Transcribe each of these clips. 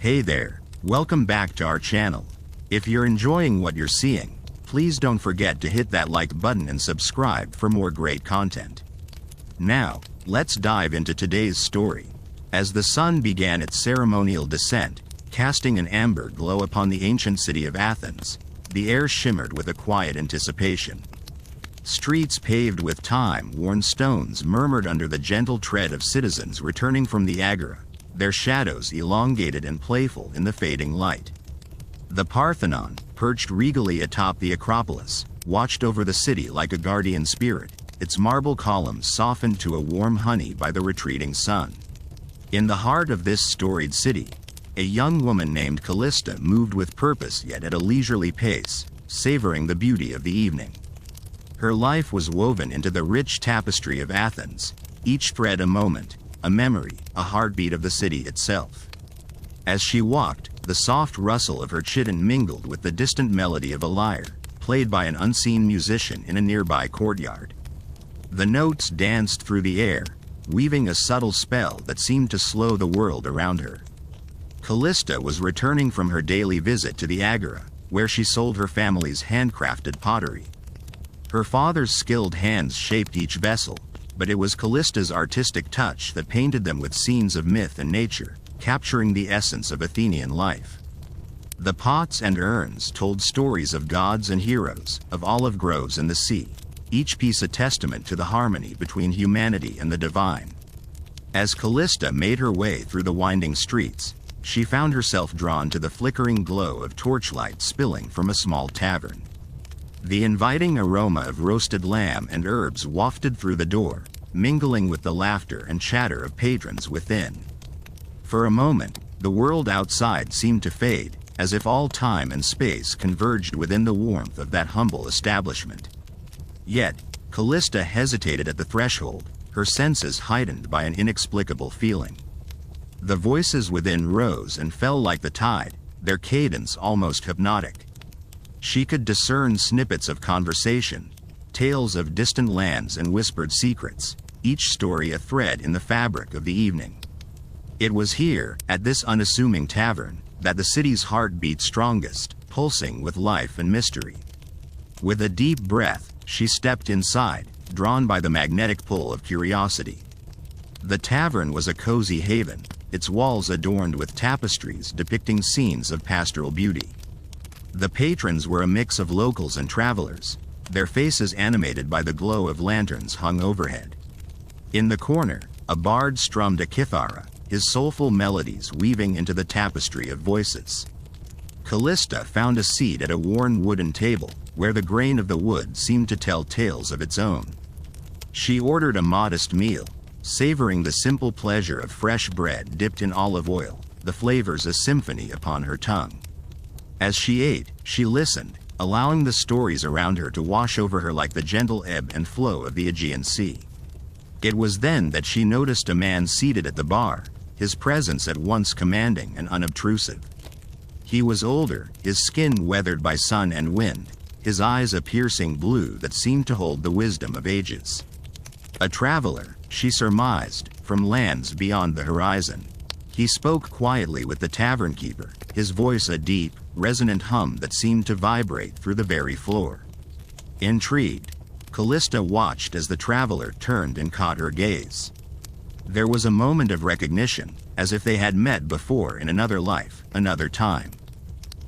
Hey there, welcome back to our channel. If you're enjoying what you're seeing, please don't forget to hit that like button and subscribe for more great content. Now, let's dive into today's story. As the sun began its ceremonial descent, casting an amber glow upon the ancient city of Athens, the air shimmered with a quiet anticipation. Streets paved with time-worn stones murmured under the gentle tread of citizens returning from the agora, their shadows elongated and playful in the fading light. The Parthenon, perched regally atop the acropolis, watched over the city like a guardian spirit, its marble columns softened to a warm honey by the retreating sun. In the heart of this storied city, a young woman named Callista moved with purpose yet at a leisurely pace, savoring the beauty of the evening. Her life was woven into the rich tapestry of Athens, each thread a moment, a memory, a heartbeat of the city itself. As she walked, the soft rustle of her chiton mingled with the distant melody of a lyre, played by an unseen musician in a nearby courtyard. The notes danced through the air, weaving a subtle spell that seemed to slow the world around her. Callista was returning from her daily visit to the agora, where she sold her family's handcrafted pottery. Her father's skilled hands shaped each vessel, but it was Callista's artistic touch that painted them with scenes of myth and nature, capturing the essence of Athenian life. The pots and urns told stories of gods and heroes, of olive groves and the sea, each piece a testament to the harmony between humanity and the divine. As Callista made her way through the winding streets, she found herself drawn to the flickering glow of torchlight spilling from a small tavern. The inviting aroma of roasted lamb and herbs wafted through the door, mingling with the laughter and chatter of patrons within. For a moment, the world outside seemed to fade, as if all time and space converged within the warmth of that humble establishment. Yet, Callista hesitated at the threshold, her senses heightened by an inexplicable feeling. The voices within rose and fell like the tide, their cadence almost hypnotic. She could discern snippets of conversation, tales of distant lands and whispered secrets, each story a thread in the fabric of the evening. It was here, at this unassuming tavern, that the city's heart beat strongest, pulsing with life and mystery. With a deep breath, she stepped inside, drawn by the magnetic pull of curiosity. The tavern was a cozy haven, its walls adorned with tapestries depicting scenes of pastoral beauty. The patrons were a mix of locals and travelers, their faces animated by the glow of lanterns hung overhead. In the corner, a bard strummed a kithara, his soulful melodies weaving into the tapestry of voices. Callista found a seat at a worn wooden table, where the grain of the wood seemed to tell tales of its own. She ordered a modest meal, savoring the simple pleasure of fresh bread dipped in olive oil, the flavors a symphony upon her tongue. As she ate, she listened, allowing the stories around her to wash over her like the gentle ebb and flow of the Aegean Sea. It was then that she noticed a man seated at the bar, his presence at once commanding and unobtrusive. He was older, his skin weathered by sun and wind, his eyes a piercing blue that seemed to hold the wisdom of ages. A traveler, she surmised, from lands beyond the horizon. He spoke quietly with the tavern keeper, his voice a deep, resonant hum that seemed to vibrate through the very floor. Intrigued, Callista watched as the traveler turned and caught her gaze. There was a moment of recognition, as if they had met before in another life, another time.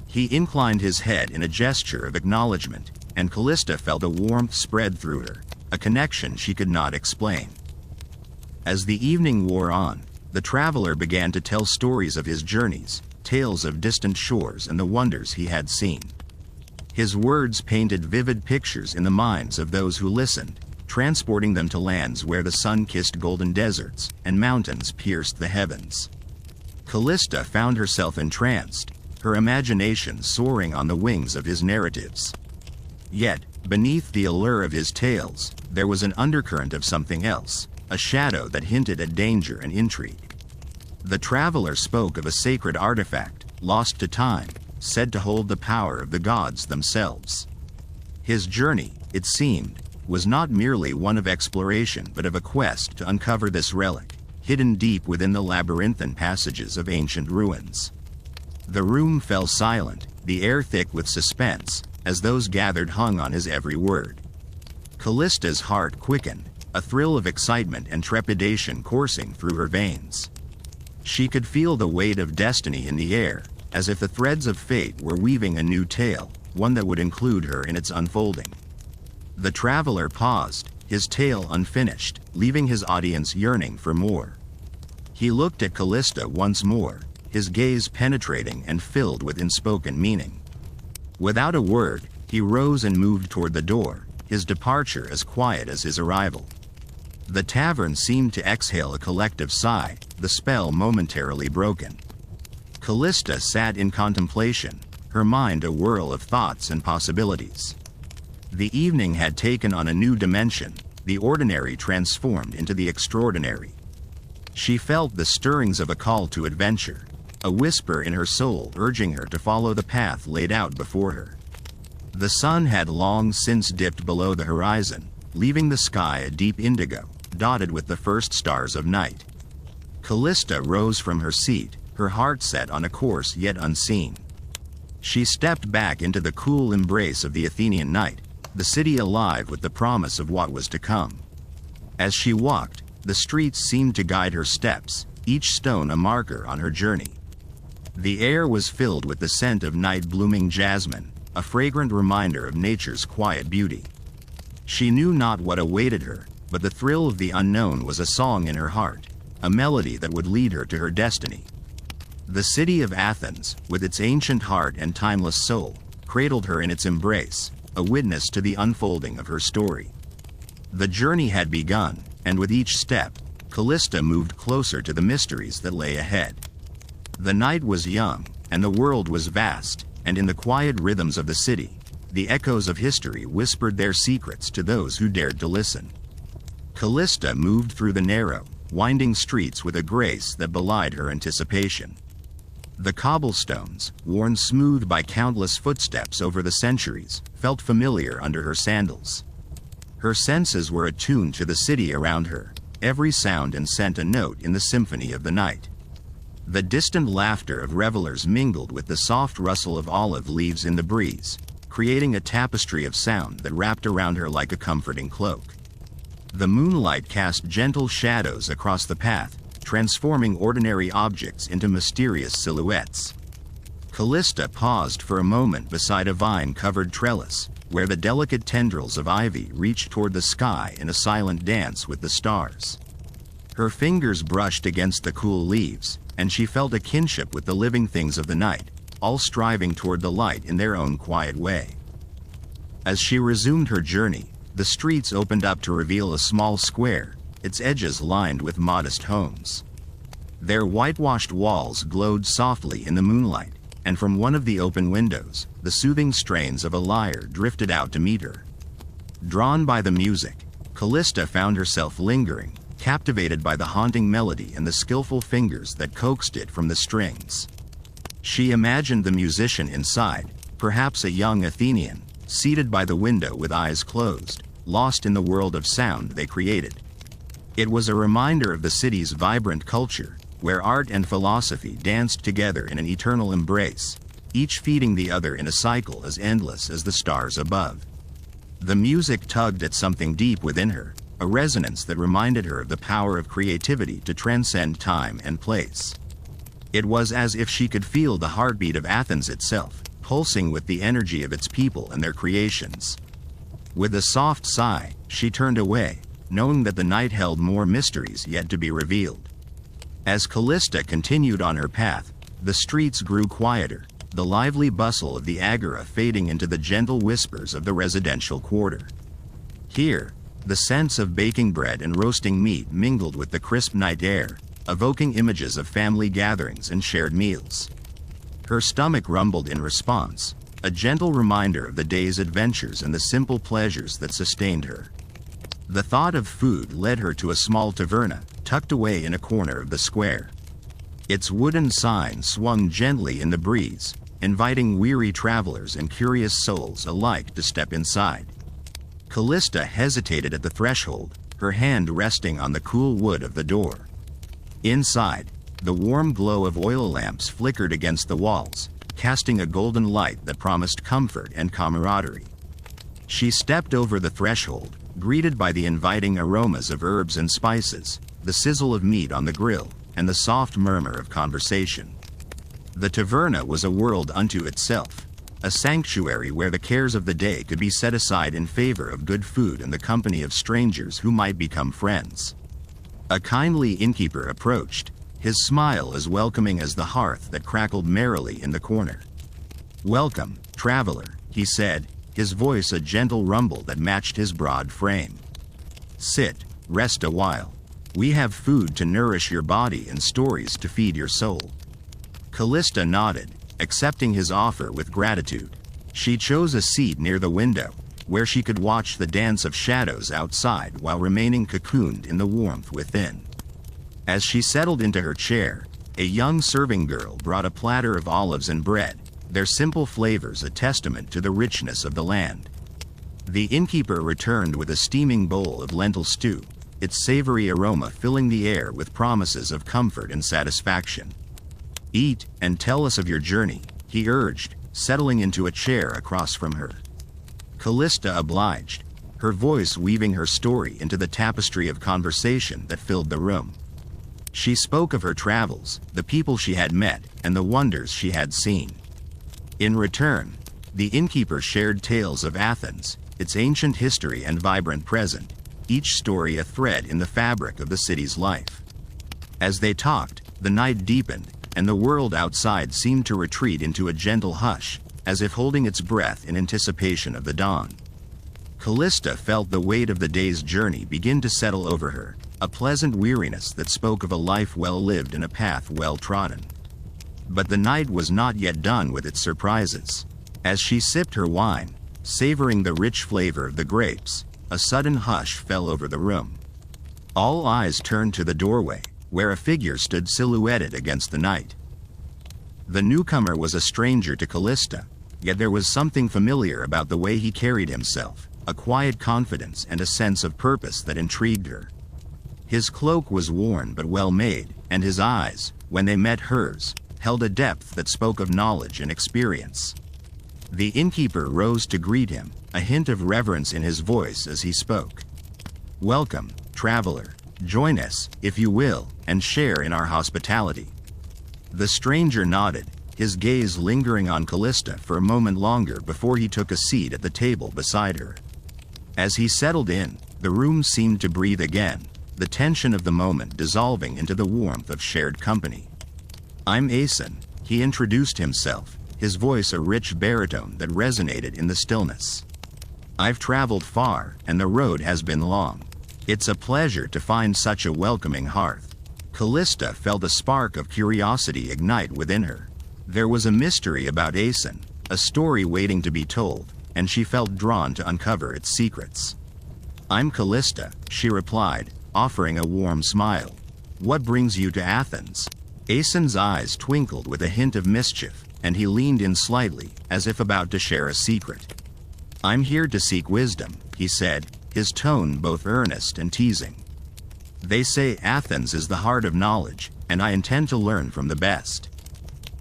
He inclined his head in a gesture of acknowledgement, and Callista felt a warmth spread through her, a connection she could not explain. As the evening wore on, the traveler began to tell stories of his journeys, tales of distant shores and the wonders he had seen. His words painted vivid pictures in the minds of those who listened, transporting them to lands where the sun-kissed golden deserts and mountains pierced the heavens. Callista found herself entranced, her imagination soaring on the wings of his narratives. Yet, beneath the allure of his tales, there was an undercurrent of something else, a shadow that hinted at danger and intrigue. The traveler spoke of a sacred artifact, lost to time, said to hold the power of the gods themselves. His journey, it seemed, was not merely one of exploration but of a quest to uncover this relic, hidden deep within the labyrinthine passages of ancient ruins. The room fell silent, the air thick with suspense, as those gathered hung on his every word. Callista's heart quickened, a thrill of excitement and trepidation coursing through her veins. She could feel the weight of destiny in the air, as if the threads of fate were weaving a new tale, one that would include her in its unfolding. The traveler paused, his tale unfinished, leaving his audience yearning for more. He looked at Callista once more, his gaze penetrating and filled with unspoken meaning. Without a word, he rose and moved toward the door, his departure as quiet as his arrival. The tavern seemed to exhale a collective sigh, the spell momentarily broken. Callista sat in contemplation, her mind a whirl of thoughts and possibilities. The evening had taken on a new dimension, the ordinary transformed into the extraordinary. She felt the stirrings of a call to adventure, a whisper in her soul urging her to follow the path laid out before her. The sun had long since dipped below the horizon, leaving the sky a deep indigo, dotted with the first stars of night. Callista rose from her seat, her heart set on a course yet unseen. She stepped back into the cool embrace of the Athenian night, the city alive with the promise of what was to come. As she walked, the streets seemed to guide her steps, each stone a marker on her journey. The air was filled with the scent of night-blooming jasmine, a fragrant reminder of nature's quiet beauty. She knew not what awaited her, but the thrill of the unknown was a song in her heart, a melody that would lead her to her destiny. The city of Athens, with its ancient heart and timeless soul, cradled her in its embrace, a witness to the unfolding of her story. The journey had begun, and with each step, Callista moved closer to the mysteries that lay ahead. The night was young, and the world was vast, and in the quiet rhythms of the city, the echoes of history whispered their secrets to those who dared to listen. Callista moved through the narrow, winding streets with a grace that belied her anticipation. The cobblestones, worn smooth by countless footsteps over the centuries, felt familiar under her sandals. Her senses were attuned to the city around her, every sound and scent a note in the symphony of the night. The distant laughter of revelers mingled with the soft rustle of olive leaves in the breeze, creating a tapestry of sound that wrapped around her like a comforting cloak. The moonlight cast gentle shadows across the path, transforming ordinary objects into mysterious silhouettes. Callista paused for a moment beside a vine-covered trellis, where the delicate tendrils of ivy reached toward the sky in a silent dance with the stars. Her fingers brushed against the cool leaves, and she felt a kinship with the living things of the night, all striving toward the light in their own quiet way. As she resumed her journey, the streets opened up to reveal a small square, its edges lined with modest homes. Their whitewashed walls glowed softly in the moonlight, and from one of the open windows, the soothing strains of a lyre drifted out to meet her. Drawn by the music, Callista found herself lingering, captivated by the haunting melody and the skillful fingers that coaxed it from the strings. She imagined the musician inside, perhaps a young Athenian, seated by the window with eyes closed, lost in the world of sound they created. It was a reminder of the city's vibrant culture, where art and philosophy danced together in an eternal embrace, each feeding the other in a cycle as endless as the stars above. The music tugged at something deep within her, a resonance that reminded her of the power of creativity to transcend time and place. It was as if she could feel the heartbeat of Athens itself, pulsing with the energy of its people and their creations. With a soft sigh, she turned away, knowing that the night held more mysteries yet to be revealed. As Callista continued on her path, the streets grew quieter, the lively bustle of the agora fading into the gentle whispers of the residential quarter. Here, the scents of baking bread and roasting meat mingled with the crisp night air, evoking images of family gatherings and shared meals. Her stomach rumbled in response, a gentle reminder of the day's adventures and the simple pleasures that sustained her. The thought of food led her to a small taverna, tucked away in a corner of the square. Its wooden sign swung gently in the breeze, inviting weary travelers and curious souls alike to step inside. Callista hesitated at the threshold, her hand resting on the cool wood of the door. Inside, The warm glow of oil lamps flickered against the walls, casting a golden light that promised comfort and camaraderie. She stepped over the threshold, greeted by the inviting aromas of herbs and spices, the sizzle of meat on the grill, and the soft murmur of conversation. The taverna was a world unto itself, a sanctuary where the cares of the day could be set aside in favor of good food and the company of strangers who might become friends. A kindly innkeeper approached, his smile as welcoming as the hearth that crackled merrily in the corner. "Welcome, traveler," he said, his voice a gentle rumble that matched his broad frame. "Sit, rest a while. We have food to nourish your body and stories to feed your soul." Callista nodded, accepting his offer with gratitude. She chose a seat near the window, where she could watch the dance of shadows outside while remaining cocooned in the warmth within. As she settled into her chair, a young serving girl brought a platter of olives and bread, their simple flavors a testament to the richness of the land. The innkeeper returned with a steaming bowl of lentil stew, its savory aroma filling the air with promises of comfort and satisfaction. "Eat and tell us of your journey," he urged, settling into a chair across from her. Callista obliged, her voice weaving her story into the tapestry of conversation that filled the room. She spoke of her travels, the people she had met, and the wonders she had seen. In return, the innkeeper shared tales of Athens, its ancient history and vibrant present, each story a thread in the fabric of the city's life. As they talked, the night deepened, and the world outside seemed to retreat into a gentle hush, as if holding its breath in anticipation of the dawn. Callista felt the weight of the day's journey begin to settle over her, a pleasant weariness that spoke of a life well lived and a path well trodden. But the night was not yet done with its surprises. As she sipped her wine, savoring the rich flavor of the grapes, a sudden hush fell over the room. All eyes turned to the doorway, where a figure stood silhouetted against the night. The newcomer was a stranger to Callista, yet there was something familiar about the way he carried himself, a quiet confidence and a sense of purpose that intrigued her. His cloak was worn but well made, and his eyes, when they met hers, held a depth that spoke of knowledge and experience. The innkeeper rose to greet him, a hint of reverence in his voice as he spoke. "Welcome, traveler. Join us, if you will, and share in our hospitality." The stranger nodded, his gaze lingering on Callista for a moment longer before he took a seat at the table beside her. As he settled in, the room seemed to breathe again, the tension of the moment dissolving into the warmth of shared company. "I'm Asen," he introduced himself, his voice a rich baritone that resonated in the stillness. "I've traveled far, and the road has been long. It's a pleasure to find such a welcoming hearth." Callista felt a spark of curiosity ignite within her. There was a mystery about Asen, a story waiting to be told, and she felt drawn to uncover its secrets. "I'm Callista," she replied, offering a warm smile. "What brings you to Athens?" Asen's eyes twinkled with a hint of mischief, and he leaned in slightly, as if about to share a secret. "I'm here to seek wisdom," he said, his tone both earnest and teasing. "They say Athens is the heart of knowledge, and I intend to learn from the best."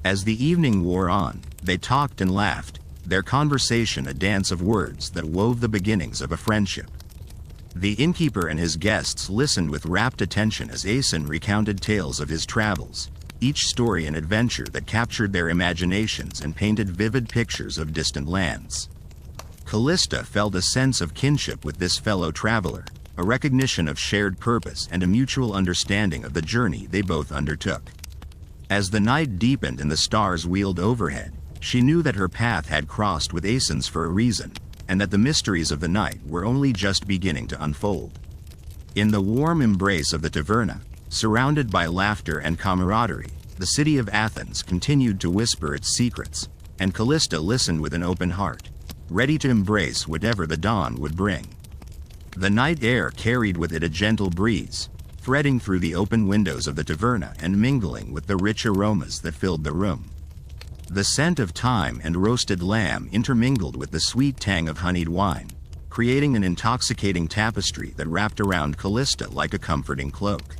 As the evening wore on, they talked and laughed, their conversation a dance of words that wove the beginnings of a friendship. The innkeeper and his guests listened with rapt attention as Asen recounted tales of his travels, each story an adventure that captured their imaginations and painted vivid pictures of distant lands. Callista felt a sense of kinship with this fellow traveler, a recognition of shared purpose and a mutual understanding of the journey they both undertook. As the night deepened and the stars wheeled overhead, she knew that her path had crossed with Asen's for a reason, and that the mysteries of the night were only just beginning to unfold. In the warm embrace of the taverna, surrounded by laughter and camaraderie, the city of Athens continued to whisper its secrets, and Callista listened with an open heart, ready to embrace whatever the dawn would bring. The night air carried with it a gentle breeze, threading through the open windows of the taverna and mingling with the rich aromas that filled the room. The scent of thyme and roasted lamb intermingled with the sweet tang of honeyed wine, creating an intoxicating tapestry that wrapped around Callista like a comforting cloak.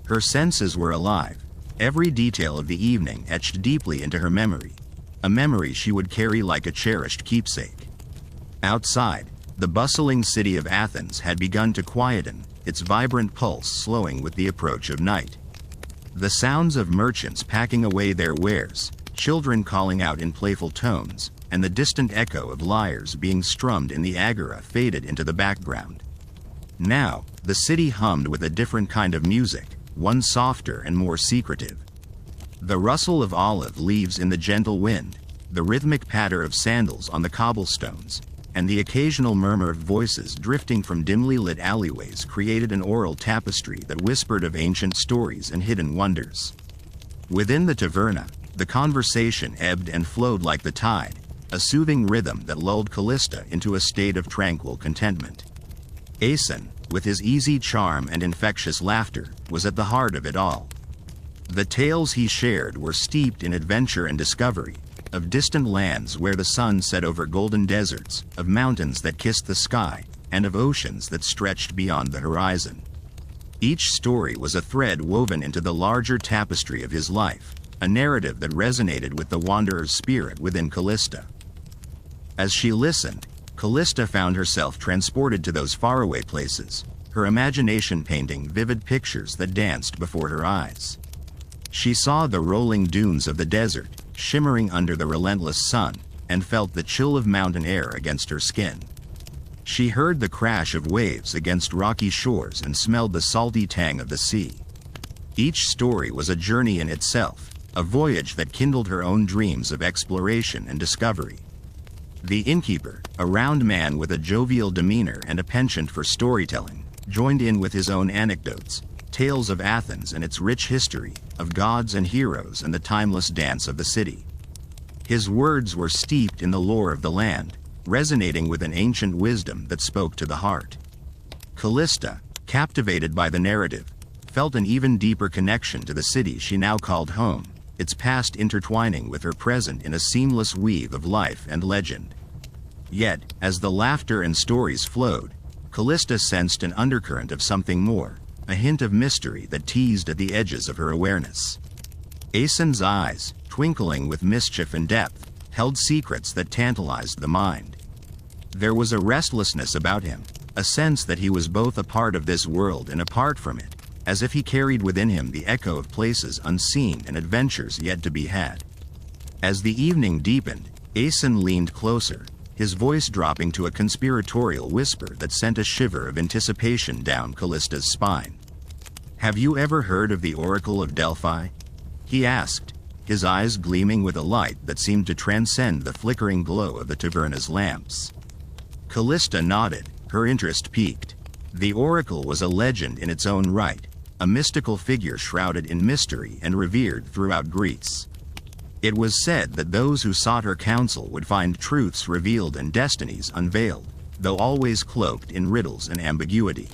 Her senses were alive, every detail of the evening etched deeply into her memory, a memory she would carry like a cherished keepsake. Outside, the bustling city of Athens had begun to quieten, its vibrant pulse slowing with the approach of night. The sounds of merchants packing away their wares, children calling out in playful tones, and the distant echo of lyres being strummed in the agora faded into the background. Now, the city hummed with a different kind of music, one softer and more secretive. The rustle of olive leaves in the gentle wind, the rhythmic patter of sandals on the cobblestones, and the occasional murmur of voices drifting from dimly lit alleyways created an oral tapestry that whispered of ancient stories and hidden wonders. Within the taverna, the conversation ebbed and flowed like the tide, a soothing rhythm that lulled Callista into a state of tranquil contentment. Aeson, with his easy charm and infectious laughter, was at the heart of it all. The tales he shared were steeped in adventure and discovery, of distant lands where the sun set over golden deserts, of mountains that kissed the sky, and of oceans that stretched beyond the horizon. Each story was a thread woven into the larger tapestry of his life, a narrative that resonated with the wanderer's spirit within Callista. As she listened, Callista found herself transported to those faraway places, her imagination painting vivid pictures that danced before her eyes. She saw the rolling dunes of the desert, shimmering under the relentless sun, and felt the chill of mountain air against her skin. She heard the crash of waves against rocky shores and smelled the salty tang of the sea. Each story was a journey in itself, a voyage that kindled her own dreams of exploration and discovery. The innkeeper, a round man with a jovial demeanor and a penchant for storytelling, joined in with his own anecdotes, tales of Athens and its rich history, of gods and heroes and the timeless dance of the city. His words were steeped in the lore of the land, resonating with an ancient wisdom that spoke to the heart. Callista, captivated by the narrative, felt an even deeper connection to the city she now called home, its past intertwining with her present in a seamless weave of life and legend. Yet, as the laughter and stories flowed, Callista sensed an undercurrent of something more, a hint of mystery that teased at the edges of her awareness. Aeson's eyes, twinkling with mischief and depth, held secrets that tantalized the mind. There was a restlessness about him, a sense that he was both a part of this world and apart from it, as if he carried within him the echo of places unseen and adventures yet to be had. As the evening deepened, Aeson leaned closer, his voice dropping to a conspiratorial whisper that sent a shiver of anticipation down Callista's spine. "Have you ever heard of the Oracle of Delphi?" he asked, his eyes gleaming with a light that seemed to transcend the flickering glow of the taverna's lamps. Callista nodded, her interest piqued. The Oracle was a legend in its own right, a mystical figure shrouded in mystery and revered throughout Greece. It was said that those who sought her counsel would find truths revealed and destinies unveiled, though always cloaked in riddles and ambiguity.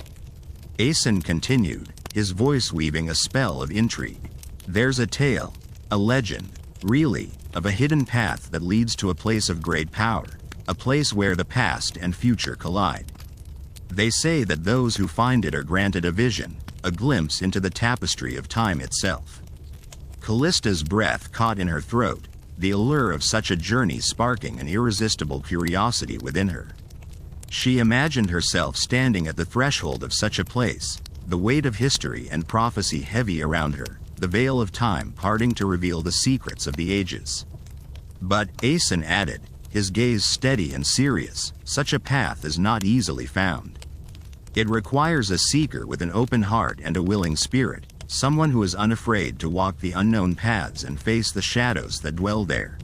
Aeson continued, his voice weaving a spell of intrigue. "There's a tale, a legend, really, of a hidden path that leads to a place of great power, a place where the past and future collide. They say that those who find it are granted a vision, a glimpse into the tapestry of time itself." Callista's breath caught in her throat, the allure of such a journey sparking an irresistible curiosity within her. She imagined herself standing at the threshold of such a place, the weight of history and prophecy heavy around her, the veil of time parting to reveal the secrets of the ages. But, Aeson added, his gaze steady and serious, such a path is not easily found. It requires a seeker with an open heart and a willing spirit, someone who is unafraid to walk the unknown paths and face the shadows that dwell there.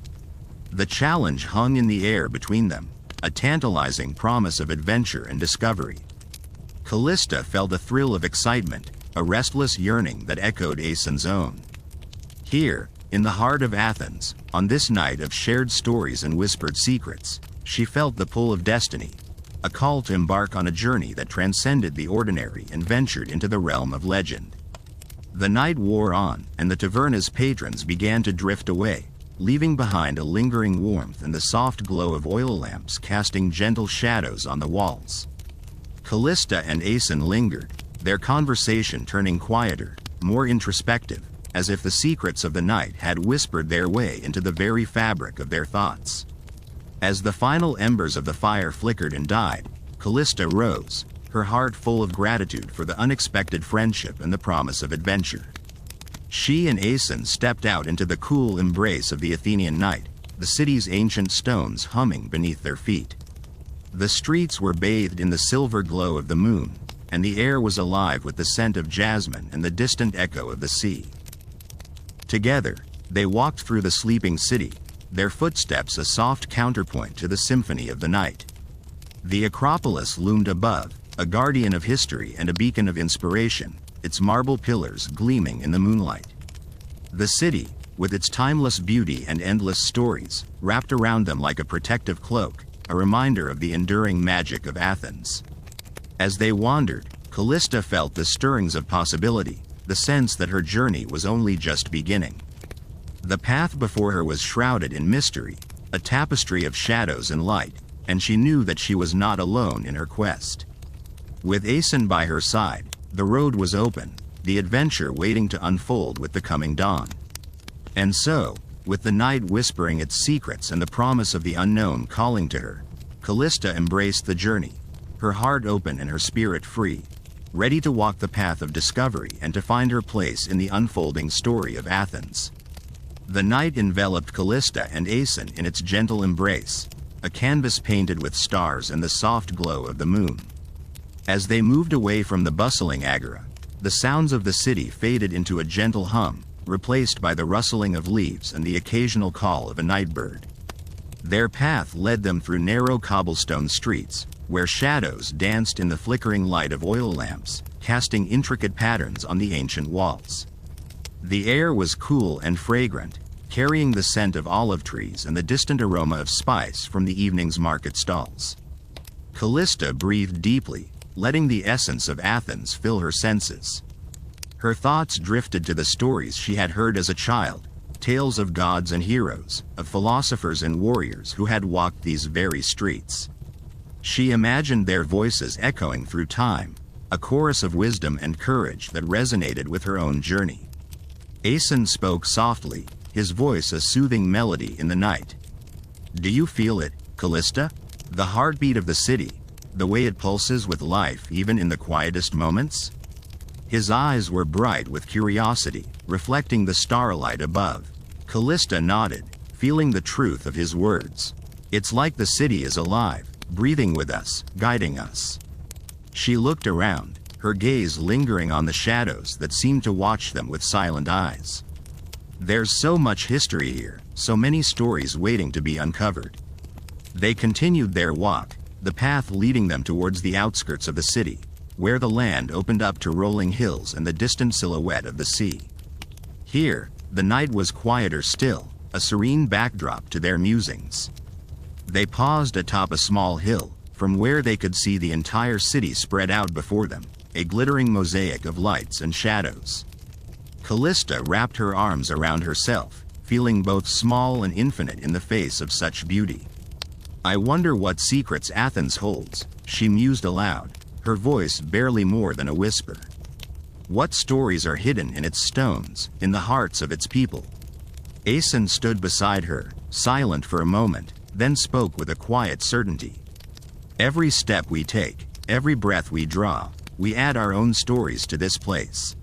The challenge hung in the air between them, a tantalizing promise of adventure and discovery. Callista felt a thrill of excitement, a restless yearning that echoed Aeson's own. Here, in the heart of Athens, on this night of shared stories and whispered secrets, she felt the pull of destiny, a call to embark on a journey that transcended the ordinary and ventured into the realm of legend. The night wore on, and the taverna's patrons began to drift away, leaving behind a lingering warmth and the soft glow of oil lamps casting gentle shadows on the walls. Callista and Aeson lingered, their conversation turning quieter, more introspective, as if the secrets of the night had whispered their way into the very fabric of their thoughts. As the final embers of the fire flickered and died, Callista rose, her heart full of gratitude for the unexpected friendship and the promise of adventure. She and Aeson stepped out into the cool embrace of the Athenian night, the city's ancient stones humming beneath their feet. The streets were bathed in the silver glow of the moon, and the air was alive with the scent of jasmine and the distant echo of the sea. Together, they walked through the sleeping city, their footsteps a soft counterpoint to the symphony of the night. The acropolis loomed above, a guardian of history and a beacon of inspiration, its marble pillars gleaming in the moonlight. The city, with its timeless beauty and endless stories, wrapped around them like a protective cloak, a reminder of the enduring magic of Athens. As they wandered, Callista felt the stirrings of possibility, the sense that her journey was only just beginning. The path before her was shrouded in mystery, a tapestry of shadows and light, and she knew that she was not alone in her quest. With Aeson by her side, the road was open, the adventure waiting to unfold with the coming dawn. And so, with the night whispering its secrets and the promise of the unknown calling to her, Callista embraced the journey, her heart open and her spirit free, ready to walk the path of discovery and to find her place in the unfolding story of Athens. The night enveloped Callista and Aeson in its gentle embrace, a canvas painted with stars and the soft glow of the moon. As they moved away from the bustling agora, the sounds of the city faded into a gentle hum, replaced by the rustling of leaves and the occasional call of a night bird. Their path led them through narrow cobblestone streets, where shadows danced in the flickering light of oil lamps, casting intricate patterns on the ancient walls. The air was cool and fragrant, carrying the scent of olive trees and the distant aroma of spice from the evening's market stalls. Callista breathed deeply, letting the essence of Athens fill her senses. Her thoughts drifted to the stories she had heard as a child, tales of gods and heroes, of philosophers and warriors who had walked these very streets. She imagined their voices echoing through time, a chorus of wisdom and courage that resonated with her own journey. Aeson spoke softly, his voice a soothing melody in the night. "Do you feel it, Callista? The heartbeat of the city, the way it pulses with life even in the quietest moments?" His eyes were bright with curiosity, reflecting the starlight above. Callista nodded, feeling the truth of his words. "It's like the city is alive, breathing with us, guiding us." She looked around, her gaze lingering on the shadows that seemed to watch them with silent eyes. "There's so much history here, so many stories waiting to be uncovered." They continued their walk, the path leading them towards the outskirts of the city, where the land opened up to rolling hills and the distant silhouette of the sea. Here, the night was quieter still, a serene backdrop to their musings. They paused atop a small hill, from where they could see the entire city spread out before them, a glittering mosaic of lights and shadows. Callista wrapped her arms around herself, feeling both small and infinite in the face of such beauty. "I wonder what secrets Athens holds," she mused aloud, her voice barely more than a whisper. "What stories are hidden in its stones, in the hearts of its people?" Aeson stood beside her, silent for a moment, then spoke with a quiet certainty. "Every step we take, every breath we draw, we add our own stories to this place.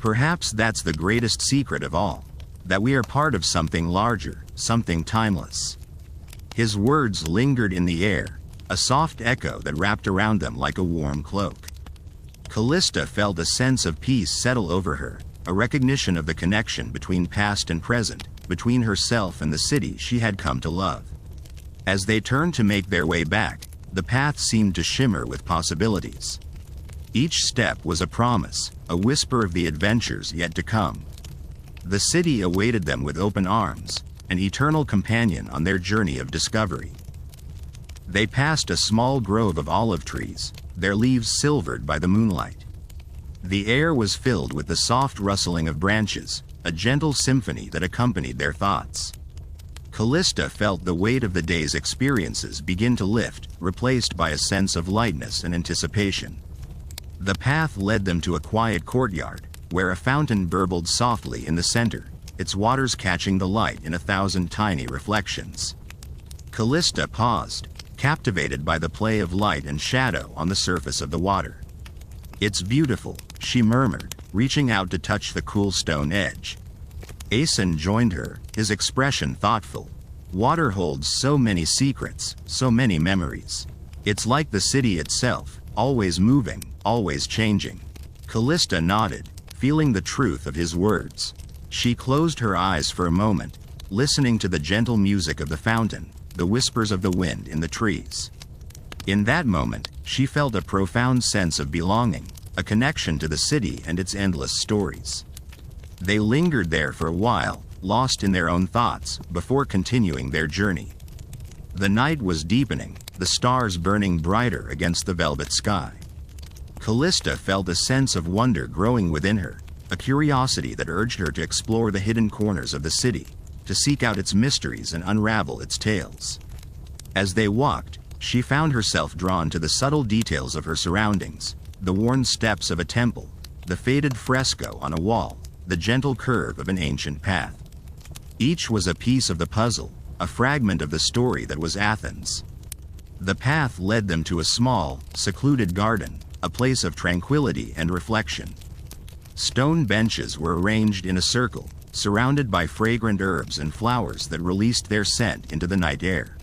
Perhaps that's the greatest secret of all, that we are part of something larger, something timeless." His words lingered in the air, a soft echo that wrapped around them like a warm cloak. Callista felt a sense of peace settle over her, a recognition of the connection between past and present, between herself and the city she had come to love. As they turned to make their way back, the path seemed to shimmer with possibilities. Each step was a promise, a whisper of the adventures yet to come. The city awaited them with open arms, an eternal companion on their journey of discovery. They passed a small grove of olive trees, their leaves silvered by the moonlight. The air was filled with the soft rustling of branches, a gentle symphony that accompanied their thoughts. Callista felt the weight of the day's experiences begin to lift, replaced by a sense of lightness and anticipation. The path led them to a quiet courtyard, where a fountain burbled softly in the center, its waters catching the light in 1,000 tiny reflections. Callista paused, captivated by the play of light and shadow on the surface of the water. "It's beautiful," she murmured, reaching out to touch the cool stone edge. Aeson joined her, his expression thoughtful. "Water holds so many secrets, so many memories. It's like the city itself, always moving, always changing." Callista nodded, feeling the truth of his words. She closed her eyes for a moment, listening to the gentle music of the fountain, the whispers of the wind in the trees. In that moment, she felt a profound sense of belonging, a connection to the city and its endless stories. They lingered there for a while, lost in their own thoughts, before continuing their journey. The night was deepening, the stars burning brighter against the velvet sky. Callista felt a sense of wonder growing within her, a curiosity that urged her to explore the hidden corners of the city, to seek out its mysteries and unravel its tales. As they walked, she found herself drawn to the subtle details of her surroundings, the worn steps of a temple, the faded fresco on a wall, the gentle curve of an ancient path. Each was a piece of the puzzle, a fragment of the story that was Athens. The path led them to a small, secluded garden, a place of tranquility and reflection. Stone benches were arranged in a circle, surrounded by fragrant herbs and flowers that released their scent into the night air.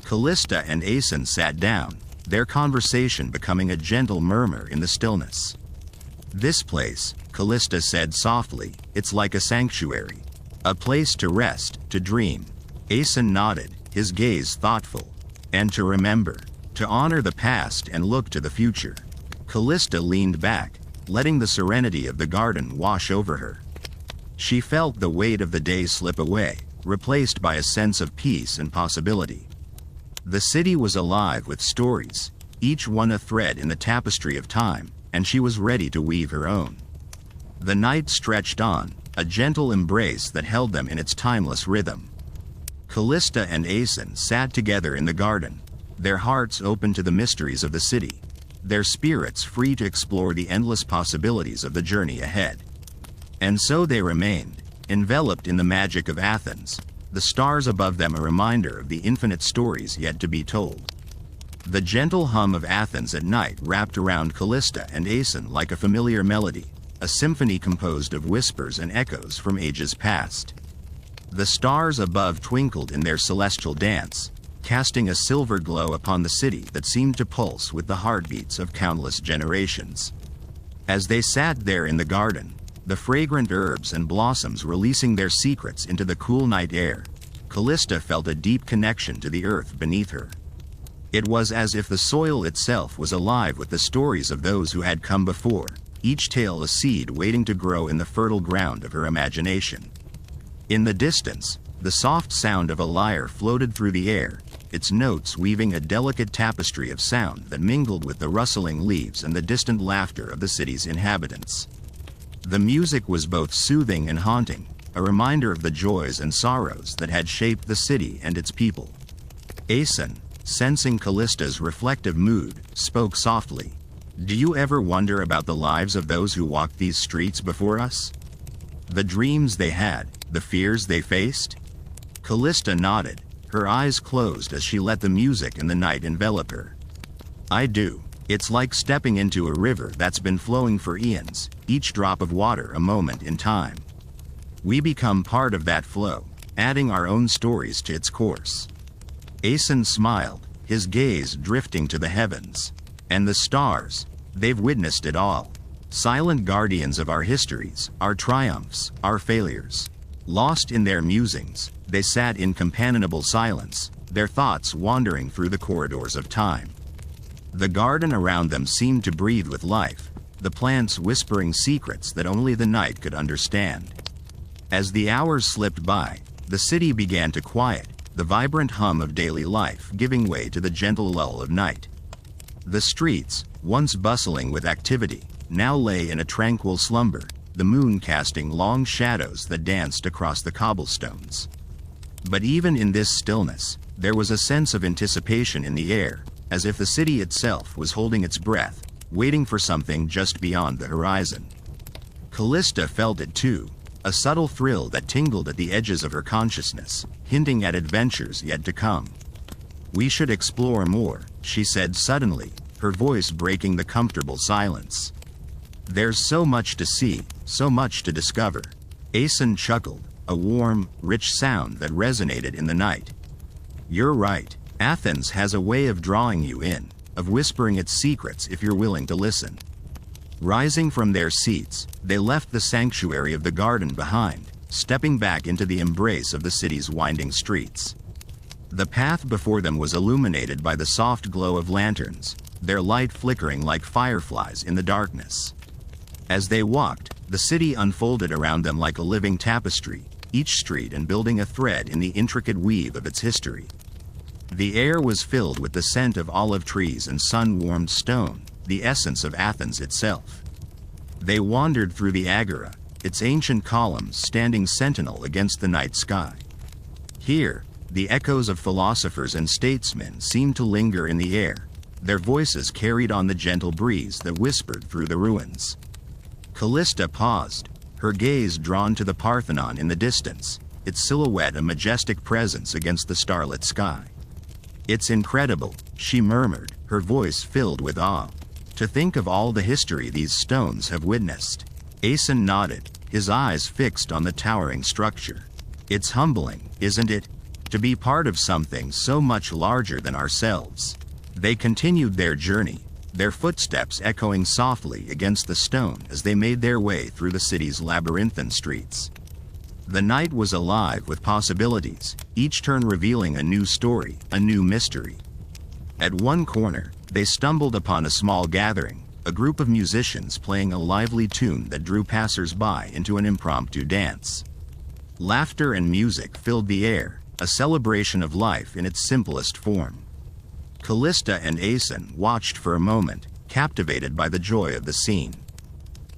Callista and Aeson sat down, their conversation becoming a gentle murmur in the stillness. "This place," Callista said softly, "it's like a sanctuary. A place to rest, to dream." Aeson nodded, his gaze thoughtful. "And to remember, to honor the past and look to the future." Callista leaned back, letting the serenity of the garden wash over her. She felt the weight of the day slip away, replaced by a sense of peace and possibility. The city was alive with stories, each one a thread in the tapestry of time, and she was ready to weave her own. The night stretched on, a gentle embrace that held them in its timeless rhythm. Callista and Aeson sat together in the garden, their hearts open to the mysteries of the city, their spirits free to explore the endless possibilities of the journey ahead. And so they remained, enveloped in the magic of Athens, the stars above them a reminder of the infinite stories yet to be told. The gentle hum of Athens at night wrapped around Callista and Aeson like a familiar melody, a symphony composed of whispers and echoes from ages past. The stars above twinkled in their celestial dance, casting a silver glow upon the city that seemed to pulse with the heartbeats of countless generations. As they sat there in the garden, the fragrant herbs and blossoms releasing their secrets into the cool night air, Callista felt a deep connection to the earth beneath her. It was as if the soil itself was alive with the stories of those who had come before, each tale a seed waiting to grow in the fertile ground of her imagination. In the distance, the soft sound of a lyre floated through the air, its notes weaving a delicate tapestry of sound that mingled with the rustling leaves and the distant laughter of the city's inhabitants. The music was both soothing and haunting, a reminder of the joys and sorrows that had shaped the city and its people. Aeson, sensing Callista's reflective mood, spoke softly. "Do you ever wonder about the lives of those who walked these streets before us? The dreams they had, the fears they faced?" Callista nodded, her eyes closed as she let the music and the night envelop her. "I do. It's like stepping into a river that's been flowing for eons, each drop of water a moment in time. We become part of that flow, adding our own stories to its course." Aeson smiled, his gaze drifting to the heavens. "And the stars, they've witnessed it all. Silent guardians of our histories, our triumphs, our failures. Lost in their musings, they sat in companionable silence, their thoughts wandering through the corridors of time. The garden around them seemed to breathe with life, the plants whispering secrets that only the night could understand. As the hours slipped by, the city began to quiet, the vibrant hum of daily life giving way to the gentle lull of night. The streets, once bustling with activity, now lay in a tranquil slumber, the moon casting long shadows that danced across the cobblestones. But even in this stillness, there was a sense of anticipation in the air, as if the city itself was holding its breath, waiting for something just beyond the horizon. Callista felt it too, a subtle thrill that tingled at the edges of her consciousness, hinting at adventures yet to come. "We should explore more," she said suddenly, her voice breaking the comfortable silence. "There's so much to see, so much to discover." Asen chuckled, a warm, rich sound that resonated in the night. "You're right. Athens has a way of drawing you in, of whispering its secrets if you're willing to listen." Rising from their seats, they left the sanctuary of the garden behind, stepping back into the embrace of the city's winding streets. The path before them was illuminated by the soft glow of lanterns, their light flickering like fireflies in the darkness. As they walked, the city unfolded around them like a living tapestry, each street and building a thread in the intricate weave of its history. The air was filled with the scent of olive trees and sun-warmed stone, the essence of Athens itself. They wandered through the agora, its ancient columns standing sentinel against the night sky. Here, the echoes of philosophers and statesmen seemed to linger in the air, their voices carried on the gentle breeze that whispered through the ruins. Callista paused, her gaze drawn to the Parthenon in the distance, its silhouette a majestic presence against the starlit sky. "It's incredible," she murmured, her voice filled with awe. "To think of all the history these stones have witnessed." Asen nodded, his eyes fixed on the towering structure. "It's humbling, isn't it? To be part of something so much larger than ourselves." They continued their journey, their footsteps echoing softly against the stone as they made their way through the city's labyrinthine streets. The night was alive with possibilities, each turn revealing a new story, a new mystery. At one corner, they stumbled upon a small gathering, a group of musicians playing a lively tune that drew passers-by into an impromptu dance. Laughter and music filled the air, a celebration of life in its simplest form. Callista and Asen watched for a moment, captivated by the joy of the scene.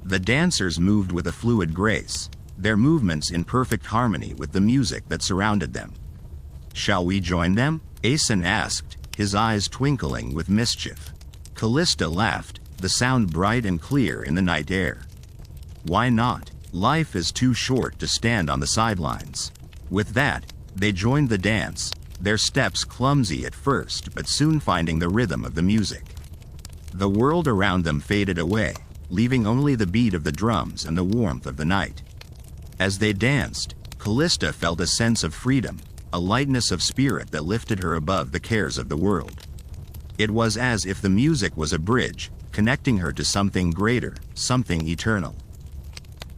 The dancers moved with a fluid grace, their movements in perfect harmony with the music that surrounded them. "Shall we join them?" Asen asked, his eyes twinkling with mischief. Callista laughed, the sound bright and clear in the night air. "Why not? Life is too short to stand on the sidelines." With that, they joined the dance, their steps clumsy at first but soon finding the rhythm of the music. The world around them faded away, leaving only the beat of the drums and the warmth of the night. As they danced, Callista felt a sense of freedom, a lightness of spirit that lifted her above the cares of the world. It was as if the music was a bridge, connecting her to something greater, something eternal.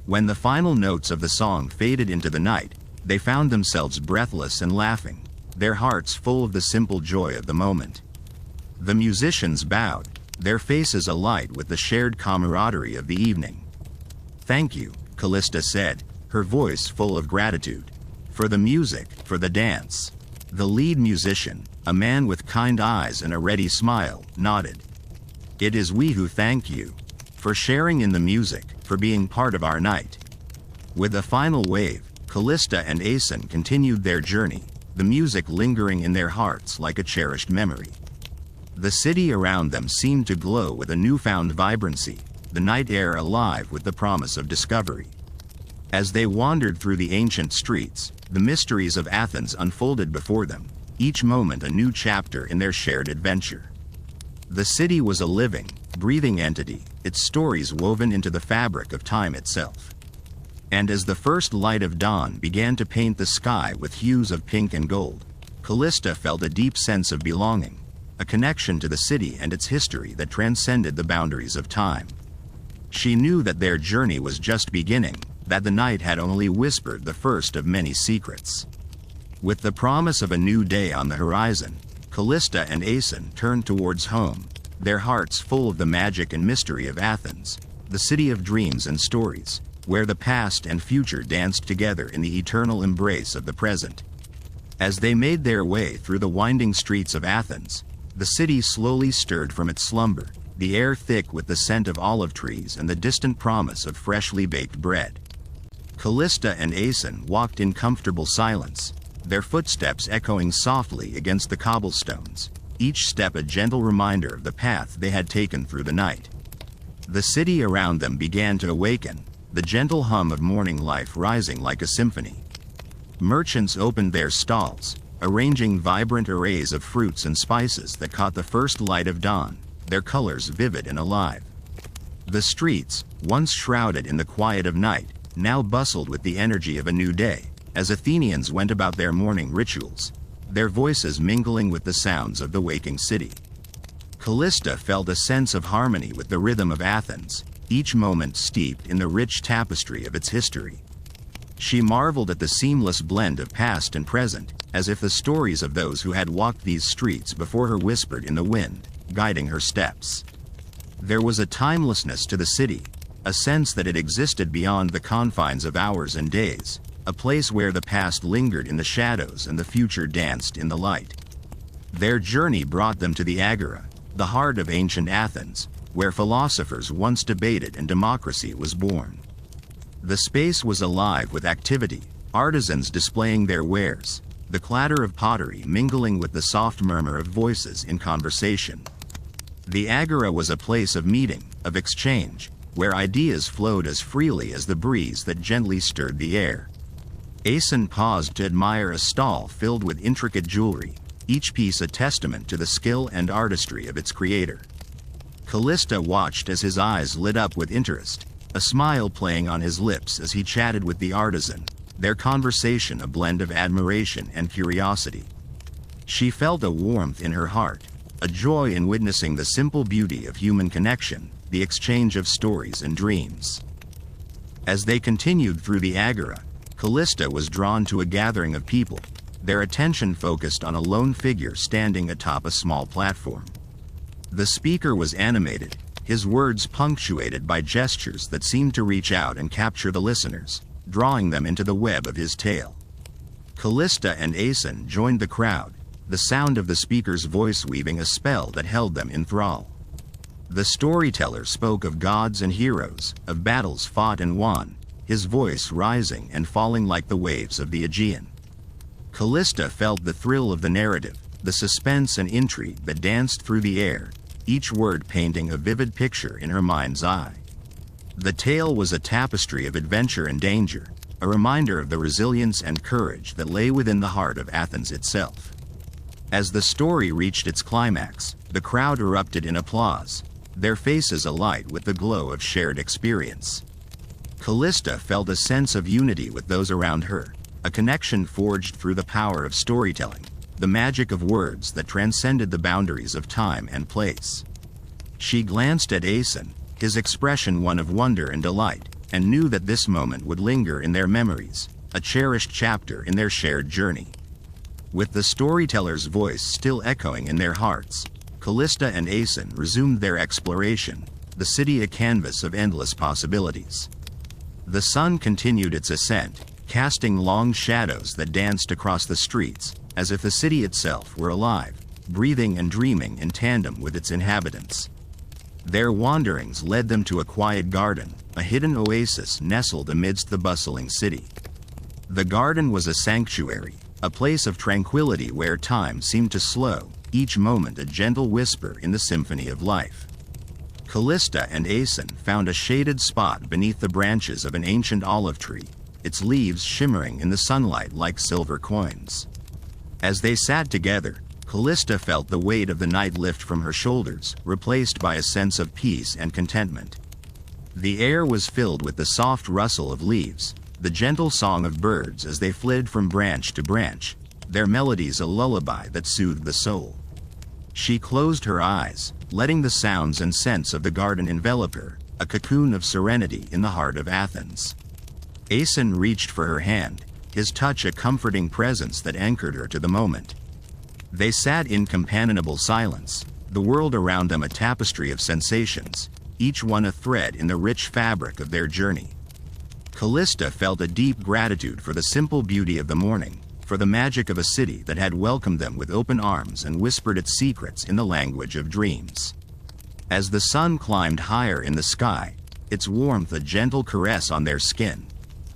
When the final notes of the song faded into the night, they found themselves breathless and laughing, their hearts full of the simple joy of the moment. The musicians bowed, their faces alight with the shared camaraderie of the evening. "Thank you," Callista said, her voice full of gratitude. "For the music, for the dance." The lead musician, a man with kind eyes and a ready smile, nodded. "It is we who thank you. For sharing in the music, for being part of our night." With a final wave, Callista and Asen continued their journey, the music lingering in their hearts like a cherished memory. The city around them seemed to glow with a newfound vibrancy, the night air alive with the promise of discovery. As they wandered through the ancient streets, the mysteries of Athens unfolded before them, each moment a new chapter in their shared adventure. The city was a living, breathing entity, its stories woven into the fabric of time itself. And as the first light of dawn began to paint the sky with hues of pink and gold, Callista felt a deep sense of belonging, a connection to the city and its history that transcended the boundaries of time. She knew that their journey was just beginning, that the night had only whispered the first of many secrets. With the promise of a new day on the horizon, Callista and Asen turned towards home, their hearts full of the magic and mystery of Athens, the city of dreams and stories, where the past and future danced together in the eternal embrace of the present. As they made their way through the winding streets of Athens, the city slowly stirred from its slumber, the air thick with the scent of olive trees and the distant promise of freshly baked bread. Callista and Asen walked in comfortable silence, their footsteps echoing softly against the cobblestones, each step a gentle reminder of the path they had taken through the night. The city around them began to awaken, the gentle hum of morning life rising like a symphony. Merchants opened their stalls, arranging vibrant arrays of fruits and spices that caught the first light of dawn, their colors vivid and alive. The streets, once shrouded in the quiet of night, now bustled with the energy of a new day, as Athenians went about their morning rituals, their voices mingling with the sounds of the waking city. Callista felt a sense of harmony with the rhythm of Athens, each moment steeped in the rich tapestry of its history. She marveled at the seamless blend of past and present, as if the stories of those who had walked these streets before her whispered in the wind, guiding her steps. There was a timelessness to the city, a sense that it existed beyond the confines of hours and days, a place where the past lingered in the shadows and the future danced in the light. Their journey brought them to the Agora, the heart of ancient Athens, where philosophers once debated and democracy was born. The space was alive with activity, artisans displaying their wares, the clatter of pottery mingling with the soft murmur of voices in conversation. The Agora was a place of meeting, of exchange, where ideas flowed as freely as the breeze that gently stirred the air. Aeson paused to admire a stall filled with intricate jewelry, each piece a testament to the skill and artistry of its creator. Callista watched as his eyes lit up with interest, a smile playing on his lips as he chatted with the artisan, their conversation a blend of admiration and curiosity. She felt a warmth in her heart, a joy in witnessing the simple beauty of human connection, the exchange of stories and dreams. As they continued through the Agora, Callista was drawn to a gathering of people, their attention focused on a lone figure standing atop a small platform. The speaker was animated, his words punctuated by gestures that seemed to reach out and capture the listeners, drawing them into the web of his tale. Callista and Aeson joined the crowd, the sound of the speaker's voice weaving a spell that held them in thrall. The storyteller spoke of gods and heroes, of battles fought and won, his voice rising and falling like the waves of the Aegean. Callista felt the thrill of the narrative, the suspense and intrigue that danced through the air, each word painting a vivid picture in her mind's eye. The tale was a tapestry of adventure and danger, a reminder of the resilience and courage that lay within the heart of Athens itself. As the story reached its climax, the crowd erupted in applause, their faces alight with the glow of shared experience. Callista felt a sense of unity with those around her, a connection forged through the power of storytelling, the magic of words that transcended the boundaries of time and place. She glanced at Aeson, his expression one of wonder and delight, and knew that this moment would linger in their memories, a cherished chapter in their shared journey. With the storyteller's voice still echoing in their hearts, Callista and Aeson resumed their exploration, the city a canvas of endless possibilities. The sun continued its ascent, casting long shadows that danced across the streets, as if the city itself were alive, breathing and dreaming in tandem with its inhabitants. Their wanderings led them to a quiet garden, a hidden oasis nestled amidst the bustling city. The garden was a sanctuary, a place of tranquility where time seemed to slow, each moment a gentle whisper in the symphony of life. Callista and Aeson found a shaded spot beneath the branches of an ancient olive tree, its leaves shimmering in the sunlight like silver coins. As they sat together, Callista felt the weight of the night lift from her shoulders, replaced by a sense of peace and contentment. The air was filled with the soft rustle of leaves, the gentle song of birds as they fled from branch to branch, their melodies a lullaby that soothed the soul. She closed her eyes, letting the sounds and scents of the garden envelop her, a cocoon of serenity in the heart of Athens. Aeson reached for her hand, his touch a comforting presence that anchored her to the moment. They sat in companionable silence, the world around them a tapestry of sensations, each one a thread in the rich fabric of their journey. Callista felt a deep gratitude for the simple beauty of the morning, for the magic of a city that had welcomed them with open arms and whispered its secrets in the language of dreams. As the sun climbed higher in the sky, its warmth a gentle caress on their skin,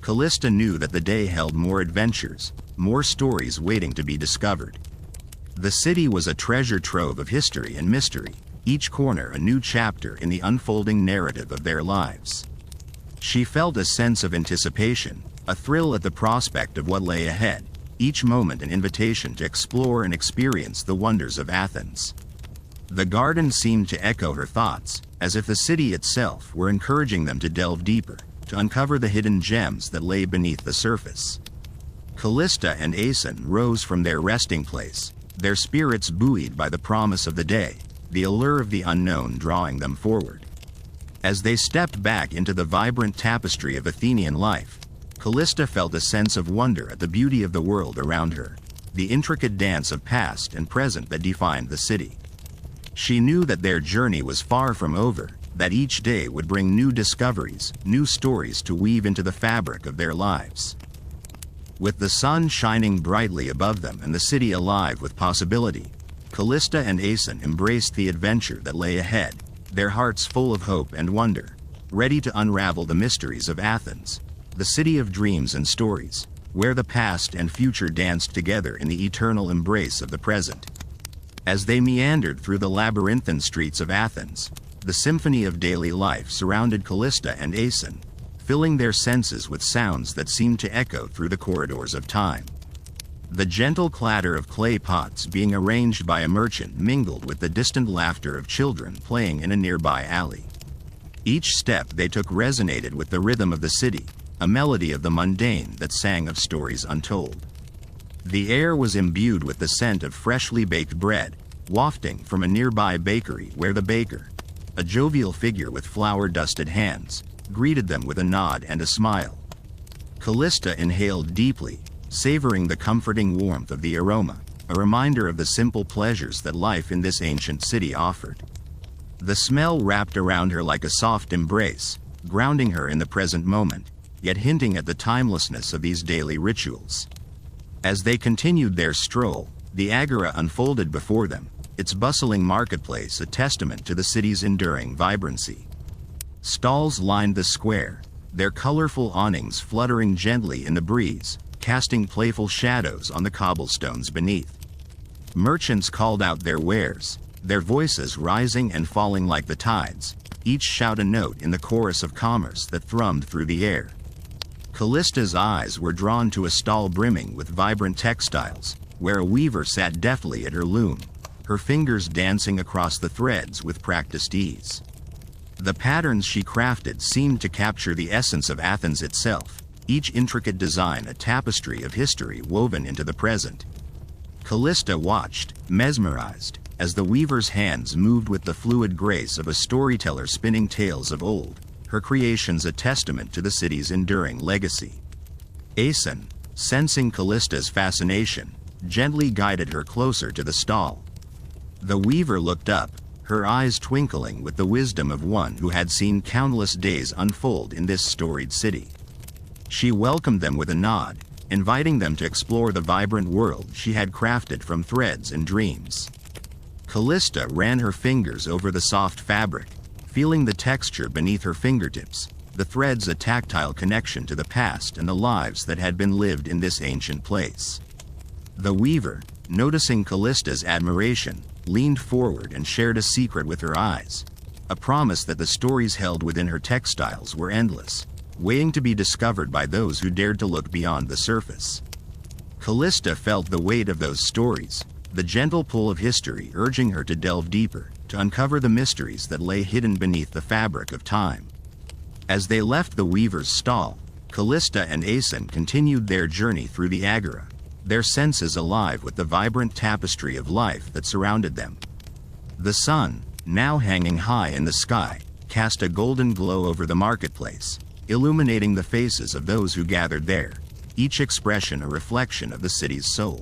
Callista knew that the day held more adventures, more stories waiting to be discovered. The city was a treasure trove of history and mystery, each corner a new chapter in the unfolding narrative of their lives. She felt a sense of anticipation, a thrill at the prospect of what lay ahead, each moment an invitation to explore and experience the wonders of Athens. The garden seemed to echo her thoughts, as if the city itself were encouraging them to delve deeper, to uncover the hidden gems that lay beneath the surface. Callista and Aeson rose from their resting place, their spirits buoyed by the promise of the day, the allure of the unknown drawing them forward. As they stepped back into the vibrant tapestry of Athenian life, Callista felt a sense of wonder at the beauty of the world around her, the intricate dance of past and present that defined the city. She knew that their journey was far from over, that each day would bring new discoveries, new stories to weave into the fabric of their lives. With the sun shining brightly above them and the city alive with possibility, Callista and Aeson embraced the adventure that lay ahead, their hearts full of hope and wonder, ready to unravel the mysteries of Athens, the city of dreams and stories, where the past and future danced together in the eternal embrace of the present. As they meandered through the labyrinthine streets of Athens, the symphony of daily life surrounded Callista and Aeson, filling their senses with sounds that seemed to echo through the corridors of time. The gentle clatter of clay pots being arranged by a merchant mingled with the distant laughter of children playing in a nearby alley. Each step they took resonated with the rhythm of the city, a melody of the mundane that sang of stories untold. The air was imbued with the scent of freshly baked bread, wafting from a nearby bakery where the baker, a jovial figure with flour-dusted hands, greeted them with a nod and a smile. Callista inhaled deeply, savoring the comforting warmth of the aroma, a reminder of the simple pleasures that life in this ancient city offered. The smell wrapped around her like a soft embrace, grounding her in the present moment, yet hinting at the timelessness of these daily rituals. As they continued their stroll, the agora unfolded before them, its bustling marketplace a testament to the city's enduring vibrancy. Stalls lined the square, their colorful awnings fluttering gently in the breeze, casting playful shadows on the cobblestones beneath. Merchants called out their wares, their voices rising and falling like the tides, each shout a note in the chorus of commerce that thrummed through the air. Callista's eyes were drawn to a stall brimming with vibrant textiles, where a weaver sat deftly at her loom, her fingers dancing across the threads with practiced ease. The patterns she crafted seemed to capture the essence of Athens itself, each intricate design a tapestry of history woven into the present. Callista watched, mesmerized, as the weaver's hands moved with the fluid grace of a storyteller spinning tales of old, her creations a testament to the city's enduring legacy. Aeson, sensing Callista's fascination, gently guided her closer to the stall. The weaver looked up, her eyes twinkling with the wisdom of one who had seen countless days unfold in this storied city. She welcomed them with a nod, inviting them to explore the vibrant world she had crafted from threads and dreams. Callista ran her fingers over the soft fabric, feeling the texture beneath her fingertips, the threads a tactile connection to the past and the lives that had been lived in this ancient place. The weaver, noticing Callista's admiration, leaned forward and shared a secret with her eyes, a promise that the stories held within her textiles were endless, waiting to be discovered by those who dared to look beyond the surface. Callista felt the weight of those stories, the gentle pull of history urging her to delve deeper, to uncover the mysteries that lay hidden beneath the fabric of time. As they left the weaver's stall, Callista and Aeson continued their journey through the agora, their senses alive with the vibrant tapestry of life that surrounded them. The sun, now hanging high in the sky, cast a golden glow over the marketplace, illuminating the faces of those who gathered there, each expression a reflection of the city's soul.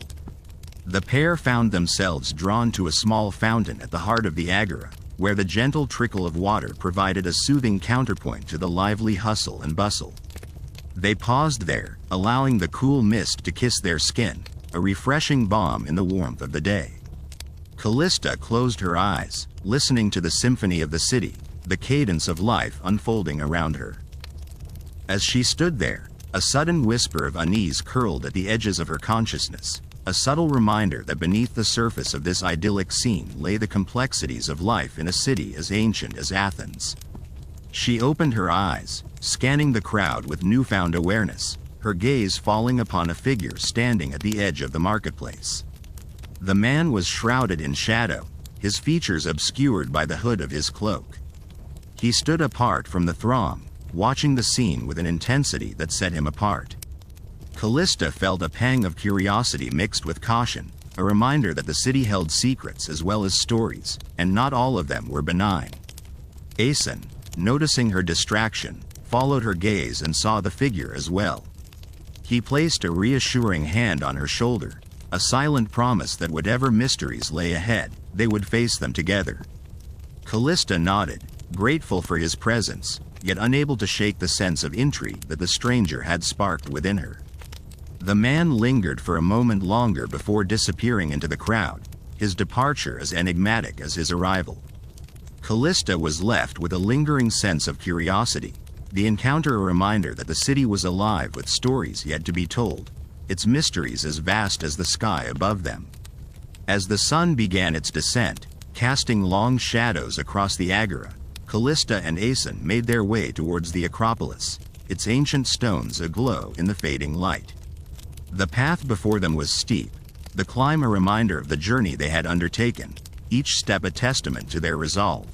The pair found themselves drawn to a small fountain at the heart of the agora, where the gentle trickle of water provided a soothing counterpoint to the lively hustle and bustle. They paused there, allowing the cool mist to kiss their skin, a refreshing balm in the warmth of the day. Callista closed her eyes, listening to the symphony of the city, the cadence of life unfolding around her. As she stood there, a sudden whisper of unease curled at the edges of her consciousness, a subtle reminder that beneath the surface of this idyllic scene lay the complexities of life in a city as ancient as Athens. She opened her eyes, scanning the crowd with newfound awareness, her gaze falling upon a figure standing at the edge of the marketplace. The man was shrouded in shadow, his features obscured by the hood of his cloak. He stood apart from the throng, watching the scene with an intensity that set him apart. Callista felt a pang of curiosity mixed with caution, a reminder that the city held secrets as well as stories, and not all of them were benign. Aeson, noticing her distraction, followed her gaze and saw the figure as well. He placed a reassuring hand on her shoulder, a silent promise that whatever mysteries lay ahead, they would face them together. Callista nodded, grateful for his presence, yet unable to shake the sense of intrigue that the stranger had sparked within her. The man lingered for a moment longer before disappearing into the crowd, his departure as enigmatic as his arrival. Callista was left with a lingering sense of curiosity, the encounter a reminder that the city was alive with stories yet to be told, its mysteries as vast as the sky above them. As the sun began its descent, casting long shadows across the agora, Callista and Aeson made their way towards the acropolis, its ancient stones aglow in the fading light. The path before them was steep, the climb a reminder of the journey they had undertaken, each step a testament to their resolve.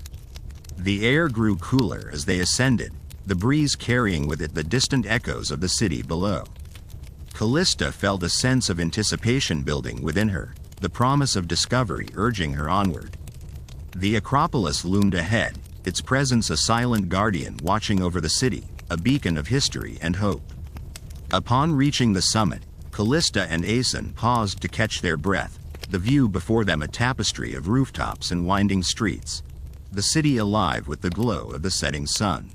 The air grew cooler as they ascended, the breeze carrying with it the distant echoes of the city below. Callista felt a sense of anticipation building within her, the promise of discovery urging her onward. The acropolis loomed ahead, its presence a silent guardian watching over the city, a beacon of history and hope. Upon reaching the summit, Callista and Aeson paused to catch their breath, the view before them a tapestry of rooftops and winding streets, the city alive with the glow of the setting sun.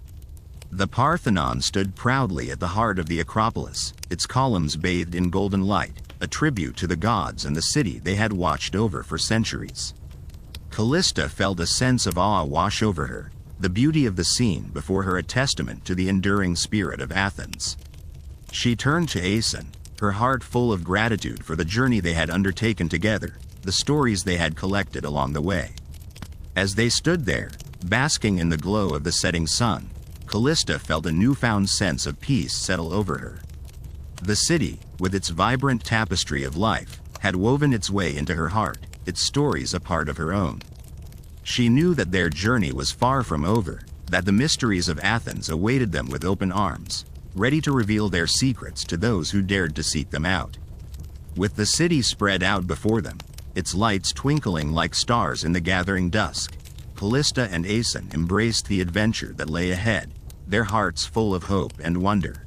The Parthenon stood proudly at the heart of the acropolis, its columns bathed in golden light, a tribute to the gods and the city they had watched over for centuries. Callista felt a sense of awe wash over her, the beauty of the scene before her a testament to the enduring spirit of Athens. She turned to Aeson, her heart full of gratitude for the journey they had undertaken together, the stories they had collected along the way. As they stood there, basking in the glow of the setting sun, Callista felt a newfound sense of peace settle over her. The city, with its vibrant tapestry of life, had woven its way into her heart, its stories a part of her own. She knew that their journey was far from over, that the mysteries of Athens awaited them with open arms, ready to reveal their secrets to those who dared to seek them out. With the city spread out before them, its lights twinkling like stars in the gathering dusk, Callista and Aeson embraced the adventure that lay ahead, their hearts full of hope and wonder.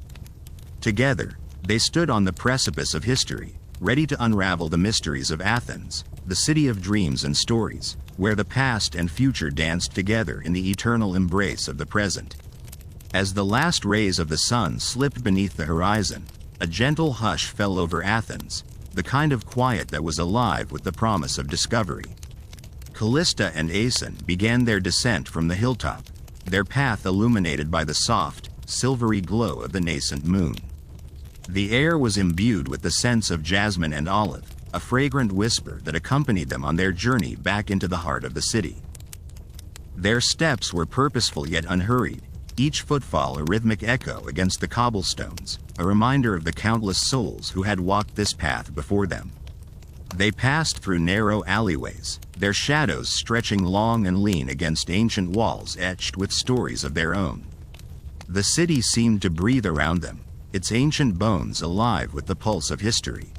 Together, they stood on the precipice of history, ready to unravel the mysteries of Athens, the city of dreams and stories, where the past and future danced together in the eternal embrace of the present. As the last rays of the sun slipped beneath the horizon, a gentle hush fell over Athens, the kind of quiet that was alive with the promise of discovery. Callista and Aeson began their descent from the hilltop, their path illuminated by the soft, silvery glow of the nascent moon. The air was imbued with the scents of jasmine and olive, a fragrant whisper that accompanied them on their journey back into the heart of the city. Their steps were purposeful yet unhurried, each footfall a rhythmic echo against the cobblestones, a reminder of the countless souls who had walked this path before them. They passed through narrow alleyways, their shadows stretching long and lean against ancient walls etched with stories of their own. The city seemed to breathe around them, its ancient bones alive with the pulse of history.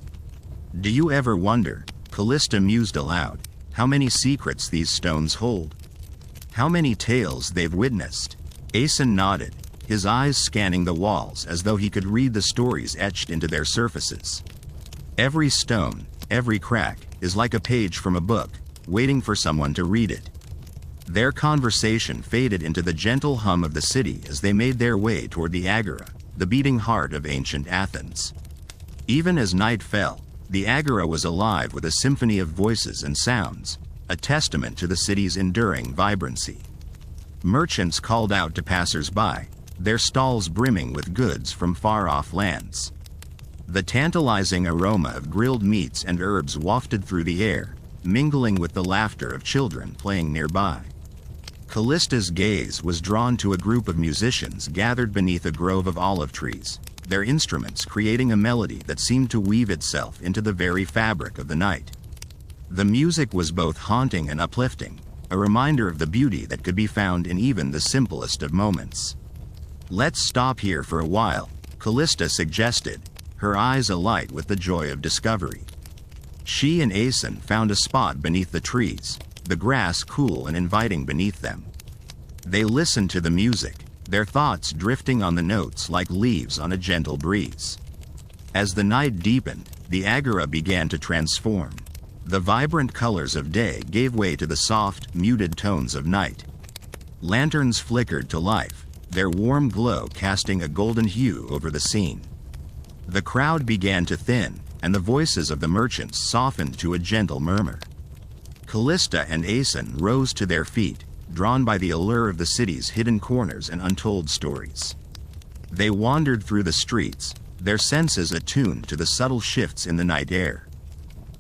"Do you ever wonder," Callista mused aloud, "how many secrets these stones hold? How many tales they've witnessed?" Aeson nodded, his eyes scanning the walls as though he could read the stories etched into their surfaces. Every stone, every crack, is like a page from a book, waiting for someone to read it. Their conversation faded into the gentle hum of the city as they made their way toward the agora, the beating heart of ancient Athens. Even as night fell, the agora was alive with a symphony of voices and sounds, a testament to the city's enduring vibrancy. Merchants called out to passers-by, their stalls brimming with goods from far-off lands. The tantalizing aroma of grilled meats and herbs wafted through the air, mingling with the laughter of children playing nearby. Callista's gaze was drawn to a group of musicians gathered beneath a grove of olive trees, their instruments creating a melody that seemed to weave itself into the very fabric of the night. The music was both haunting and uplifting, a reminder of the beauty that could be found in even the simplest of moments. "Let's stop here for a while," Callista suggested, her eyes alight with the joy of discovery. She and Aeson found a spot beneath the trees, the grass cool and inviting beneath them. They listened to the music, their thoughts drifting on the notes like leaves on a gentle breeze. As the night deepened, the agora began to transform. The vibrant colors of day gave way to the soft, muted tones of night. Lanterns flickered to life, their warm glow casting a golden hue over the scene. The crowd began to thin, and the voices of the merchants softened to a gentle murmur. Callista and Aeson rose to their feet, drawn by the allure of the city's hidden corners and untold stories. They wandered through the streets, their senses attuned to the subtle shifts in the night air.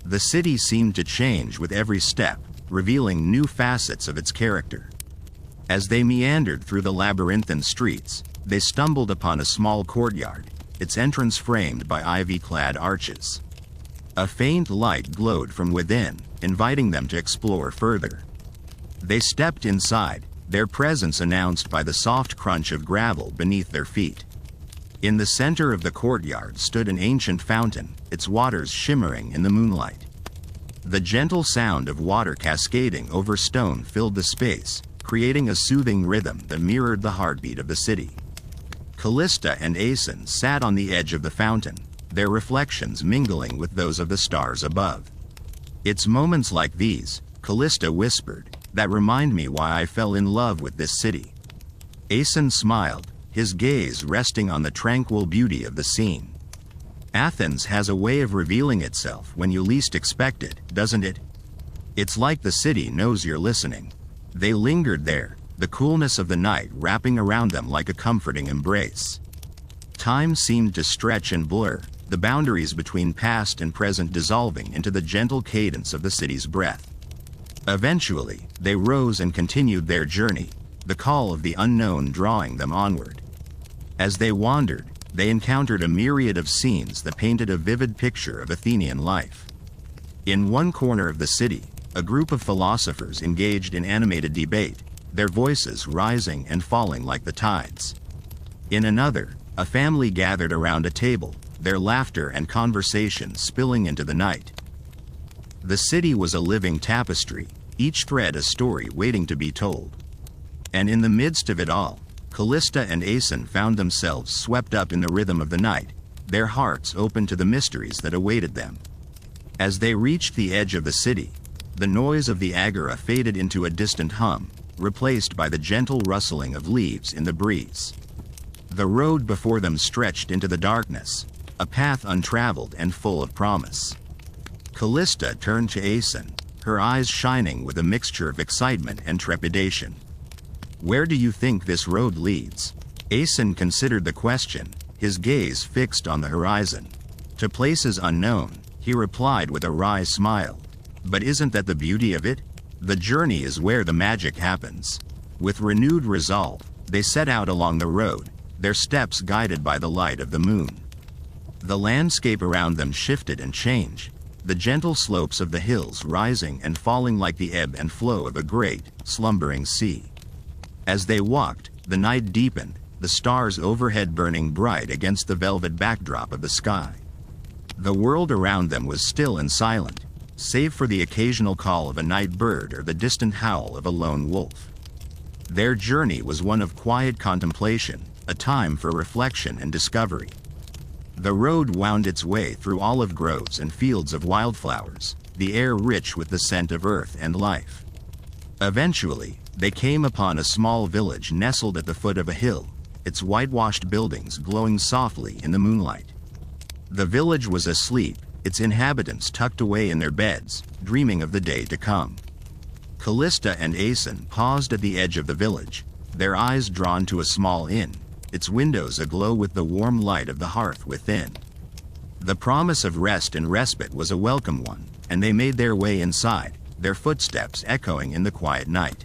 The city seemed to change with every step, revealing new facets of its character. As they meandered through the labyrinthine streets, they stumbled upon a small courtyard, its entrance framed by ivy-clad arches. A faint light glowed from within, inviting them to explore further. They stepped inside, their presence announced by the soft crunch of gravel beneath their feet. In the center of the courtyard stood an ancient fountain, its waters shimmering in the moonlight. The gentle sound of water cascading over stone filled the space, creating a soothing rhythm that mirrored the heartbeat of the city. Callista and Aeson sat on the edge of the fountain, their reflections mingling with those of the stars above. "It's moments like these," Callista whispered, "that remind me why I fell in love with this city." Aeson smiled, his gaze resting on the tranquil beauty of the scene. "Athens has a way of revealing itself when you least expect it, doesn't it? It's like the city knows you're listening." They lingered there, the coolness of the night wrapping around them like a comforting embrace. Time seemed to stretch and blur, the boundaries between past and present dissolving into the gentle cadence of the city's breath. Eventually, they rose and continued their journey, the call of the unknown drawing them onward. As they wandered, they encountered a myriad of scenes that painted a vivid picture of Athenian life. In one corner of the city, a group of philosophers engaged in animated debate, their voices rising and falling like the tides. In another, a family gathered around a table, their laughter and conversation spilling into the night. The city was a living tapestry, each thread a story waiting to be told. And in the midst of it all, Callista and Aeson found themselves swept up in the rhythm of the night, their hearts open to the mysteries that awaited them. As they reached the edge of the city, the noise of the agora faded into a distant hum, replaced by the gentle rustling of leaves in the breeze. The road before them stretched into the darkness, a path untraveled and full of promise. Callista turned to Aeson, her eyes shining with a mixture of excitement and trepidation. "Where do you think this road leads?" Aeson considered the question, his gaze fixed on the horizon. "To places unknown," he replied with a wry smile. "But isn't that the beauty of it? The journey is where the magic happens." With renewed resolve, they set out along the road, their steps guided by the light of the moon. The landscape around them shifted and changed, the gentle slopes of the hills rising and falling like the ebb and flow of a great, slumbering sea. As they walked, the night deepened, the stars overhead burning bright against the velvet backdrop of the sky. The world around them was still and silent, save for the occasional call of a night bird or the distant howl of a lone wolf. Their journey was one of quiet contemplation, a time for reflection and discovery. The road wound its way through olive groves and fields of wildflowers, the air rich with the scent of earth and life. Eventually, they came upon a small village nestled at the foot of a hill, its whitewashed buildings glowing softly in the moonlight. The village was asleep, its inhabitants tucked away in their beds, dreaming of the day to come. Callista and Aeson paused at the edge of the village, their eyes drawn to a small inn, its windows aglow with the warm light of the hearth within. The promise of rest and respite was a welcome one, and they made their way inside, their footsteps echoing in the quiet night.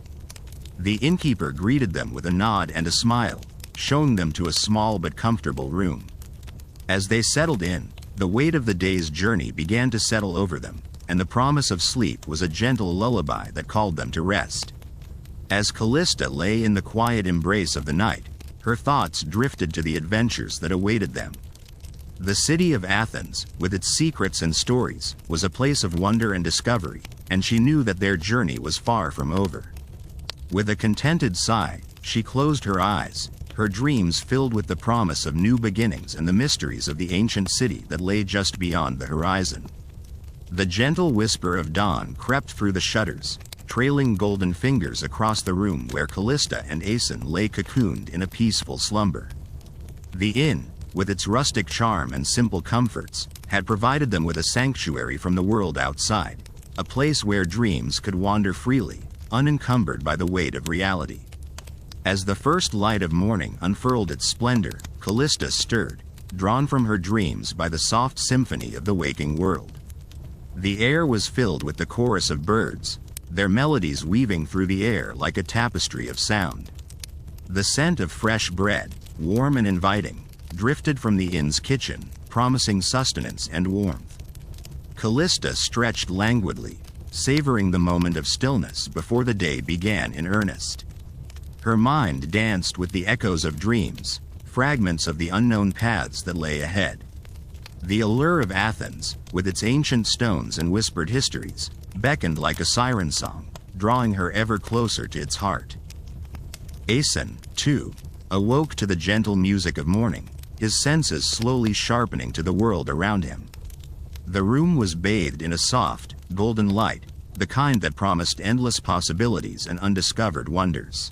The innkeeper greeted them with a nod and a smile, showing them to a small but comfortable room. As they settled in, the weight of the day's journey began to settle over them, and the promise of sleep was a gentle lullaby that called them to rest. As Callista lay in the quiet embrace of the night, her thoughts drifted to the adventures that awaited them. The city of Athens, with its secrets and stories, was a place of wonder and discovery, and she knew that their journey was far from over. With a contented sigh, she closed her eyes, her dreams filled with the promise of new beginnings and the mysteries of the ancient city that lay just beyond the horizon. The gentle whisper of dawn crept through the shutters, trailing golden fingers across the room where Callista and Aeson lay cocooned in a peaceful slumber. The inn, with its rustic charm and simple comforts, had provided them with a sanctuary from the world outside, a place where dreams could wander freely, unencumbered by the weight of reality. As the first light of morning unfurled its splendor, Callista stirred, drawn from her dreams by the soft symphony of the waking world. The air was filled with the chorus of birds, their melodies weaving through the air like a tapestry of sound. The scent of fresh bread, warm and inviting, drifted from the inn's kitchen, promising sustenance and warmth. Callista stretched languidly, savoring the moment of stillness before the day began in earnest. Her mind danced with the echoes of dreams, fragments of the unknown paths that lay ahead. The allure of Athens, with its ancient stones and whispered histories, beckoned like a siren song, drawing her ever closer to its heart. Aeson, too, awoke to the gentle music of morning, his senses slowly sharpening to the world around him. The room was bathed in a soft, golden light, the kind that promised endless possibilities and undiscovered wonders.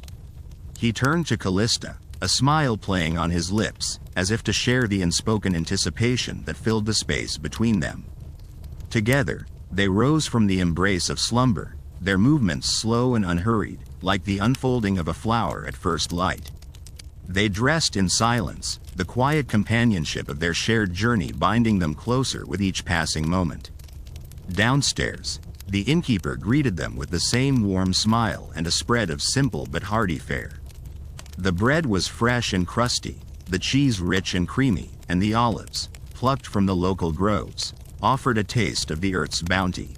He turned to Callista, a smile playing on his lips, as if to share the unspoken anticipation that filled the space between them. Together, they rose from the embrace of slumber, their movements slow and unhurried, like the unfolding of a flower at first light. They dressed in silence, the quiet companionship of their shared journey binding them closer with each passing moment. Downstairs, the innkeeper greeted them with the same warm smile and a spread of simple but hearty fare. The bread was fresh and crusty, the cheese rich and creamy, and the olives, plucked from the local groves, offered a taste of the earth's bounty.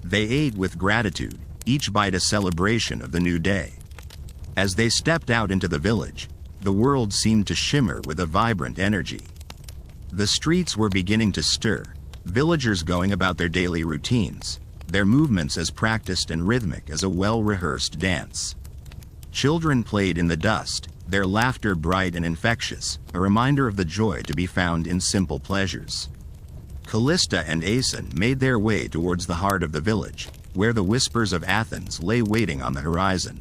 They ate with gratitude, each bite a celebration of the new day. As they stepped out into the village, the world seemed to shimmer with a vibrant energy. The streets were beginning to stir, villagers going about their daily routines, their movements as practiced and rhythmic as a well-rehearsed dance. Children played in the dust, their laughter bright and infectious, a reminder of the joy to be found in simple pleasures. Callista and Aeson made their way towards the heart of the village, where the whispers of Athens lay waiting on the horizon.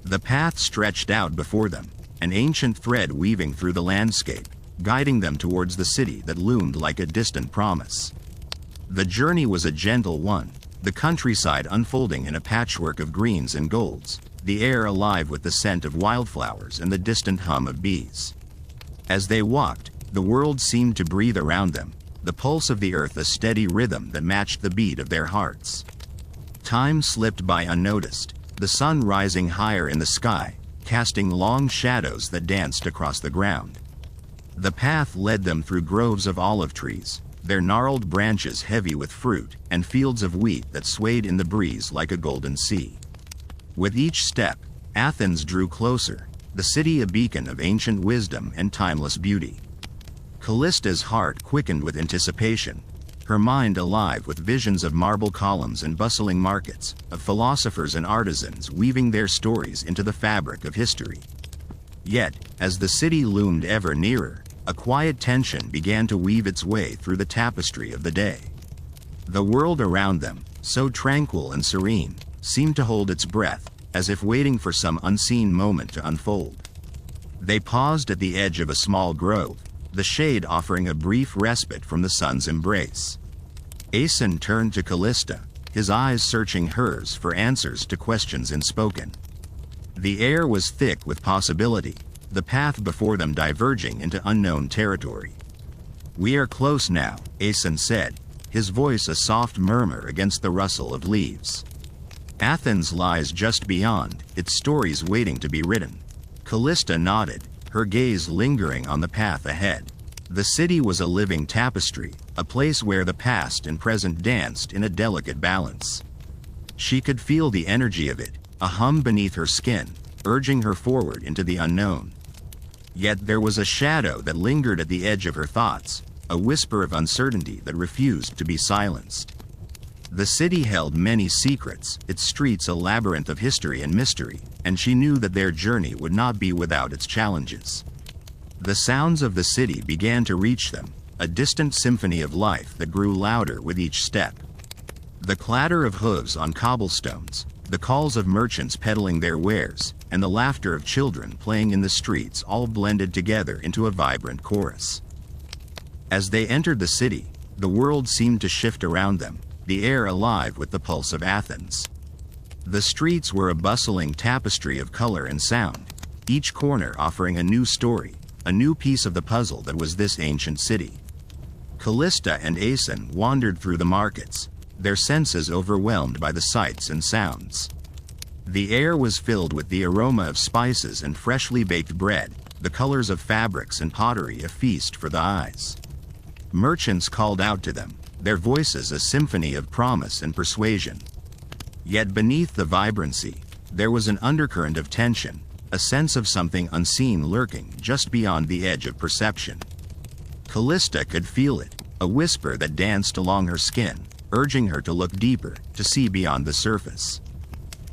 The path stretched out before them, an ancient thread weaving through the landscape, guiding them towards the city that loomed like a distant promise. The journey was a gentle one, the countryside unfolding in a patchwork of greens and golds, the air alive with the scent of wildflowers and the distant hum of bees. As they walked, the world seemed to breathe around them, the pulse of the earth a steady rhythm that matched the beat of their hearts. Time slipped by unnoticed, the sun rising higher in the sky, casting long shadows that danced across the ground. The path led them through groves of olive trees, their gnarled branches heavy with fruit, and fields of wheat that swayed in the breeze like a golden sea. With each step, Athens drew closer, the city a beacon of ancient wisdom and timeless beauty. Callista's heart quickened with anticipation, her mind alive with visions of marble columns and bustling markets, of philosophers and artisans weaving their stories into the fabric of history. Yet, as the city loomed ever nearer, a quiet tension began to weave its way through the tapestry of the day. The world around them, so tranquil and serene, seemed to hold its breath, as if waiting for some unseen moment to unfold. They paused at the edge of a small grove, the shade offering a brief respite from the sun's embrace. Aeson turned to Callista, his eyes searching hers for answers to questions unspoken. The air was thick with possibility, the path before them diverging into unknown territory. "We are close now," Aeson said, his voice a soft murmur against the rustle of leaves. Athens lies just beyond, its stories waiting to be written. Callista nodded, her gaze lingering on the path ahead. The city was a living tapestry, a place where the past and present danced in a delicate balance. She could feel the energy of it, a hum beneath her skin, urging her forward into the unknown. Yet there was a shadow that lingered at the edge of her thoughts, a whisper of uncertainty that refused to be silenced. The city held many secrets, its streets a labyrinth of history and mystery, and she knew that their journey would not be without its challenges. The sounds of the city began to reach them, a distant symphony of life that grew louder with each step. The clatter of hooves on cobblestones, the calls of merchants peddling their wares, and the laughter of children playing in the streets all blended together into a vibrant chorus. As they entered the city, the world seemed to shift around them, the air alive with the pulse of Athens. The streets were a bustling tapestry of color and sound, each corner offering a new story, a new piece of the puzzle that was this ancient city. Callista and Aeson wandered through the markets, their senses overwhelmed by the sights and sounds. The air was filled with the aroma of spices and freshly baked bread, the colors of fabrics and pottery a feast for the eyes. Merchants called out to them, their voices a symphony of promise and persuasion. Yet beneath the vibrancy, there was an undercurrent of tension, a sense of something unseen lurking just beyond the edge of perception. Callista could feel it, a whisper that danced along her skin, urging her to look deeper, to see beyond the surface.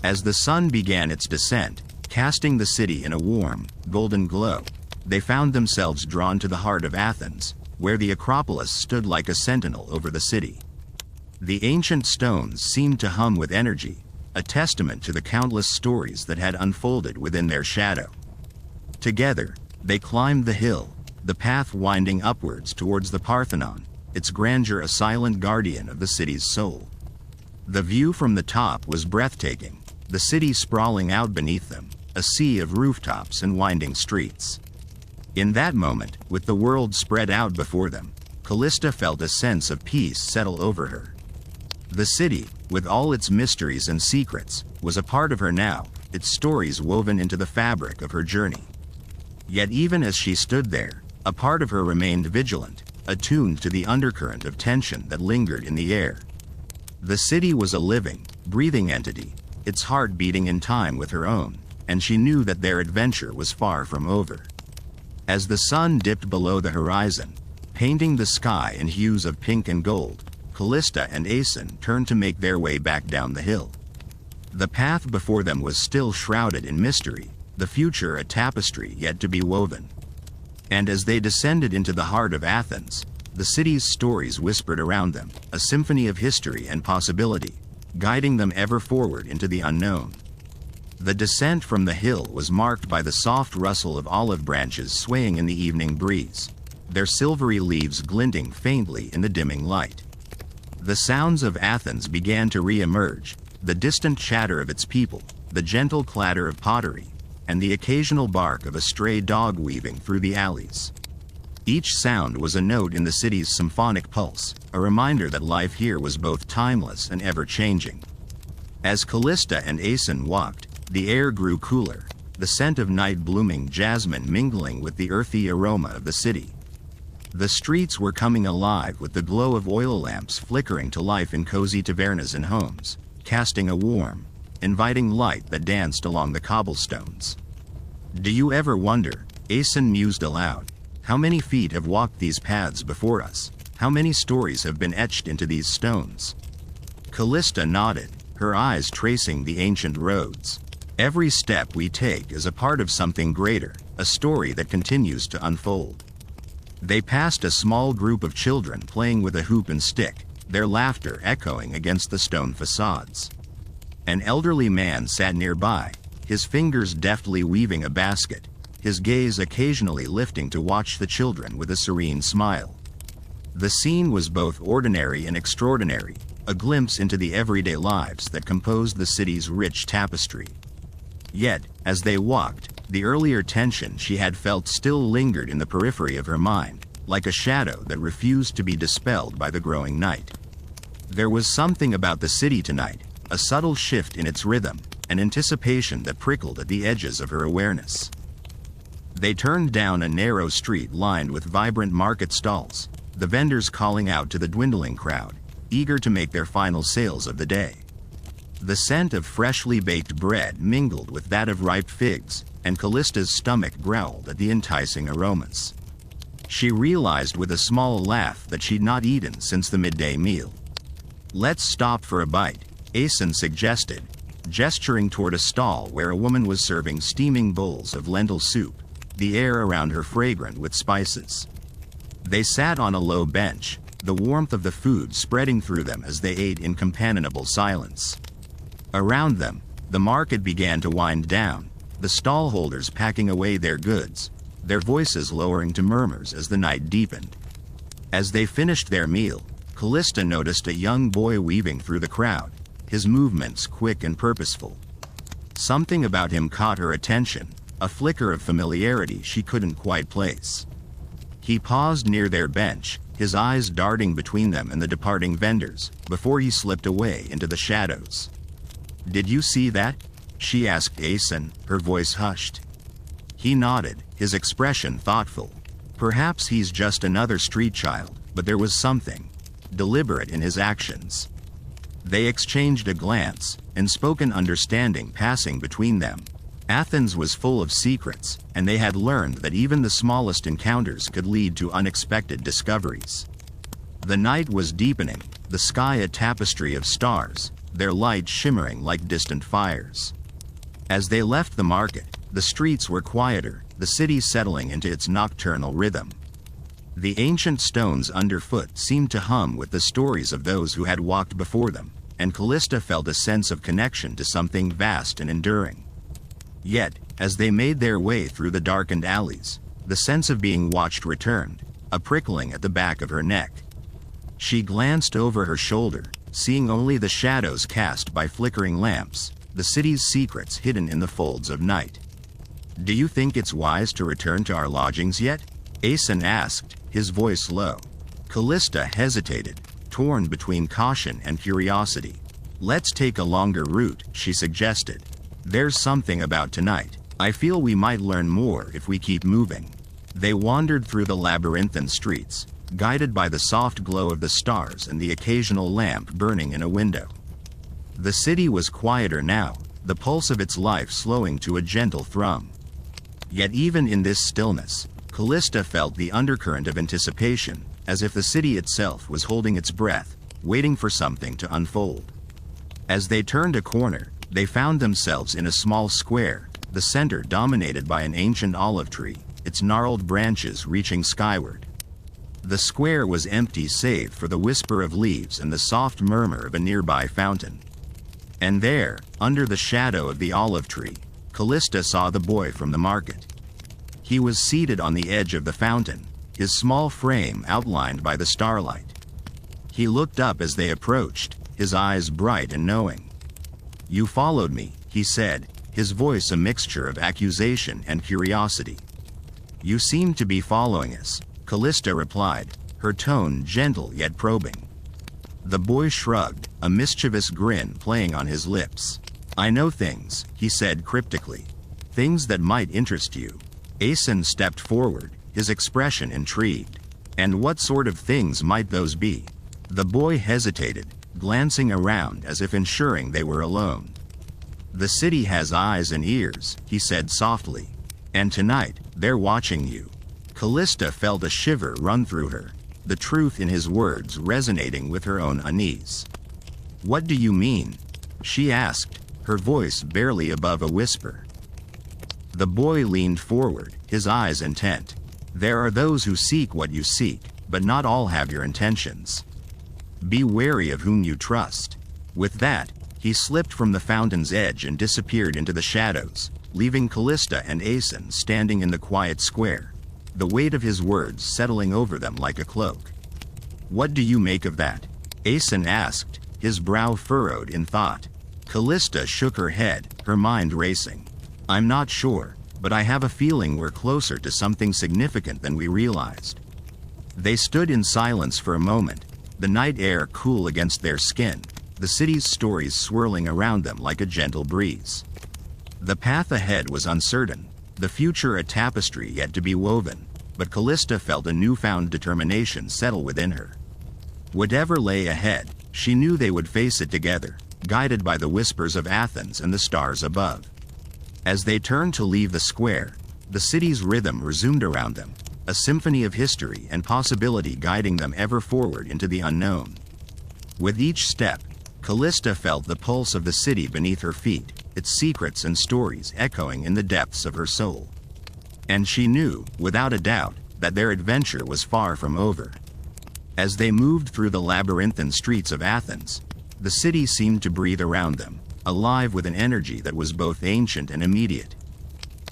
As the sun began its descent, casting the city in a warm, golden glow, they found themselves drawn to the heart of Athens, where the acropolis stood like a sentinel over the city. The ancient stones seemed to hum with energy, a testament to the countless stories that had unfolded within their shadow. Together, they climbed the hill, the path winding upwards towards the Parthenon, its grandeur a silent guardian of the city's soul. The view from the top was breathtaking, the city sprawling out beneath them, a sea of rooftops and winding streets. In that moment, with the world spread out before them, Callista felt a sense of peace settle over her. The city, with all its mysteries and secrets, was a part of her now, its stories woven into the fabric of her journey. Yet even as she stood there, a part of her remained vigilant, attuned to the undercurrent of tension that lingered in the air. The city was a living, breathing entity, its heart beating in time with her own, and she knew that their adventure was far from over. As the sun dipped below the horizon, painting the sky in hues of pink and gold, Callista and Aeson turned to make their way back down the hill. The path before them was still shrouded in mystery, the future a tapestry yet to be woven. And as they descended into the heart of Athens, the city's stories whispered around them, a symphony of history and possibility, guiding them ever forward into the unknown. The descent from the hill was marked by the soft rustle of olive branches swaying in the evening breeze, their silvery leaves glinting faintly in the dimming light. The sounds of Athens began to re-emerge, the distant chatter of its people, the gentle clatter of pottery, and the occasional bark of a stray dog weaving through the alleys. Each sound was a note in the city's symphonic pulse, a reminder that life here was both timeless and ever-changing. As Callista and Aeson walked, the air grew cooler, the scent of night-blooming jasmine mingling with the earthy aroma of the city. The streets were coming alive with the glow of oil lamps flickering to life in cozy tavernas and homes, casting a warm, inviting light that danced along the cobblestones. "Do you ever wonder," Aeson mused aloud, "how many feet have walked these paths before us? How many stories have been etched into these stones?" Callista nodded, her eyes tracing the ancient roads. "Every step we take is a part of something greater, a story that continues to unfold." They passed a small group of children playing with a hoop and stick, their laughter echoing against the stone facades. An elderly man sat nearby, his fingers deftly weaving a basket, his gaze occasionally lifting to watch the children with a serene smile. The scene was both ordinary and extraordinary, a glimpse into the everyday lives that composed the city's rich tapestry. Yet, as they walked, the earlier tension she had felt still lingered in the periphery of her mind, like a shadow that refused to be dispelled by the growing night. There was something about the city tonight, a subtle shift in its rhythm, an anticipation that prickled at the edges of her awareness. They turned down a narrow street lined with vibrant market stalls, the vendors calling out to the dwindling crowd, eager to make their final sales of the day. The scent of freshly baked bread mingled with that of ripe figs, and Callista's stomach growled at the enticing aromas. She realized with a small laugh that she'd not eaten since the midday meal. "Let's stop for a bite," Asen suggested, gesturing toward a stall where a woman was serving steaming bowls of lentil soup, the air around her fragrant with spices. They sat on a low bench, the warmth of the food spreading through them as they ate in companionable silence. Around them, the market began to wind down, the stallholders packing away their goods, their voices lowering to murmurs as the night deepened. As they finished their meal, Callista noticed a young boy weaving through the crowd, his movements quick and purposeful. Something about him caught her attention, a flicker of familiarity she couldn't quite place. He paused near their bench, his eyes darting between them and the departing vendors, before he slipped away into the shadows. "Did you see that?" she asked Asen, her voice hushed. He nodded, his expression thoughtful. Perhaps he's just another street child, but there was something deliberate in his actions. They exchanged a glance, and spoken understanding passing between them. Athens was full of secrets, and they had learned that even the smallest encounters could lead to unexpected discoveries. The night was deepening, the sky a tapestry of stars, their light shimmering like distant fires. As they left the market, the streets were quieter, the city settling into its nocturnal rhythm. The ancient stones underfoot seemed to hum with the stories of those who had walked before them, and Callista felt a sense of connection to something vast and enduring. Yet, as they made their way through the darkened alleys, the sense of being watched returned, a prickling at the back of her neck. She glanced over her shoulder, seeing only the shadows cast by flickering lamps, the city's secrets hidden in the folds of night. "Do you think it's wise to return to our lodgings yet?" Asen asked, his voice low. Callista hesitated, torn between caution and curiosity. "Let's take a longer route," she suggested. "There's something about tonight. I feel we might learn more if we keep moving." They wandered through the labyrinthine streets, guided by the soft glow of the stars and the occasional lamp burning in a window. The city was quieter now, the pulse of its life slowing to a gentle thrum. Yet even in this stillness, Callista felt the undercurrent of anticipation, as if the city itself was holding its breath, waiting for something to unfold. As they turned a corner, they found themselves in a small square, the center dominated by an ancient olive tree, its gnarled branches reaching skyward. The square was empty save for the whisper of leaves and the soft murmur of a nearby fountain. And there, under the shadow of the olive tree, Callista saw the boy from the market. He was seated on the edge of the fountain, his small frame outlined by the starlight. He looked up as they approached, his eyes bright and knowing. "You followed me," he said, his voice a mixture of accusation and curiosity. "You seem to be following us," Callista replied, her tone gentle yet probing. The boy shrugged, a mischievous grin playing on his lips. "I know things," he said cryptically. "Things that might interest you." Asen stepped forward, his expression intrigued. "And what sort of things might those be?" The boy hesitated, glancing around as if ensuring they were alone. "The city has eyes and ears," he said softly. "And tonight, they're watching you." Callista felt a shiver run through her, the truth in his words resonating with her own unease. "What do you mean?" she asked, her voice barely above a whisper. The boy leaned forward, his eyes intent. "There are those who seek what you seek, but not all have your intentions. Be wary of whom you trust." With that, he slipped from the fountain's edge and disappeared into the shadows, leaving Callista and Asen standing in the quiet square, the weight of his words settling over them like a cloak. "What do you make of that?" Asen asked, his brow furrowed in thought. Callista shook her head, her mind racing. "I'm not sure, but I have a feeling we're closer to something significant than we realized." They stood in silence for a moment, the night air cool against their skin, the city's stories swirling around them like a gentle breeze. The path ahead was uncertain, the future a tapestry yet to be woven, but Callista felt a newfound determination settle within her. Whatever lay ahead, she knew they would face it together, guided by the whispers of Athens and the stars above. As they turned to leave the square, the city's rhythm resumed around them, a symphony of history and possibility guiding them ever forward into the unknown. With each step, Callista felt the pulse of the city beneath her feet, its secrets and stories echoing in the depths of her soul. And she knew, without a doubt, that their adventure was far from over. As they moved through the labyrinthine streets of Athens, the city seemed to breathe around them, alive with an energy that was both ancient and immediate.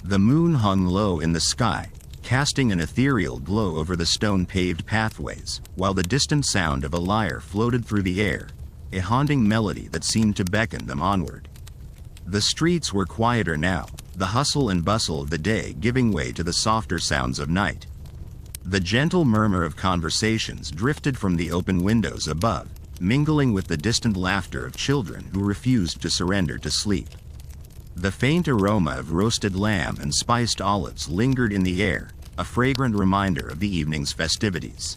The moon hung low in the sky, casting an ethereal glow over the stone-paved pathways, while the distant sound of a lyre floated through the air, a haunting melody that seemed to beckon them onward. The streets were quieter now, the hustle and bustle of the day giving way to the softer sounds of night. The gentle murmur of conversations drifted from the open windows above, mingling with the distant laughter of children who refused to surrender to sleep. The faint aroma of roasted lamb and spiced olives lingered in the air, a fragrant reminder of the evening's festivities.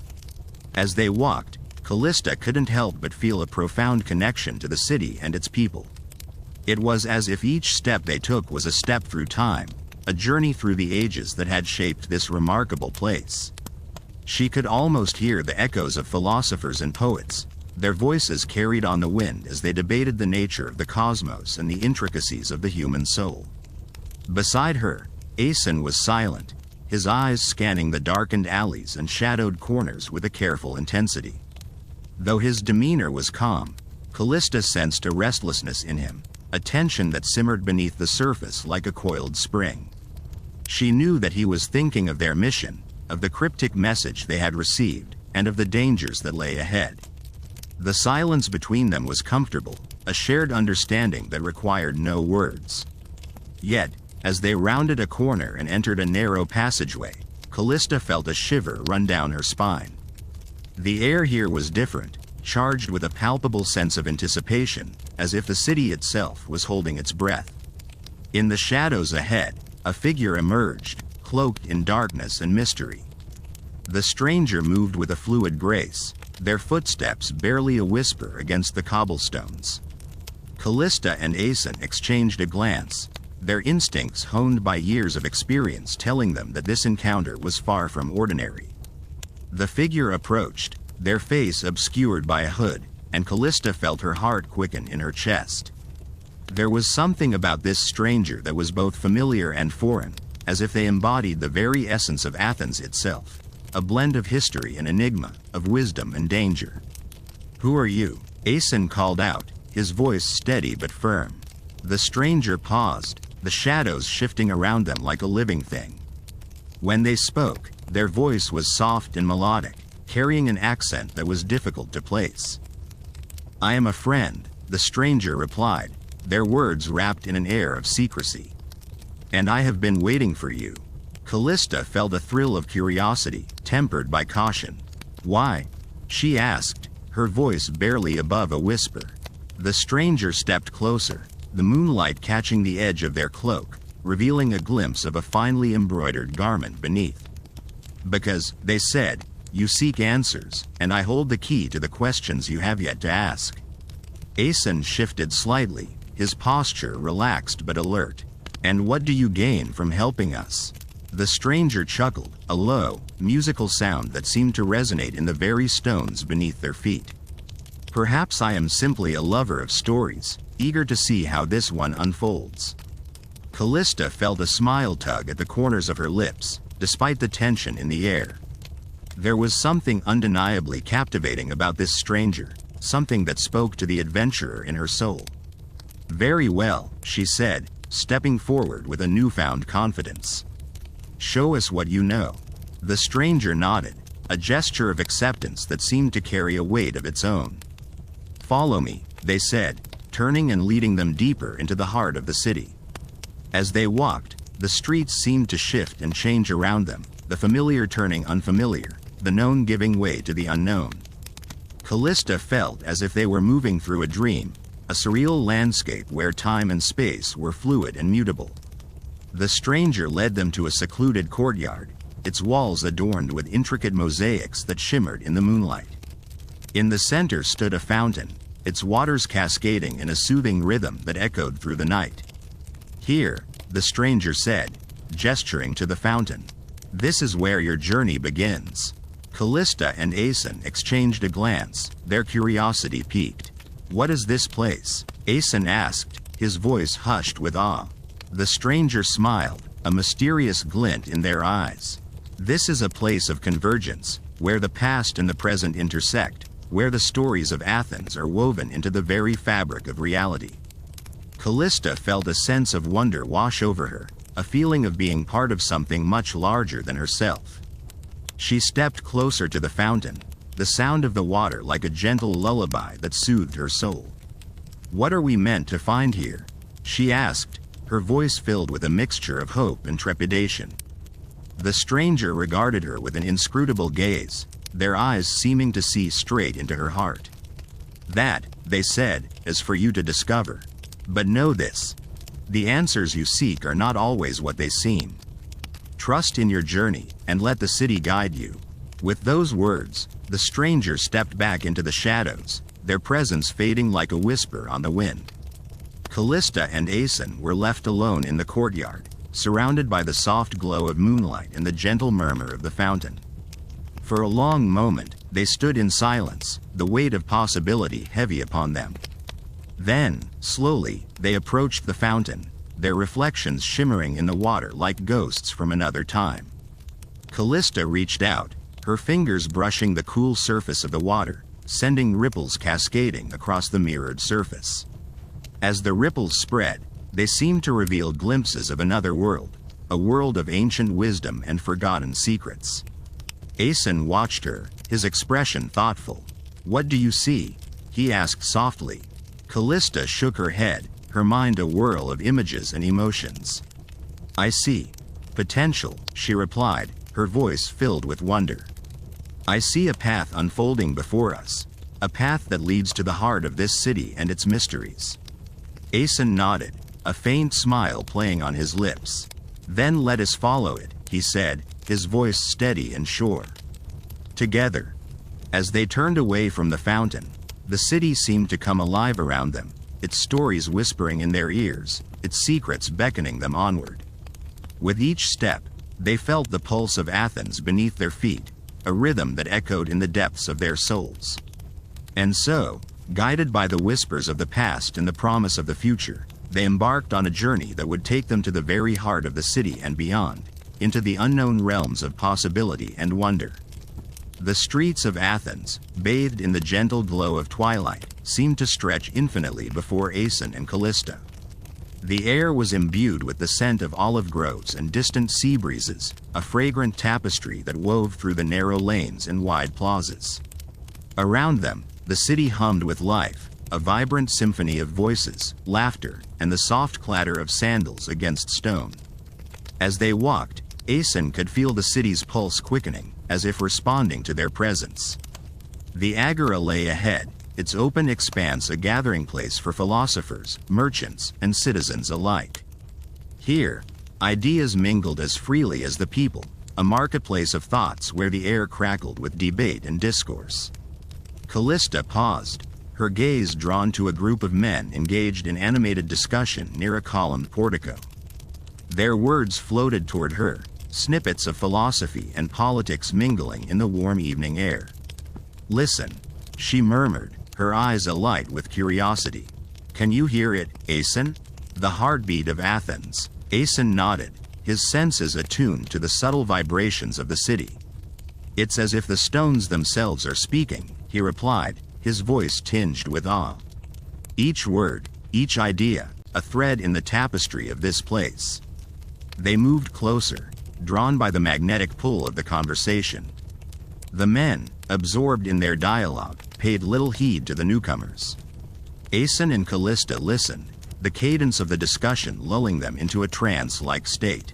As they walked, Callista couldn't help but feel a profound connection to the city and its people. It was as if each step they took was a step through time, a journey through the ages that had shaped this remarkable place. She could almost hear the echoes of philosophers and poets, their voices carried on the wind as they debated the nature of the cosmos and the intricacies of the human soul. Beside her, Aeson was silent, his eyes scanning the darkened alleys and shadowed corners with a careful intensity. Though his demeanor was calm, Callista sensed a restlessness in him, a tension that simmered beneath the surface like a coiled spring. She knew that he was thinking of their mission, of the cryptic message they had received, and of the dangers that lay ahead. The silence between them was comfortable, a shared understanding that required no words. Yet, as they rounded a corner and entered a narrow passageway, Callista felt a shiver run down her spine. The air here was different, charged with a palpable sense of anticipation, as if the city itself was holding its breath. In the shadows ahead, a figure emerged, cloaked in darkness and mystery. The stranger moved with a fluid grace, their footsteps barely a whisper against the cobblestones. Callista and Aeson exchanged a glance, their instincts honed by years of experience telling them that this encounter was far from ordinary. The figure approached, their face obscured by a hood, and Callista felt her heart quicken in her chest. There was something about this stranger that was both familiar and foreign, as if they embodied the very essence of Athens itself, a blend of history and enigma, of wisdom and danger. "Who are you?" Aeson called out, his voice steady but firm. The stranger paused, the shadows shifting around them like a living thing. When they spoke, their voice was soft and melodic, carrying an accent that was difficult to place. "I am a friend," the stranger replied, their words wrapped in an air of secrecy. "And I have been waiting for you." Callista felt a thrill of curiosity, tempered by caution. "Why?" she asked, her voice barely above a whisper. The stranger stepped closer, the moonlight catching the edge of their cloak, revealing a glimpse of a finely embroidered garment beneath. "Because," they said, "you seek answers, and I hold the key to the questions you have yet to ask." Aeson shifted slightly, his posture relaxed but alert. "And what do you gain from helping us?" The stranger chuckled, a low, musical sound that seemed to resonate in the very stones beneath their feet. "Perhaps I am simply a lover of stories, eager to see how this one unfolds." Callista felt a smile tug at the corners of her lips, despite the tension in the air. There was something undeniably captivating about this stranger, something that spoke to the adventurer in her soul. "Very well," she said, stepping forward with a newfound confidence. "Show us what you know." The stranger nodded, a gesture of acceptance that seemed to carry a weight of its own. "Follow me," they said, turning and leading them deeper into the heart of the city. As they walked, the streets seemed to shift and change around them, the familiar turning unfamiliar, the known giving way to the unknown. Callista felt as if they were moving through a dream, a surreal landscape where time and space were fluid and mutable. The stranger led them to a secluded courtyard, its walls adorned with intricate mosaics that shimmered in the moonlight. In the center stood a fountain, its waters cascading in a soothing rhythm that echoed through the night. "Here," the stranger said, gesturing to the fountain. "This is where your journey begins." Callista and Aeson exchanged a glance, their curiosity piqued. "What is this place?" Aeson asked, his voice hushed with awe. The stranger smiled, a mysterious glint in their eyes. "This is a place of convergence, where the past and the present intersect, where the stories of Athens are woven into the very fabric of reality." Callista felt a sense of wonder wash over her, a feeling of being part of something much larger than herself. She stepped closer to the fountain, the sound of the water like a gentle lullaby that soothed her soul. "What are we meant to find here?" she asked, her voice filled with a mixture of hope and trepidation. The stranger regarded her with an inscrutable gaze, their eyes seeming to see straight into her heart. "That," they said, "is for you to discover. But know this: the answers you seek are not always what they seem. Trust in your journey, and let the city guide you." With those words, the stranger stepped back into the shadows, their presence fading like a whisper on the wind. Callista and Aeson were left alone in the courtyard, surrounded by the soft glow of moonlight and the gentle murmur of the fountain. For a long moment, they stood in silence, the weight of possibility heavy upon them. Then, slowly, they approached the fountain, their reflections shimmering in the water like ghosts from another time. Callista reached out, her fingers brushing the cool surface of the water, sending ripples cascading across the mirrored surface. As the ripples spread, they seemed to reveal glimpses of another world, a world of ancient wisdom and forgotten secrets. Aeson watched her, his expression thoughtful. "What do you see?" he asked softly. Callista shook her head, her mind a whirl of images and emotions. "I see potential," she replied, her voice filled with wonder. "I see a path unfolding before us, a path that leads to the heart of this city and its mysteries." Aeson nodded, a faint smile playing on his lips. "Then let us follow it," he said, his voice steady and sure. Together, as they turned away from the fountain, the city seemed to come alive around them, its stories whispering in their ears, its secrets beckoning them onward. With each step, they felt the pulse of Athens beneath their feet, a rhythm that echoed in the depths of their souls. And so, guided by the whispers of the past and the promise of the future, they embarked on a journey that would take them to the very heart of the city and beyond, into the unknown realms of possibility and wonder. The streets of Athens, bathed in the gentle glow of twilight, seemed to stretch infinitely before Aeson and Callista. The air was imbued with the scent of olive groves and distant sea breezes, a fragrant tapestry that wove through the narrow lanes and wide plazas. Around them, the city hummed with life, a vibrant symphony of voices, laughter, and the soft clatter of sandals against stone. As they walked, Aeson could feel the city's pulse quickening, as if responding to their presence. The agora lay ahead, its open expanse a gathering place for philosophers, merchants, and citizens alike. Here, ideas mingled as freely as the people, a marketplace of thoughts where the air crackled with debate and discourse. Callista paused, her gaze drawn to a group of men engaged in animated discussion near a columned portico. Their words floated toward her, snippets of philosophy and politics mingling in the warm evening air. "Listen," she murmured, her eyes alight with curiosity. "Can you hear it, Aeson? The heartbeat of Athens." Aeson nodded, his senses attuned to the subtle vibrations of the city. "It's as if the stones themselves are speaking," he replied, his voice tinged with awe. "Each word, each idea, a thread in the tapestry of this place." They moved closer, drawn by the magnetic pull of the conversation. The men, absorbed in their dialogue, paid little heed to the newcomers. Aeson and Callista listened, the cadence of the discussion lulling them into a trance-like state.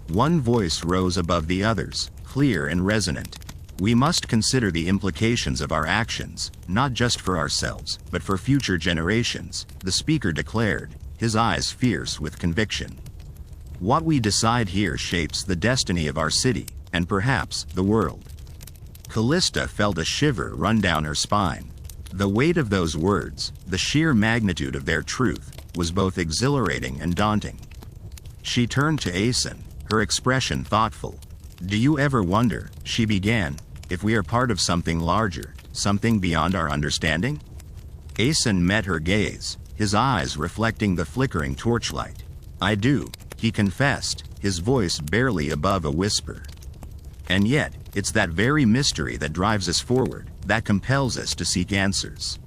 One voice rose above the others, clear and resonant. We must consider the implications of our actions, not just for ourselves, but for future generations, the speaker declared, his eyes fierce with conviction. What we decide here shapes the destiny of our city, and perhaps the world. Callista felt a shiver run down her spine. The weight of those words, the sheer magnitude of their truth, was both exhilarating and daunting. She turned to Asen, her expression thoughtful. "Do you ever wonder," she began, "if we are part of something larger, something beyond our understanding?" Asen met her gaze, his eyes reflecting the flickering torchlight. "I do," he confessed, his voice barely above a whisper. "And yet, it's that very mystery that drives us forward, that compels us to seek answers."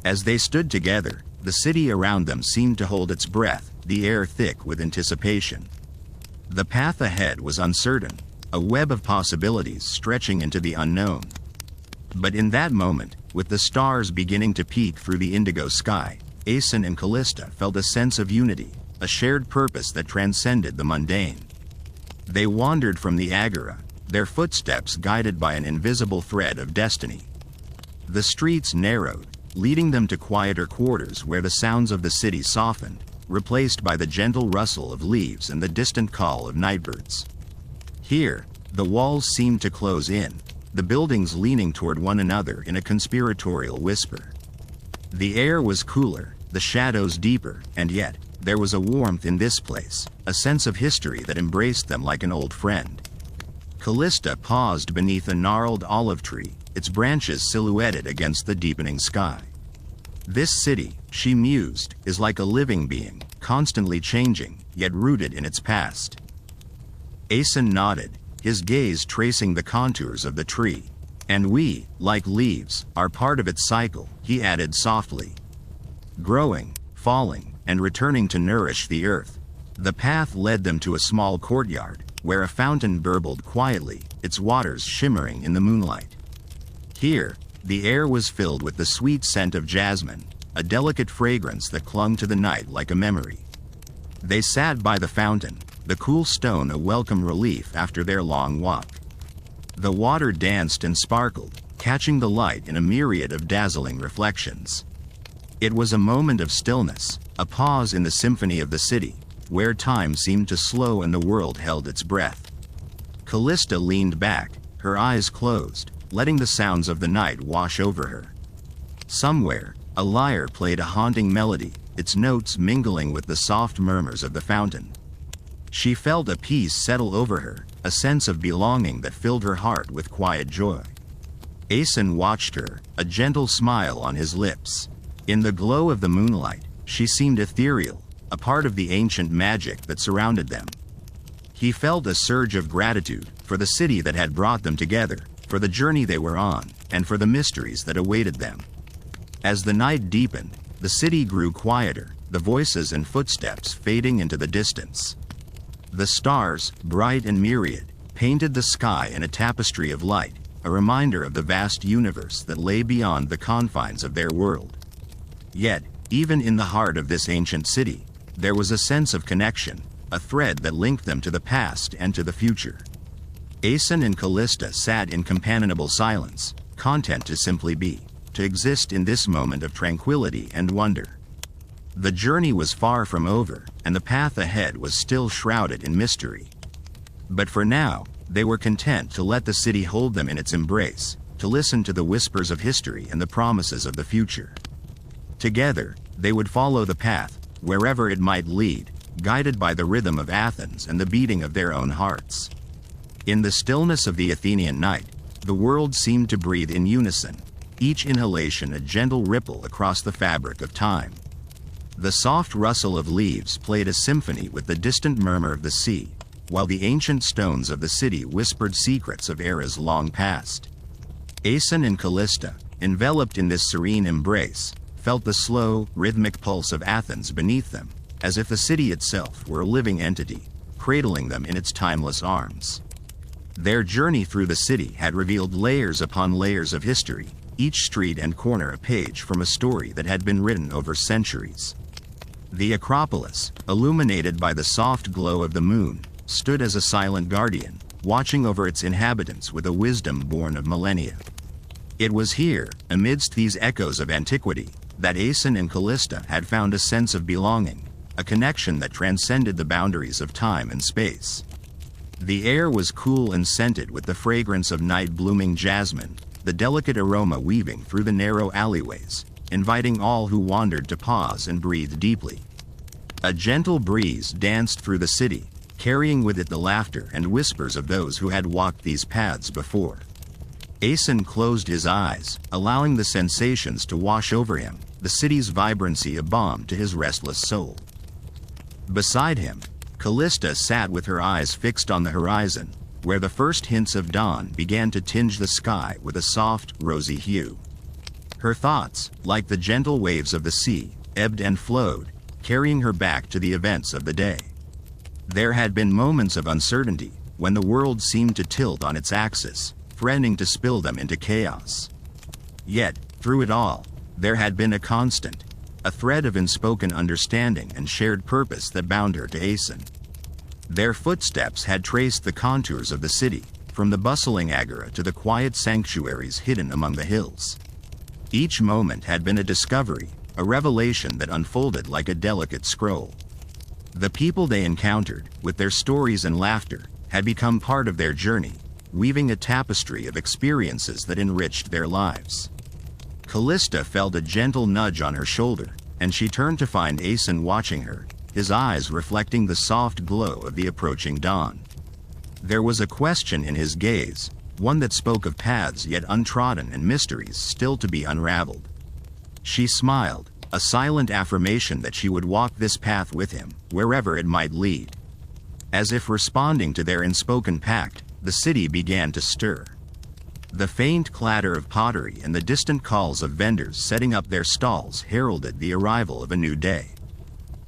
As they stood together, the city around them seemed to hold its breath, the air thick with anticipation. The path ahead was uncertain, a web of possibilities stretching into the unknown. But in that moment, with the stars beginning to peek through the indigo sky, Asen and Callista felt a sense of unity, a shared purpose that transcended the mundane. They wandered from the agora, their footsteps guided by an invisible thread of destiny. The streets narrowed, leading them to quieter quarters where the sounds of the city softened, replaced by the gentle rustle of leaves and the distant call of nightbirds. Here, the walls seemed to close in, the buildings leaning toward one another in a conspiratorial whisper. The air was cooler, the shadows deeper, and yet, there was a warmth in this place, a sense of history that embraced them like an old friend. Callista paused beneath a gnarled olive tree, its branches silhouetted against the deepening sky. This city, she mused, is like a living being, constantly changing, yet rooted in its past. Asen nodded, his gaze tracing the contours of the tree. "And we, like leaves, are part of its cycle," he added softly. "Growing, falling, and returning to nourish the earth." The path led them to a small courtyard, where a fountain burbled quietly, its waters shimmering in the moonlight. Here, the air was filled with the sweet scent of jasmine, a delicate fragrance that clung to the night like a memory. They sat by the fountain, the cool stone a welcome relief after their long walk. The water danced and sparkled, catching the light in a myriad of dazzling reflections. It was a moment of stillness, a pause in the symphony of the city, where time seemed to slow and the world held its breath. Callista leaned back, her eyes closed, letting the sounds of the night wash over her. Somewhere, a lyre played a haunting melody, its notes mingling with the soft murmurs of the fountain. She felt a peace settle over her, a sense of belonging that filled her heart with quiet joy. Asen watched her, a gentle smile on his lips. In the glow of the moonlight, she seemed ethereal, a part of the ancient magic that surrounded them. He felt a surge of gratitude for the city that had brought them together, for the journey they were on, and for the mysteries that awaited them. As the night deepened, the city grew quieter, the voices and footsteps fading into the distance. The stars, bright and myriad, painted the sky in a tapestry of light, a reminder of the vast universe that lay beyond the confines of their world. Yet, even in the heart of this ancient city, there was a sense of connection, a thread that linked them to the past and to the future. Asen and Callista sat in companionable silence, content to simply be, to exist in this moment of tranquility and wonder. The journey was far from over, and the path ahead was still shrouded in mystery. But for now, they were content to let the city hold them in its embrace, to listen to the whispers of history and the promises of the future. Together, they would follow the path, wherever it might lead, guided by the rhythm of Athens and the beating of their own hearts. In the stillness of the Athenian night, the world seemed to breathe in unison, each inhalation a gentle ripple across the fabric of time. The soft rustle of leaves played a symphony with the distant murmur of the sea, while the ancient stones of the city whispered secrets of eras long past. Asen and Callista, enveloped in this serene embrace, felt the slow, rhythmic pulse of Athens beneath them, as if the city itself were a living entity, cradling them in its timeless arms. Their journey through the city had revealed layers upon layers of history, each street and corner a page from a story that had been written over centuries. The acropolis, illuminated by the soft glow of the moon, stood as a silent guardian, watching over its inhabitants with a wisdom born of millennia. It was here, amidst these echoes of antiquity, that Aeson and Callista had found a sense of belonging, a connection that transcended the boundaries of time and space. The air was cool and scented with the fragrance of night-blooming jasmine, the delicate aroma weaving through the narrow alleyways, inviting all who wandered to pause and breathe deeply. A gentle breeze danced through the city, carrying with it the laughter and whispers of those who had walked these paths before. Aeson closed his eyes, allowing the sensations to wash over him, the city's vibrancy a balm to his restless soul. Beside him, Callista sat with her eyes fixed on the horizon, where the first hints of dawn began to tinge the sky with a soft, rosy hue. Her thoughts, like the gentle waves of the sea, ebbed and flowed, carrying her back to the events of the day. There had been moments of uncertainty, when the world seemed to tilt on its axis, threatening to spill them into chaos. Yet, through it all, there had been a constant, a thread of unspoken understanding and shared purpose that bound her to Aeson. Their footsteps had traced the contours of the city, from the bustling agora to the quiet sanctuaries hidden among the hills. Each moment had been a discovery, a revelation that unfolded like a delicate scroll. The people they encountered, with their stories and laughter, had become part of their journey, weaving a tapestry of experiences that enriched their lives. Callista felt a gentle nudge on her shoulder, and she turned to find Aeson watching her, his eyes reflecting the soft glow of the approaching dawn. There was a question in his gaze, one that spoke of paths yet untrodden and mysteries still to be unraveled. She smiled, a silent affirmation that she would walk this path with him, wherever it might lead. As if responding to their unspoken pact, the city began to stir. The faint clatter of pottery and the distant calls of vendors setting up their stalls heralded the arrival of a new day.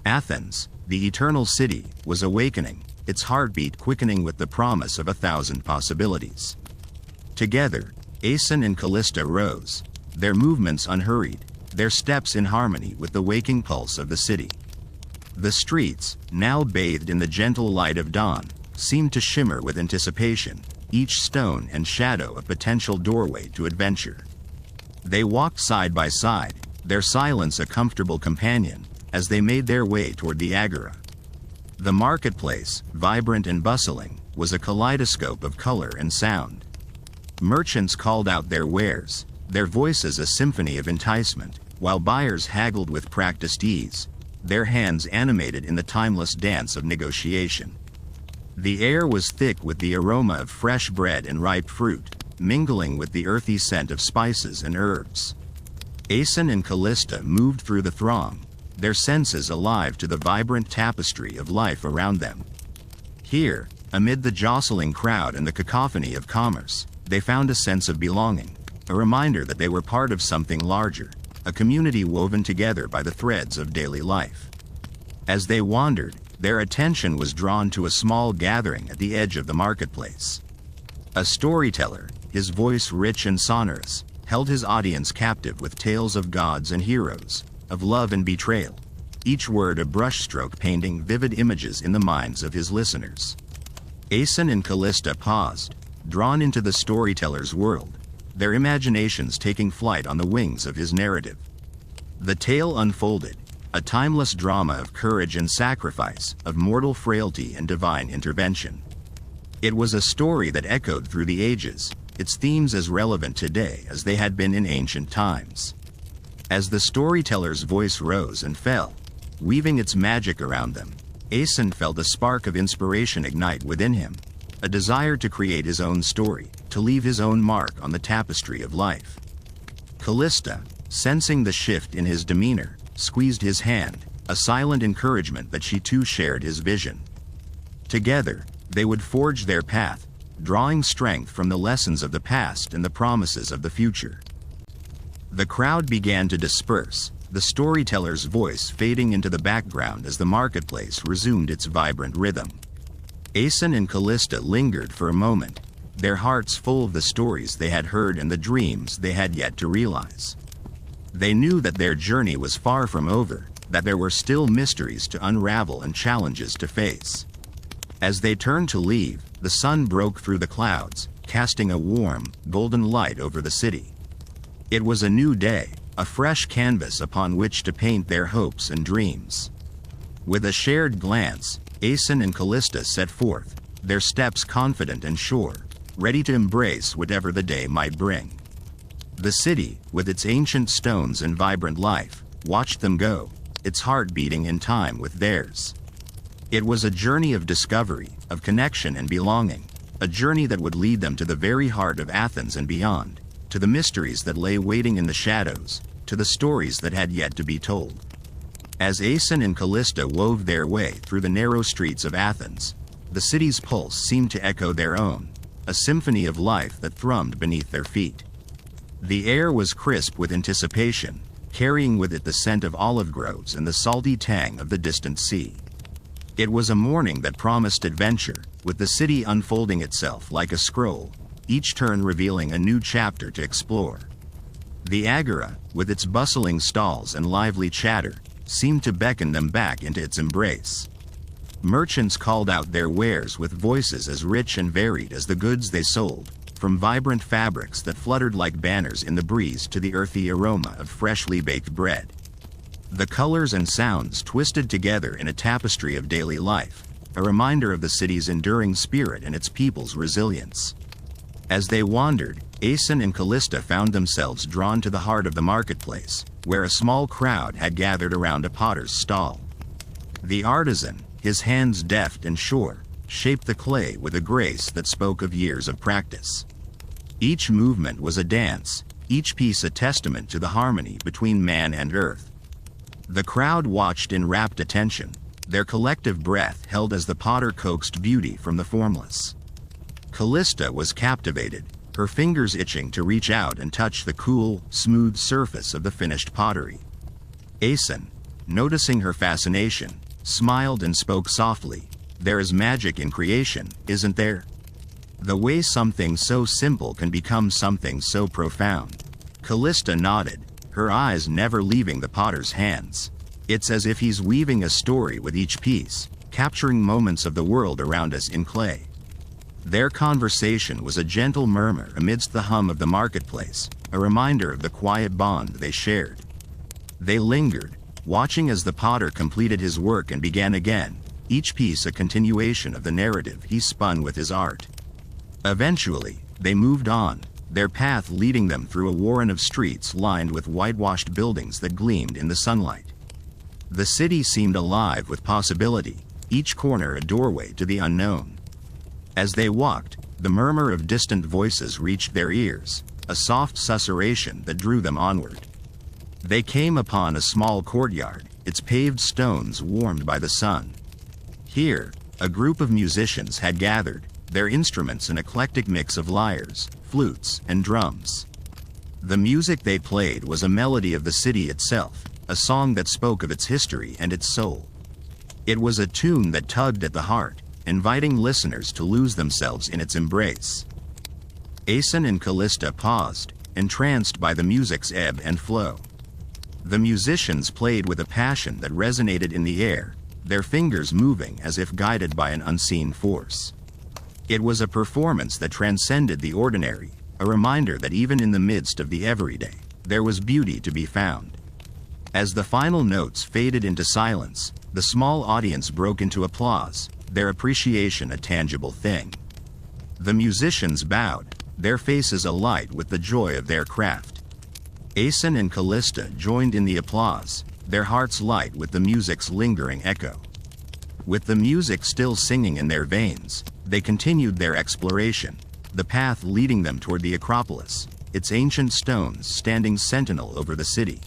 Athens, the eternal city, was awakening, its heartbeat quickening with the promise of 1,000 possibilities. Together, Aeson and Callista rose, their movements unhurried, their steps in harmony with the waking pulse of the city. The streets, now bathed in the gentle light of dawn, seemed to shimmer with anticipation, each stone and shadow a potential doorway to adventure. They walked side by side, their silence a comfortable companion, as they made their way toward the agora. The marketplace, vibrant and bustling, was a kaleidoscope of color and sound. Merchants called out their wares, their voices a symphony of enticement, while buyers haggled with practiced ease, their hands animated in the timeless dance of negotiation. The air was thick with the aroma of fresh bread and ripe fruit, mingling with the earthy scent of spices and herbs. Aeson and Callista moved through the throng, their senses alive to the vibrant tapestry of life around them. Here, amid the jostling crowd and the cacophony of commerce, they found a sense of belonging, a reminder that they were part of something larger, a community woven together by the threads of daily life. As they wandered, their attention was drawn to a small gathering at the edge of the marketplace. A storyteller, his voice rich and sonorous, held his audience captive with tales of gods and heroes, of love and betrayal, each word a brushstroke painting vivid images in the minds of his listeners. Aeson and Callista paused, drawn into the storyteller's world, their imaginations taking flight on the wings of his narrative. The tale unfolded, a timeless drama of courage and sacrifice, of mortal frailty and divine intervention. It was a story that echoed through the ages, its themes as relevant today as they had been in ancient times. As the storyteller's voice rose and fell, weaving its magic around them, Aeson felt a spark of inspiration ignite within him, a desire to create his own story, to leave his own mark on the tapestry of life. Callista, sensing the shift in his demeanor, squeezed his hand, a silent encouragement that she too shared his vision. Together, they would forge their path, drawing strength from the lessons of the past and the promises of the future. The crowd began to disperse, the storyteller's voice fading into the background as the marketplace resumed its vibrant rhythm. Aeson and Callista lingered for a moment, their hearts full of the stories they had heard and the dreams they had yet to realize. They knew that their journey was far from over, that there were still mysteries to unravel and challenges to face. As they turned to leave, the sun broke through the clouds, casting a warm, golden light over the city. It was a new day, a fresh canvas upon which to paint their hopes and dreams. With a shared glance, Aeson and Callista set forth, their steps confident and sure, ready to embrace whatever the day might bring. The city, with its ancient stones and vibrant life, watched them go, its heart beating in time with theirs. It was a journey of discovery, of connection and belonging, a journey that would lead them to the very heart of Athens and beyond, to the mysteries that lay waiting in the shadows, to the stories that had yet to be told. As Aeson and Callista wove their way through the narrow streets of Athens, the city's pulse seemed to echo their own, a symphony of life that thrummed beneath their feet. The air was crisp with anticipation, carrying with it the scent of olive groves and the salty tang of the distant sea. It was a morning that promised adventure, with the city unfolding itself like a scroll, each turn revealing a new chapter to explore. The agora, with its bustling stalls and lively chatter, seemed to beckon them back into its embrace. Merchants called out their wares with voices as rich and varied as the goods they sold, from vibrant fabrics that fluttered like banners in the breeze to the earthy aroma of freshly baked bread. The colors and sounds twisted together in a tapestry of daily life, a reminder of the city's enduring spirit and its people's resilience. As they wandered, Aeson and Callista found themselves drawn to the heart of the marketplace, where a small crowd had gathered around a potter's stall. The artisan, his hands deft and sure, shaped the clay with a grace that spoke of years of practice. Each movement was a dance, each piece a testament to the harmony between man and earth. The crowd watched in rapt attention, their collective breath held as the potter coaxed beauty from the formless. Callista was captivated, her fingers itching to reach out and touch the cool, smooth surface of the finished pottery. Aeson, noticing her fascination, smiled and spoke softly, "There is magic in creation, isn't there? The way something so simple can become something so profound." Callista nodded, her eyes never leaving the potter's hands. "It's as if he's weaving a story with each piece, capturing moments of the world around us in clay." Their conversation was a gentle murmur amidst the hum of the marketplace, a reminder of the quiet bond they shared. They lingered, watching as the potter completed his work and began again, each piece a continuation of the narrative he spun with his art. Eventually, they moved on, their path leading them through a warren of streets lined with whitewashed buildings that gleamed in the sunlight. The city seemed alive with possibility, each corner a doorway to the unknown. As they walked, the murmur of distant voices reached their ears, a soft susurration that drew them onward. They came upon a small courtyard, its paved stones warmed by the sun. Here, a group of musicians had gathered, their instruments an eclectic mix of lyres, flutes, and drums. The music they played was a melody of the city itself, a song that spoke of its history and its soul. It was a tune that tugged at the heart, inviting listeners to lose themselves in its embrace. Aeson and Callista paused, entranced by the music's ebb and flow. The musicians played with a passion that resonated in the air, their fingers moving as if guided by an unseen force. It was a performance that transcended the ordinary, a reminder that even in the midst of the everyday, there was beauty to be found. As the final notes faded into silence, the small audience broke into applause, their appreciation a tangible thing. The musicians bowed, their faces alight with the joy of their craft. Aeson and Callista joined in the applause, their hearts light with the music's lingering echo. With the music still singing in their veins, they continued their exploration, the path leading them toward the acropolis, its ancient stones standing sentinel over the city.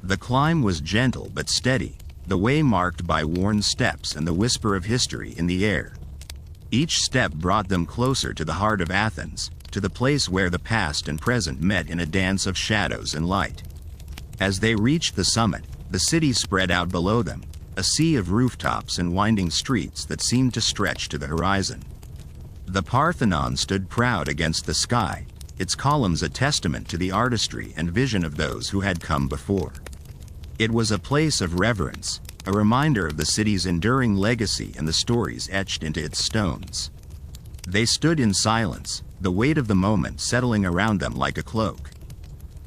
The climb was gentle but steady, the way marked by worn steps and the whisper of history in the air. Each step brought them closer to the heart of Athens, to the place where the past and present met in a dance of shadows and light. As they reached the summit, the city spread out below them, a sea of rooftops and winding streets that seemed to stretch to the horizon. The Parthenon stood proud against the sky, its columns a testament to the artistry and vision of those who had come before. It was a place of reverence, a reminder of the city's enduring legacy and the stories etched into its stones. They stood in silence, the weight of the moment settling around them like a cloak.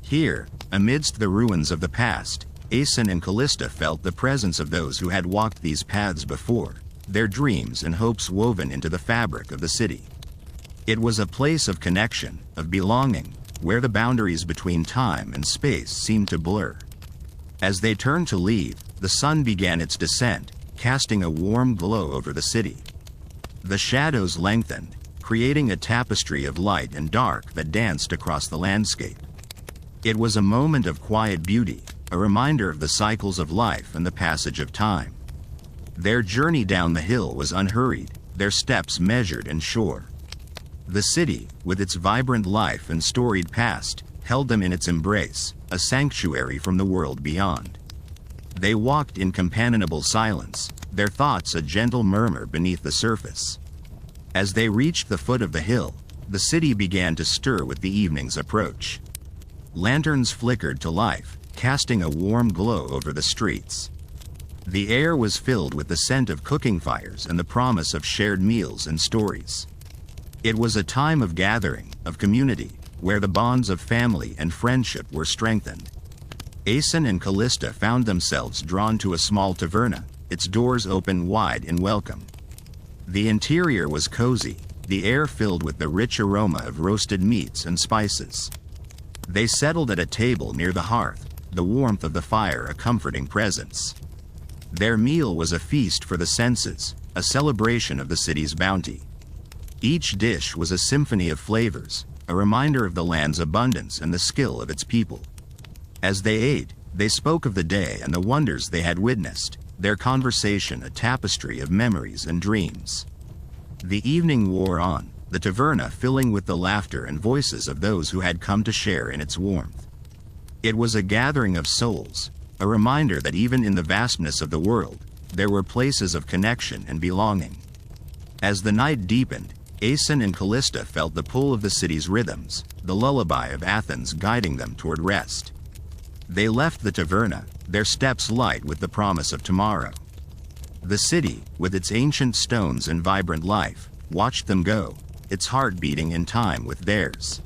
Here, amidst the ruins of the past, Aeson and Callista felt the presence of those who had walked these paths before, their dreams and hopes woven into the fabric of the city. It was a place of connection, of belonging, where the boundaries between time and space seemed to blur. As they turned to leave, the sun began its descent, casting a warm glow over the city. The shadows lengthened, creating a tapestry of light and dark that danced across the landscape. It was a moment of quiet beauty, a reminder of the cycles of life and the passage of time. Their journey down the hill was unhurried, their steps measured and sure. The city, with its vibrant life and storied past, held them in its embrace, a sanctuary from the world beyond. They walked in companionable silence, their thoughts a gentle murmur beneath the surface. As they reached the foot of the hill, the city began to stir with the evening's approach. Lanterns flickered to life, casting a warm glow over the streets. The air was filled with the scent of cooking fires and the promise of shared meals and stories. It was a time of gathering, of community, where the bonds of family and friendship were strengthened. Aeson and Callista found themselves drawn to a small taverna, its doors open wide in welcome. The interior was cozy, the air filled with the rich aroma of roasted meats and spices. They settled at a table near the hearth, the warmth of the fire a comforting presence. Their meal was a feast for the senses, a celebration of the city's bounty. Each dish was a symphony of flavors, a reminder of the land's abundance and the skill of its people. As they ate, they spoke of the day and the wonders they had witnessed, their conversation a tapestry of memories and dreams. The evening wore on, the taverna filling with the laughter and voices of those who had come to share in its warmth. It was a gathering of souls, a reminder that even in the vastness of the world, there were places of connection and belonging. As the night deepened, Aeson and Callista felt the pull of the city's rhythms, the lullaby of Athens guiding them toward rest. They left the taverna, their steps light with the promise of tomorrow. The city, with its ancient stones and vibrant life, watched them go, its heart beating in time with theirs.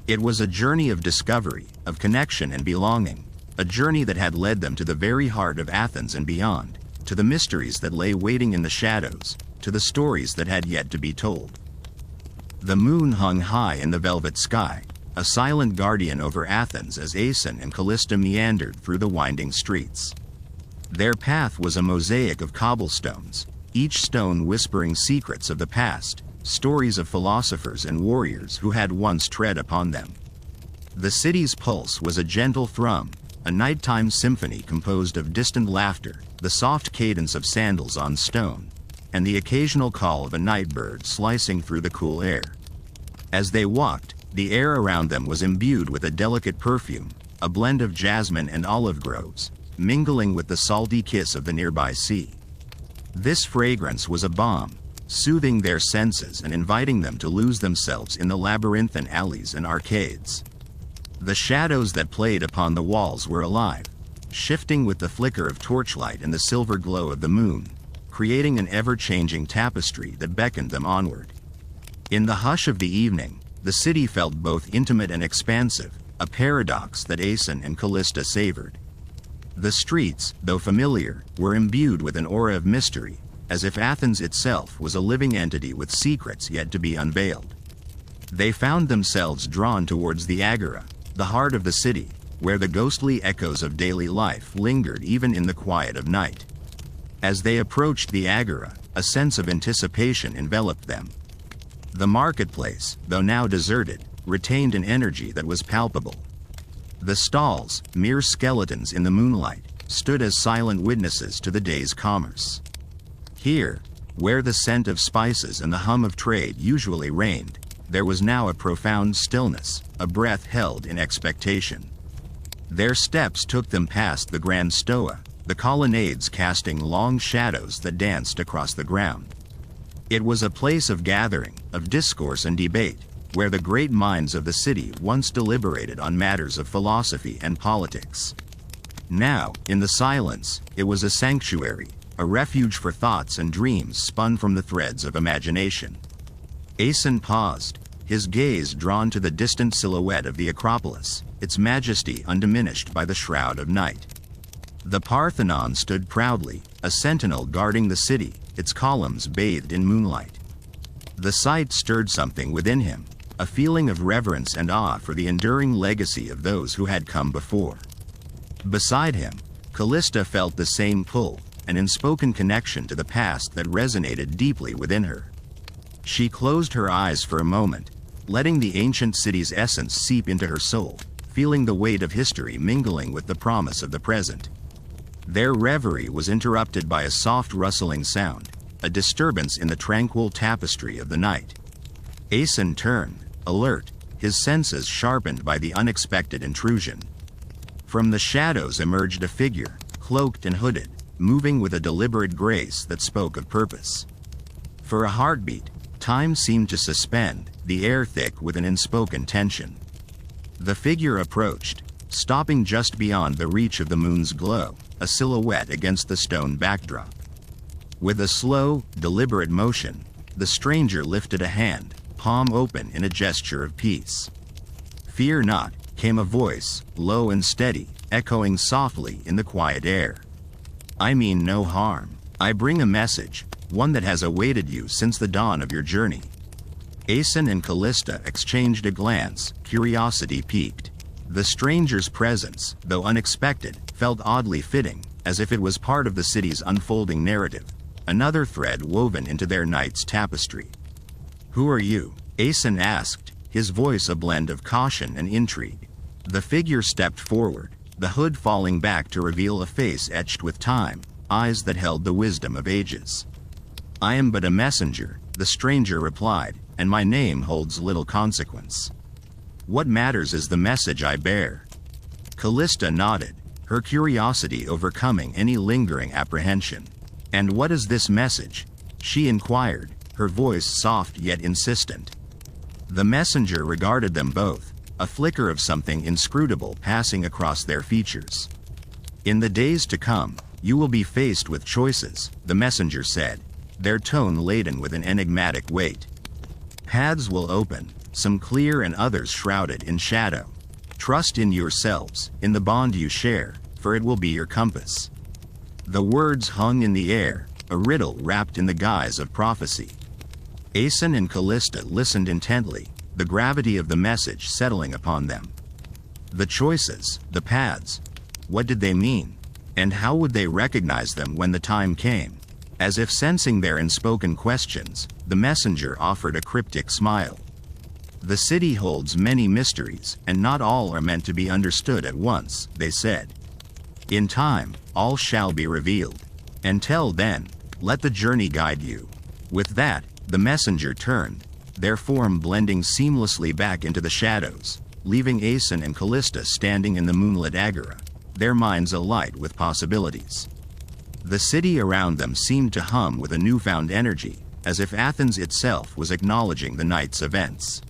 It was a journey of discovery, of connection and belonging, a journey that had led them to the very heart of Athens and beyond, to the mysteries that lay waiting in the shadows, to the stories that had yet to be told. The moon hung high in the velvet sky, a silent guardian over Athens as Aeson and Callista meandered through the winding streets. Their path was a mosaic of cobblestones, each stone whispering secrets of the past, stories of philosophers and warriors who had once tread upon them. The city's pulse was a gentle thrum, a nighttime symphony composed of distant laughter, the soft cadence of sandals on stone, and the occasional call of a night bird slicing through the cool air. As they walked, the air around them was imbued with a delicate perfume, a blend of jasmine and olive groves, mingling with the salty kiss of the nearby sea. This fragrance was a balm, soothing their senses and inviting them to lose themselves in the labyrinthine alleys and arcades. The shadows that played upon the walls were alive, shifting with the flicker of torchlight and the silver glow of the moon, creating an ever-changing tapestry that beckoned them onward. In the hush of the evening, the city felt both intimate and expansive, a paradox that Aeson and Callista savored. The streets, though familiar, were imbued with an aura of mystery, as if Athens itself was a living entity with secrets yet to be unveiled. They found themselves drawn towards the agora, the heart of the city, where the ghostly echoes of daily life lingered even in the quiet of night. As they approached the agora, a sense of anticipation enveloped them. The marketplace, though now deserted, retained an energy that was palpable. The stalls, mere skeletons in the moonlight, stood as silent witnesses to the day's commerce. Here, where the scent of spices and the hum of trade usually reigned, there was now a profound stillness, a breath held in expectation. Their steps took them past the grand stoa, the colonnades casting long shadows that danced across the ground. It was a place of gathering, of discourse and debate, where the great minds of the city once deliberated on matters of philosophy and politics. Now, in the silence, it was a sanctuary, a refuge for thoughts and dreams spun from the threads of imagination. Aeson paused, his gaze drawn to the distant silhouette of the acropolis, its majesty undiminished by the shroud of night. The Parthenon stood proudly, a sentinel guarding the city, its columns bathed in moonlight. The sight stirred something within him, a feeling of reverence and awe for the enduring legacy of those who had come before. Beside him, Callista felt the same pull, an unspoken connection to the past that resonated deeply within her. She closed her eyes for a moment, letting the ancient city's essence seep into her soul, feeling the weight of history mingling with the promise of the present. Their reverie was interrupted by a soft rustling sound, a disturbance in the tranquil tapestry of the night. Aeson turned, alert, his senses sharpened by the unexpected intrusion. From the shadows emerged a figure, cloaked and hooded, moving with a deliberate grace that spoke of purpose. For a heartbeat, time seemed to suspend, the air thick with an unspoken tension. The figure approached, stopping just beyond the reach of the moon's glow, a silhouette against the stone backdrop. With a slow, deliberate motion, the stranger lifted a hand, palm open in a gesture of peace. "Fear not," came a voice, low and steady, echoing softly in the quiet air. "I mean no harm. I bring a message, one that has awaited you since the dawn of your journey." Aeson and Callista exchanged a glance, curiosity piqued. The stranger's presence, though unexpected, felt oddly fitting, as if it was part of the city's unfolding narrative, another thread woven into their night's tapestry. "Who are you?" Aeson asked, his voice a blend of caution and intrigue. The figure stepped forward, the hood falling back to reveal a face etched with time, eyes that held the wisdom of ages. "I am but a messenger," the stranger replied, "and my name holds little consequence. What matters is the message I bear." Callista nodded, her curiosity overcoming any lingering apprehension. "And what is this message?" she inquired, her voice soft yet insistent. The messenger regarded them both, a flicker of something inscrutable passing across their features. "In the days to come, you will be faced with choices," the messenger said, their tone laden with an enigmatic weight. "Paths will open, some clear and others shrouded in shadow. Trust in yourselves, in the bond you share, for it will be your compass." The words hung in the air, a riddle wrapped in the guise of prophecy. Aeson and Callista listened intently, the gravity of the message settling upon them. The choices, the paths, what did they mean? And how would they recognize them when the time came? As if sensing their unspoken questions, the messenger offered a cryptic smile. "The city holds many mysteries, and not all are meant to be understood at once," they said. "In time, all shall be revealed. Until then, let the journey guide you." With that, the messenger turned, their form blending seamlessly back into the shadows, leaving Aeson and Callista standing in the moonlit agora, their minds alight with possibilities. The city around them seemed to hum with a newfound energy, as if Athens itself was acknowledging the night's events.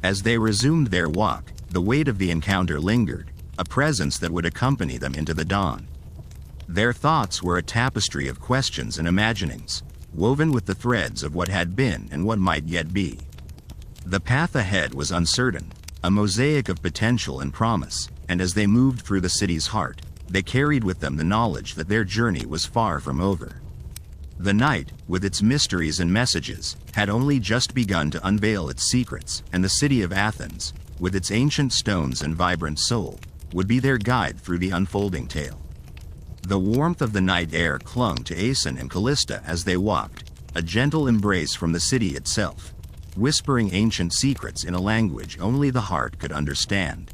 As they resumed their walk, the weight of the encounter lingered, a presence that would accompany them into the dawn. Their thoughts were a tapestry of questions and imaginings, woven with the threads of what had been and what might yet be. The path ahead was uncertain, a mosaic of potential and promise, and as they moved through the city's heart, they carried with them the knowledge that their journey was far from over. The night, with its mysteries and messages, had only just begun to unveil its secrets, and the city of Athens, with its ancient stones and vibrant soul, would be their guide through the unfolding tale. The warmth of the night air clung to Aeson and Callista as they walked, a gentle embrace from the city itself, whispering ancient secrets in a language only the heart could understand.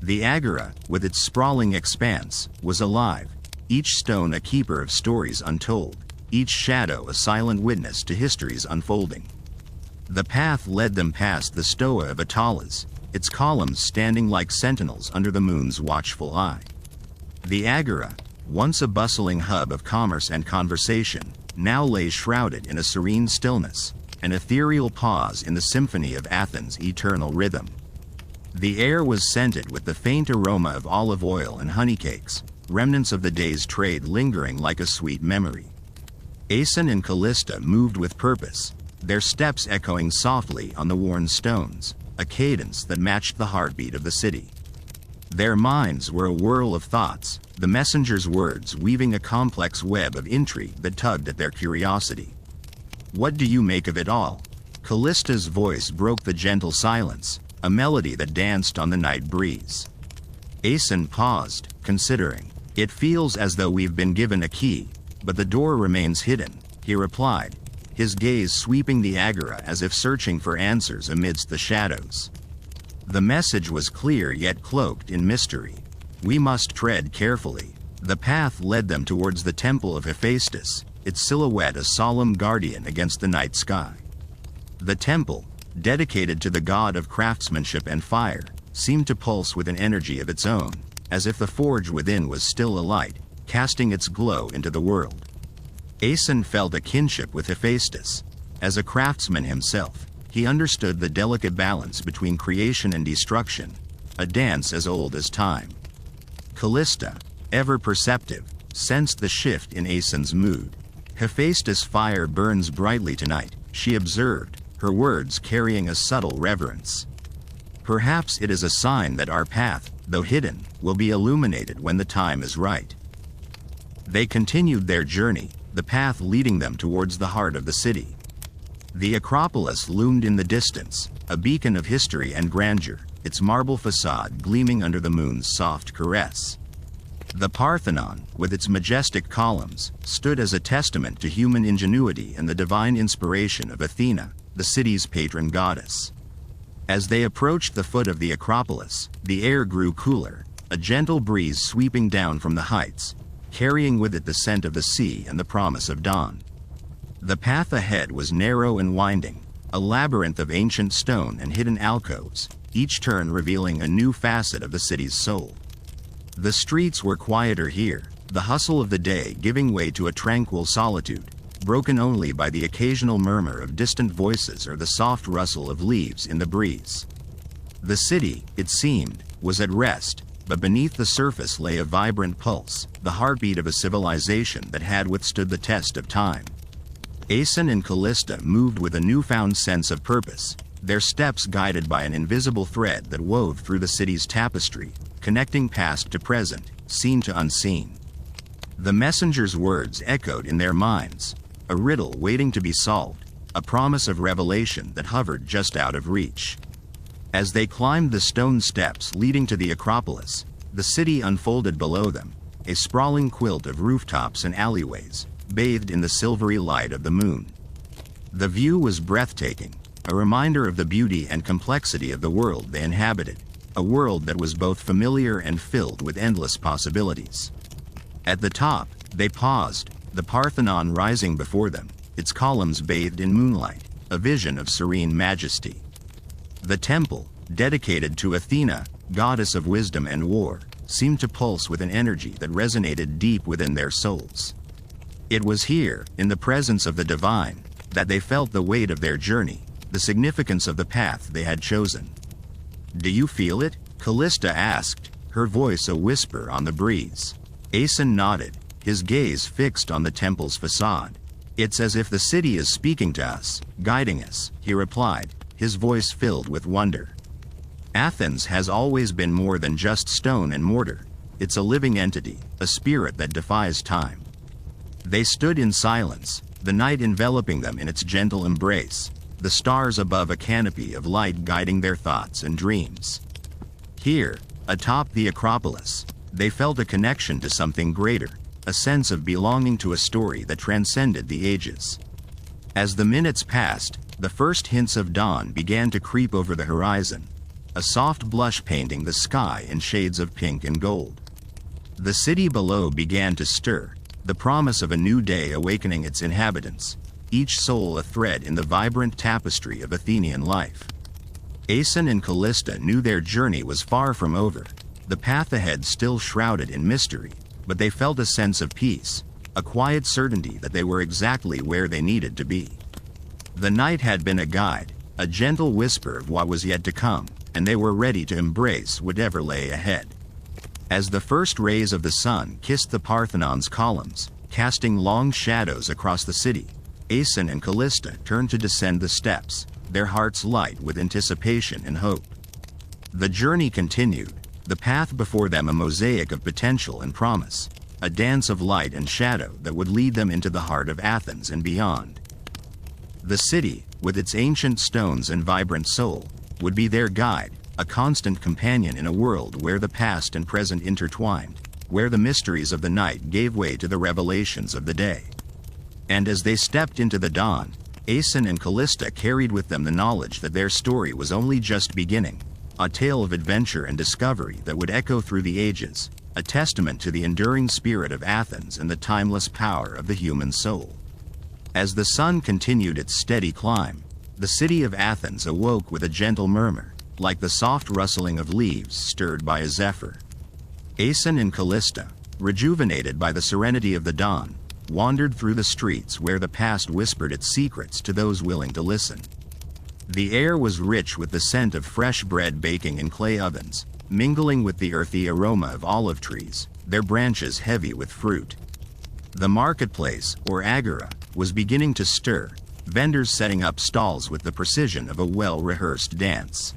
The agora, with its sprawling expanse, was alive, each stone a keeper of stories untold, each shadow a silent witness to history's unfolding. The path led them past the stoa of Atalas, its columns standing like sentinels under the moon's watchful eye. The agora, once a bustling hub of commerce and conversation, now lay shrouded in a serene stillness, an ethereal pause in the symphony of Athens' eternal rhythm. The air was scented with the faint aroma of olive oil and honeycakes, remnants of the day's trade lingering like a sweet memory. Aeson and Callista moved with purpose, their steps echoing softly on the worn stones, a cadence that matched the heartbeat of the city. Their minds were a whirl of thoughts, the messenger's words weaving a complex web of intrigue that tugged at their curiosity. "What do you make of it all?" Callista's voice broke the gentle silence, a melody that danced on the night breeze. Aeson paused, considering. "It feels as though we've been given a key, but the door remains hidden," he replied, his gaze sweeping the agora as if searching for answers amidst the shadows. The message was clear yet cloaked in mystery. We must tread carefully. The path led them towards the temple of Hephaestus, its silhouette a solemn guardian against the night sky. The temple, dedicated to the god of craftsmanship and fire, seemed to pulse with an energy of its own, as if the forge within was still alight, casting its glow into the world. Aeson felt a kinship with Hephaestus. As a craftsman himself, he understood the delicate balance between creation and destruction, a dance as old as time. Callista, ever perceptive, sensed the shift in Aeson's mood. "Hephaestus' fire burns brightly tonight," she observed, her words carrying a subtle reverence. "Perhaps it is a sign that our path, though hidden, will be illuminated when the time is right." They continued their journey, the path leading them towards the heart of the city. The acropolis loomed in the distance, a beacon of history and grandeur, its marble facade gleaming under the moon's soft caress. The Parthenon, with its majestic columns, stood as a testament to human ingenuity and the divine inspiration of Athena, the city's patron goddess. As they approached the foot of the acropolis, the air grew cooler, a gentle breeze sweeping down from the heights, carrying with it the scent of the sea and the promise of dawn. The path ahead was narrow and winding, a labyrinth of ancient stone and hidden alcoves, each turn revealing a new facet of the city's soul. The streets were quieter here, the hustle of the day giving way to a tranquil solitude, broken only by the occasional murmur of distant voices or the soft rustle of leaves in the breeze. The city, it seemed, was at rest, but beneath the surface lay a vibrant pulse, the heartbeat of a civilization that had withstood the test of time. Aeson and Callista moved with a newfound sense of purpose, their steps guided by an invisible thread that wove through the city's tapestry, connecting past to present, seen to unseen. The messenger's words echoed in their minds, a riddle waiting to be solved, a promise of revelation that hovered just out of reach. As they climbed the stone steps leading to the acropolis, the city unfolded below them, a sprawling quilt of rooftops and alleyways, bathed in the silvery light of the moon. The view was breathtaking, a reminder of the beauty and complexity of the world they inhabited, a world that was both familiar and filled with endless possibilities. At the top, they paused, the Parthenon rising before them, its columns bathed in moonlight, a vision of serene majesty. The temple, dedicated to Athena, goddess of wisdom and war, seemed to pulse with an energy that resonated deep within their souls. It was here, in the presence of the divine, that they felt the weight of their journey, the significance of the path they had chosen. "Do you feel it?" Callista asked, her voice a whisper on the breeze. Aeson nodded, his gaze fixed on the temple's facade. "It's as if the city is speaking to us, guiding us," he replied, his voice filled with wonder. "Athens has always been more than just stone and mortar. It's a living entity, a spirit that defies time." They stood in silence, the night enveloping them in its gentle embrace, the stars above a canopy of light guiding their thoughts and dreams. Here, atop the acropolis, they felt a connection to something greater, a sense of belonging to a story that transcended the ages. As the minutes passed, the first hints of dawn began to creep over the horizon, a soft blush painting the sky in shades of pink and gold. The city below began to stir, the promise of a new day awakening its inhabitants, each soul a thread in the vibrant tapestry of Athenian life. Aeson and Callista knew their journey was far from over, the path ahead still shrouded in mystery, but they felt a sense of peace, a quiet certainty that they were exactly where they needed to be. The night had been a guide, a gentle whisper of what was yet to come, and they were ready to embrace whatever lay ahead. As the first rays of the sun kissed the Parthenon's columns, casting long shadows across the city, Aeson and Callista turned to descend the steps, their hearts light with anticipation and hope. The journey continued, the path before them a mosaic of potential and promise, a dance of light and shadow that would lead them into the heart of Athens and beyond. The city, with its ancient stones and vibrant soul, would be their guide, a constant companion in a world where the past and present intertwined, where the mysteries of the night gave way to the revelations of the day. And as they stepped into the dawn, Aeson and Callista carried with them the knowledge that their story was only just beginning, a tale of adventure and discovery that would echo through the ages, a testament to the enduring spirit of Athens and the timeless power of the human soul. As the sun continued its steady climb, the city of Athens awoke with a gentle murmur, like the soft rustling of leaves stirred by a zephyr. Aeson and Callista, rejuvenated by the serenity of the dawn, wandered through the streets where the past whispered its secrets to those willing to listen. The air was rich with the scent of fresh bread baking in clay ovens, mingling with the earthy aroma of olive trees, their branches heavy with fruit. The marketplace, or agora, was beginning to stir, vendors setting up stalls with the precision of a well-rehearsed dance.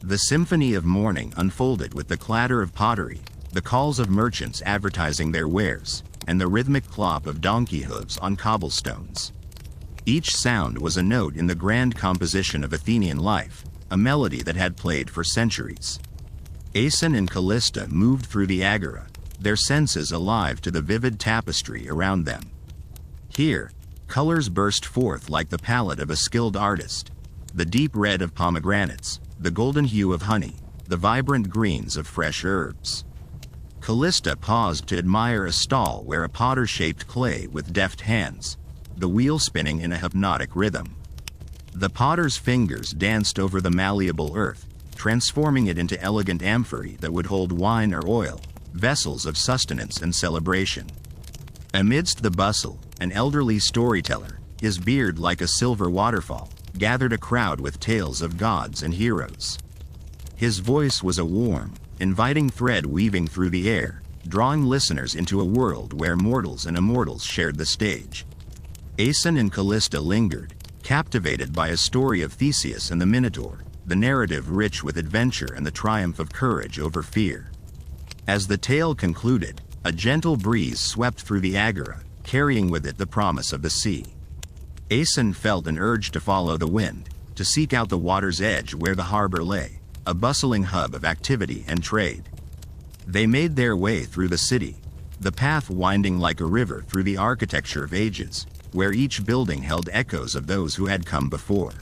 The symphony of morning unfolded with the clatter of pottery, the calls of merchants advertising their wares, and the rhythmic clop of donkey hooves on cobblestones. Each sound was a note in the grand composition of Athenian life, a melody that had played for centuries. Aeson and Callista moved through the agora, their senses alive to the vivid tapestry around them. Here, colors burst forth like the palette of a skilled artist, the deep red of pomegranates, the golden hue of honey, the vibrant greens of fresh herbs. Callista paused to admire a stall where a potter shaped clay with deft hands, the wheel spinning in a hypnotic rhythm. The potter's fingers danced over the malleable earth, transforming it into elegant amphorae that would hold wine or oil, vessels of sustenance and celebration. Amidst the bustle, an elderly storyteller, his beard like a silver waterfall, gathered a crowd with tales of gods and heroes. His voice was a warm, inviting thread weaving through the air, drawing listeners into a world where mortals and immortals shared the stage. Aeson and Callista lingered, captivated by a story of Theseus and the Minotaur, the narrative rich with adventure and the triumph of courage over fear. As the tale concluded, a gentle breeze swept through the agora, carrying with it the promise of the sea. Aeson felt an urge to follow the wind, to seek out the water's edge where the harbor lay, a bustling hub of activity and trade. They made their way through the city, the path winding like a river through the architecture of ages, where each building held echoes of those who had come before.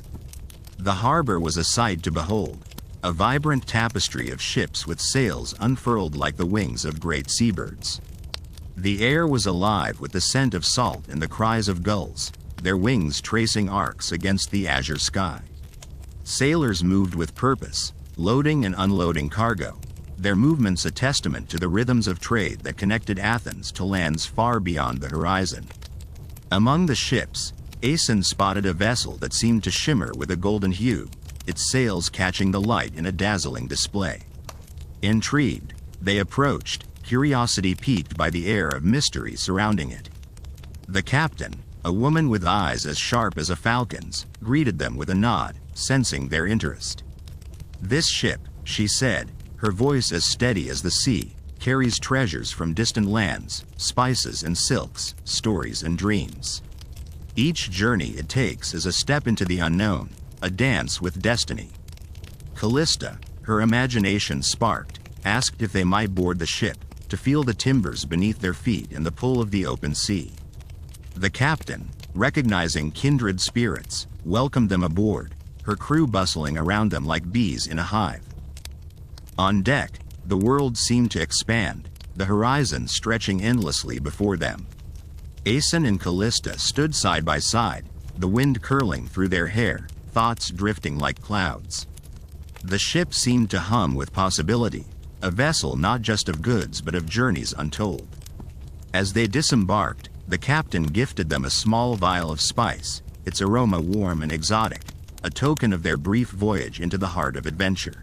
The harbor was a sight to behold, a vibrant tapestry of ships with sails unfurled like the wings of great seabirds. The air was alive with the scent of salt and the cries of gulls, their wings tracing arcs against the azure sky. Sailors moved with purpose, loading and unloading cargo, their movements a testament to the rhythms of trade that connected Athens to lands far beyond the horizon. Among the ships, Aeson spotted a vessel that seemed to shimmer with a golden hue, its sails catching the light in a dazzling display. Intrigued, they approached, curiosity piqued by the air of mystery surrounding it. The captain, a woman with eyes as sharp as a falcon's, greeted them with a nod, sensing their interest. "This ship," she said, her voice as steady as the sea, "carries treasures from distant lands, spices and silks, stories and dreams. Each journey it takes is a step into the unknown, a dance with destiny." Callista, her imagination sparked, asked if they might board the ship, to feel the timbers beneath their feet and the pull of the open sea. The captain, recognizing kindred spirits, welcomed them aboard, her crew bustling around them like bees in a hive. On deck, the world seemed to expand, the horizon stretching endlessly before them. Aeson and Callista stood side by side, the wind curling through their hair, thoughts drifting like clouds. The ship seemed to hum with possibility, a vessel not just of goods but of journeys untold. As they disembarked, the captain gifted them a small vial of spice, its aroma warm and exotic, a token of their brief voyage into the heart of adventure.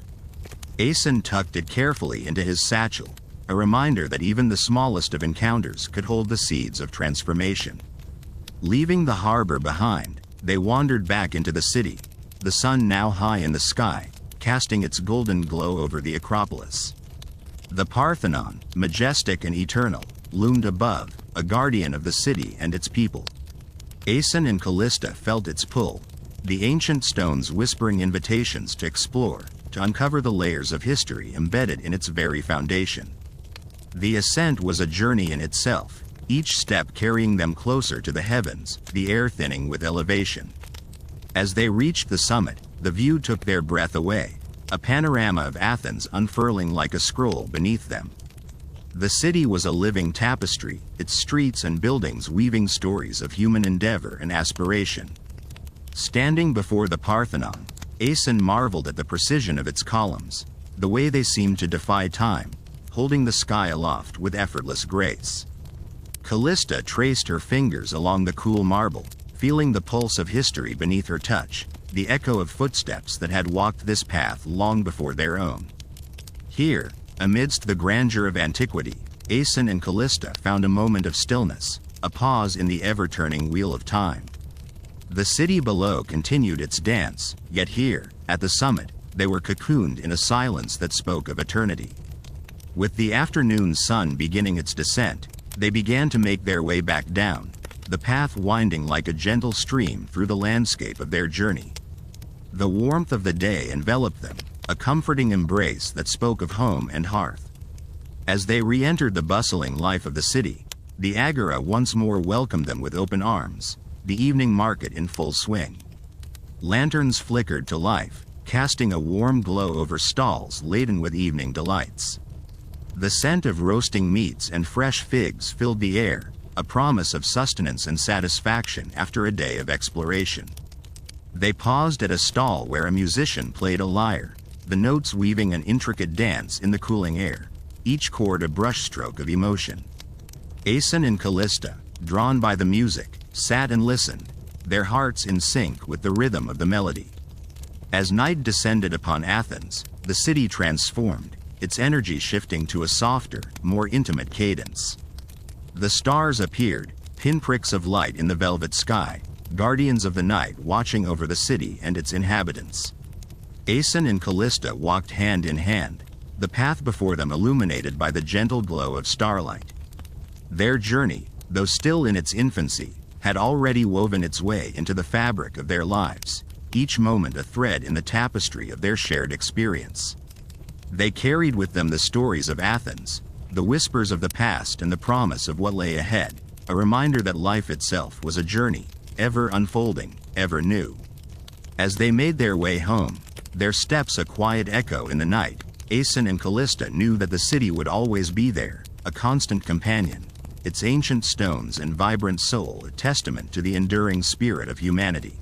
Aeson tucked it carefully into his satchel, a reminder that even the smallest of encounters could hold the seeds of transformation. Leaving the harbor behind, they wandered back into the city, the sun now high in the sky, casting its golden glow over the acropolis. The Parthenon, majestic and eternal, loomed above, a guardian of the city and its people. Aeson and Callista felt its pull, the ancient stones whispering invitations to explore, to uncover the layers of history embedded in its very foundation. The ascent was a journey in itself, each step carrying them closer to the heavens, the air thinning with elevation. As they reached the summit, the view took their breath away, a panorama of Athens unfurling like a scroll beneath them. The city was a living tapestry, its streets and buildings weaving stories of human endeavor and aspiration. Standing before the Parthenon, Aeson marveled at the precision of its columns, the way they seemed to defy time, holding the sky aloft with effortless grace. Callista traced her fingers along the cool marble, feeling the pulse of history beneath her touch, the echo of footsteps that had walked this path long before their own. Here, amidst the grandeur of antiquity, Aeson and Callista found a moment of stillness, a pause in the ever-turning wheel of time. The city below continued its dance, yet here, at the summit, they were cocooned in a silence that spoke of eternity. With the afternoon sun beginning its descent, they began to make their way back down, the path winding like a gentle stream through the landscape of their journey. The warmth of the day enveloped them, a comforting embrace that spoke of home and hearth. As they re-entered the bustling life of the city, the agora once more welcomed them with open arms, the evening market in full swing. Lanterns flickered to life, casting a warm glow over stalls laden with evening delights. The scent of roasting meats and fresh figs filled the air, a promise of sustenance and satisfaction after a day of exploration. They paused at a stall where a musician played a lyre, the notes weaving an intricate dance in the cooling air, each chord a brushstroke of emotion. Aeson and Callista, drawn by the music, sat and listened, their hearts in sync with the rhythm of the melody. As night descended upon Athens, the city transformed, its energy shifting to a softer, more intimate cadence. The stars appeared, pinpricks of light in the velvet sky, guardians of the night watching over the city and its inhabitants. Aeson and Callista walked hand in hand, the path before them illuminated by the gentle glow of starlight. Their journey, though still in its infancy, had already woven its way into the fabric of their lives, each moment a thread in the tapestry of their shared experience. They carried with them the stories of Athens, the whispers of the past and the promise of what lay ahead, a reminder that life itself was a journey, ever unfolding, ever new. As they made their way home, their steps a quiet echo in the night, Aeson and Callista knew that the city would always be there, a constant companion, its ancient stones and vibrant soul a testament to the enduring spirit of humanity.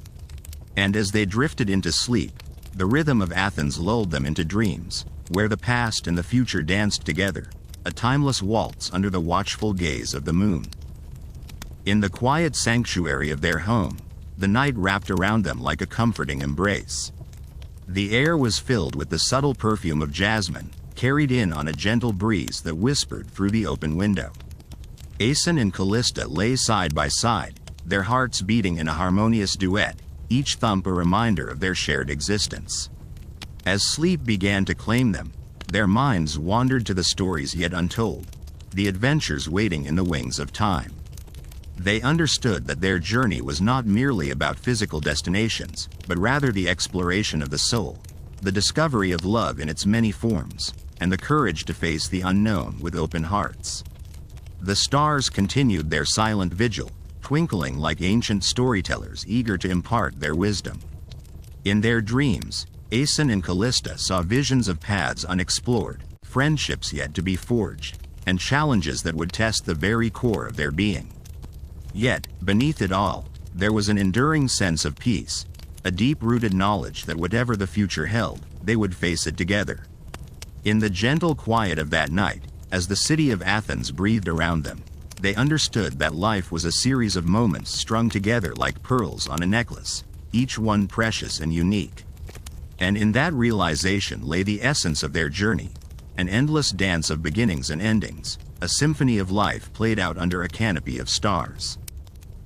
And as they drifted into sleep, the rhythm of Athens lulled them into dreams, where the past and the future danced together, a timeless waltz under the watchful gaze of the moon. In the quiet sanctuary of their home, the night wrapped around them like a comforting embrace. The air was filled with the subtle perfume of jasmine, carried in on a gentle breeze that whispered through the open window. Aeson and Callista lay side by side, their hearts beating in a harmonious duet, each thump a reminder of their shared existence. As sleep began to claim them, their minds wandered to the stories yet untold, the adventures waiting in the wings of time. They understood that their journey was not merely about physical destinations, but rather the exploration of the soul, the discovery of love in its many forms, and the courage to face the unknown with open hearts. The stars continued their silent vigil, twinkling like ancient storytellers eager to impart their wisdom. In their dreams, Aeson and Callista saw visions of paths unexplored, friendships yet to be forged, and challenges that would test the very core of their being. Yet, beneath it all, there was an enduring sense of peace, a deep-rooted knowledge that whatever the future held, they would face it together. In the gentle quiet of that night, as the city of Athens breathed around them, they understood that life was a series of moments strung together like pearls on a necklace, each one precious and unique. And in that realization lay the essence of their journey, an endless dance of beginnings and endings, a symphony of life played out under a canopy of stars.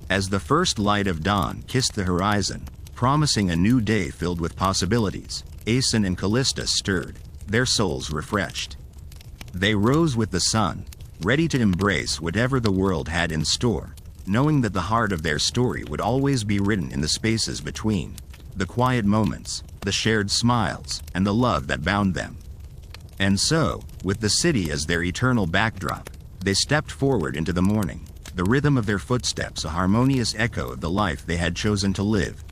As the first light of dawn kissed the horizon, promising a new day filled with possibilities, Aeson and Callista stirred, their souls refreshed. They rose with the sun, ready to embrace whatever the world had in store, knowing that the heart of their story would always be written in the spaces between, the quiet moments, the shared smiles, and the love that bound them. And so, with the city as their eternal backdrop, they stepped forward into the morning, the rhythm of their footsteps a harmonious echo of the life they had chosen to live,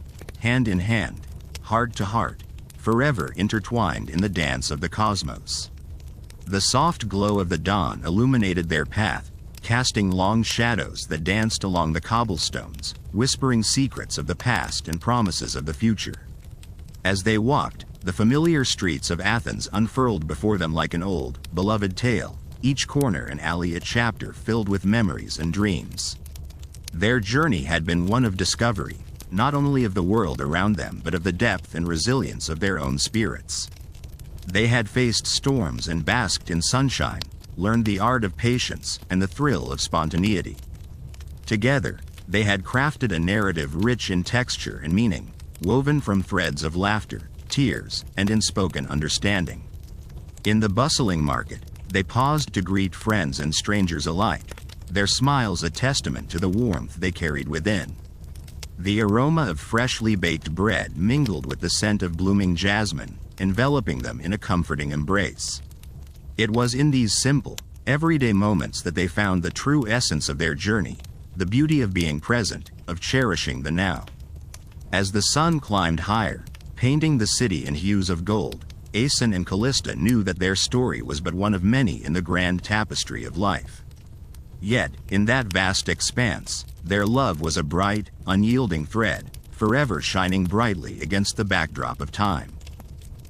hand in hand, heart to heart, forever intertwined in the dance of the cosmos. The soft glow of the dawn illuminated their path, casting long shadows that danced along the cobblestones, whispering secrets of the past and promises of the future. As they walked, the familiar streets of Athens unfurled before them like an old, beloved tale, each corner and alley a chapter filled with memories and dreams. Their journey had been one of discovery, not only of the world around them but of the depth and resilience of their own spirits. They had faced storms and basked in sunshine, learned the art of patience and the thrill of spontaneity. Together, they had crafted a narrative rich in texture and meaning, woven from threads of laughter, tears, and unspoken understanding. In the bustling market, they paused to greet friends and strangers alike, their smiles a testament to the warmth they carried within. The aroma of freshly baked bread mingled with the scent of blooming jasmine, enveloping them in a comforting embrace. It was in these simple, everyday moments that they found the true essence of their journey, the beauty of being present, of cherishing the now. As the sun climbed higher, painting the city in hues of gold, Aeson and Callista knew that their story was but one of many in the grand tapestry of life. Yet, in that vast expanse, their love was a bright, unyielding thread, forever shining brightly against the backdrop of time.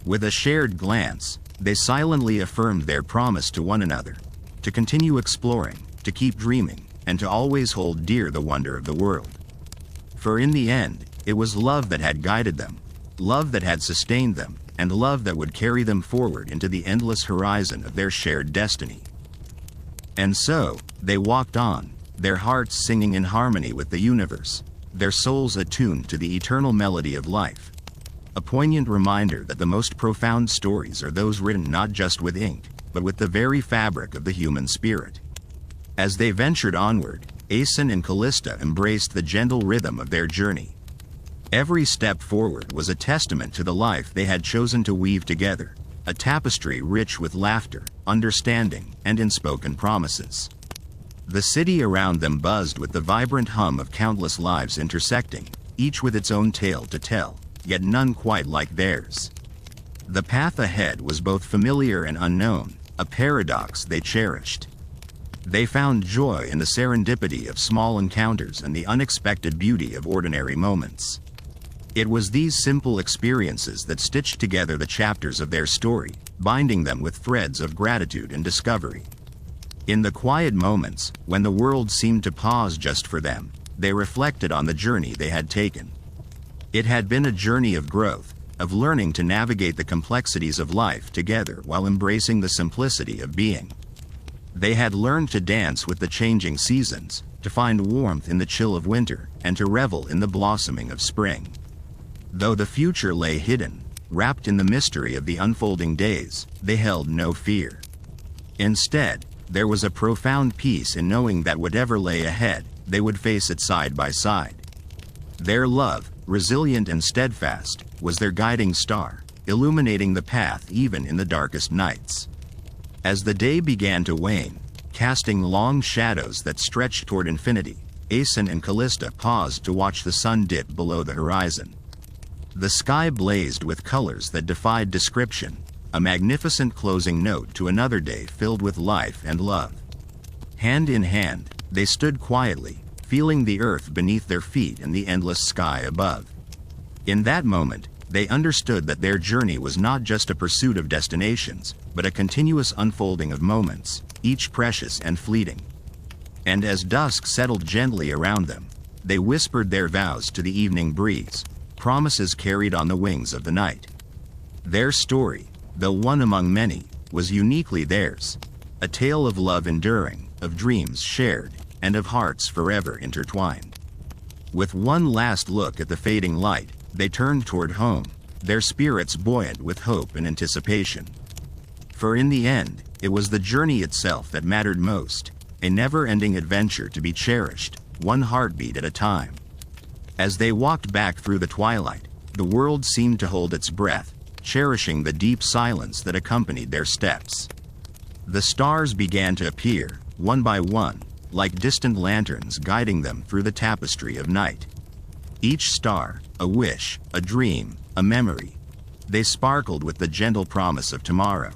With a shared glance, they silently affirmed their promise to one another, to continue exploring, to keep dreaming, and to always hold dear the wonder of the world. For in the end, it was love that had guided them, love that had sustained them, and love that would carry them forward into the endless horizon of their shared destiny. And so, they walked on, their hearts singing in harmony with the universe, their souls attuned to the eternal melody of life. A poignant reminder that the most profound stories are those written not just with ink, but with the very fabric of the human spirit. As they ventured onward, Aeson and Callista embraced the gentle rhythm of their journey. Every step forward was a testament to the life they had chosen to weave together, a tapestry rich with laughter, understanding, and unspoken promises. The city around them buzzed with the vibrant hum of countless lives intersecting, each with its own tale to tell, yet none quite like theirs. The path ahead was both familiar and unknown, a paradox they cherished. They found joy in the serendipity of small encounters and the unexpected beauty of ordinary moments. It was these simple experiences that stitched together the chapters of their story, binding them with threads of gratitude and discovery. In the quiet moments, when the world seemed to pause just for them, they reflected on the journey they had taken. It had been a journey of growth, of learning to navigate the complexities of life together while embracing the simplicity of being. They had learned to dance with the changing seasons, to find warmth in the chill of winter, and to revel in the blossoming of spring. Though the future lay hidden, wrapped in the mystery of the unfolding days, they held no fear. Instead, there was a profound peace in knowing that whatever lay ahead, they would face it side by side. Their love, resilient and steadfast, was their guiding star, illuminating the path even in the darkest nights. As the day began to wane, casting long shadows that stretched toward infinity, Aeson and Callista paused to watch the sun dip below the horizon. The sky blazed with colors that defied description, a magnificent closing note to another day filled with life and love. Hand in hand, they stood quietly, feeling the earth beneath their feet and the endless sky above. In that moment, they understood that their journey was not just a pursuit of destinations, but a continuous unfolding of moments, each precious and fleeting. And as dusk settled gently around them, they whispered their vows to the evening breeze, promises carried on the wings of the night. Their story, though one among many, was uniquely theirs. A tale of love enduring, of dreams shared, and of hearts forever intertwined. With one last look at the fading light, they turned toward home, their spirits buoyant with hope and anticipation. For in the end, it was the journey itself that mattered most, a never-ending adventure to be cherished, one heartbeat at a time. As they walked back through the twilight, the world seemed to hold its breath, cherishing the deep silence that accompanied their steps. The stars began to appear, one by one, like distant lanterns guiding them through the tapestry of night. Each star, a wish, a dream, a memory. They sparkled with the gentle promise of tomorrow.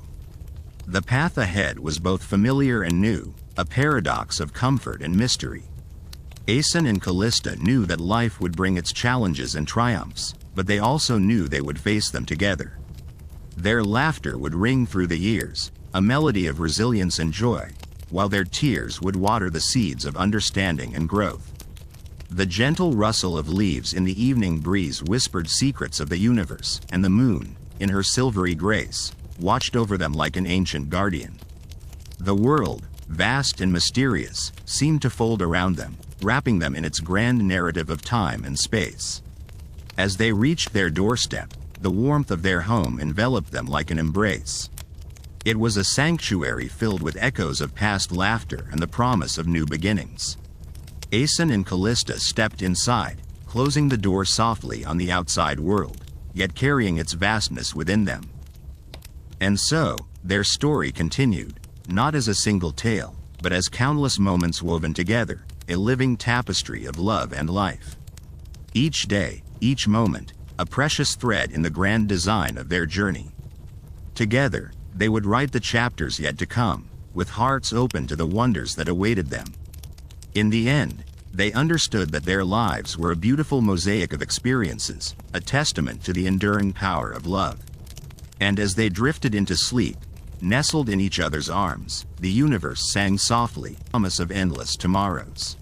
The path ahead was both familiar and new, a paradox of comfort and mystery. Aeson and Callista knew that life would bring its challenges and triumphs, but they also knew they would face them together. Their laughter would ring through the years, a melody of resilience and joy, while their tears would water the seeds of understanding and growth. The gentle rustle of leaves in the evening breeze whispered secrets of the universe, and the moon, in her silvery grace, watched over them like an ancient guardian. The world, vast and mysterious, seemed to fold around them, wrapping them in its grand narrative of time and space. As they reached their doorstep, the warmth of their home enveloped them like an embrace. It was a sanctuary filled with echoes of past laughter and the promise of new beginnings. Aeson and Callista stepped inside, closing the door softly on the outside world, yet carrying its vastness within them. And so, their story continued, not as a single tale, but as countless moments woven together, a living tapestry of love and life. Each day, each moment, a precious thread in the grand design of their journey. Together, they would write the chapters yet to come, with hearts open to the wonders that awaited them. In the end, they understood that their lives were a beautiful mosaic of experiences, a testament to the enduring power of love. And as they drifted into sleep, nestled in each other's arms, the universe sang softly, promise of endless tomorrows.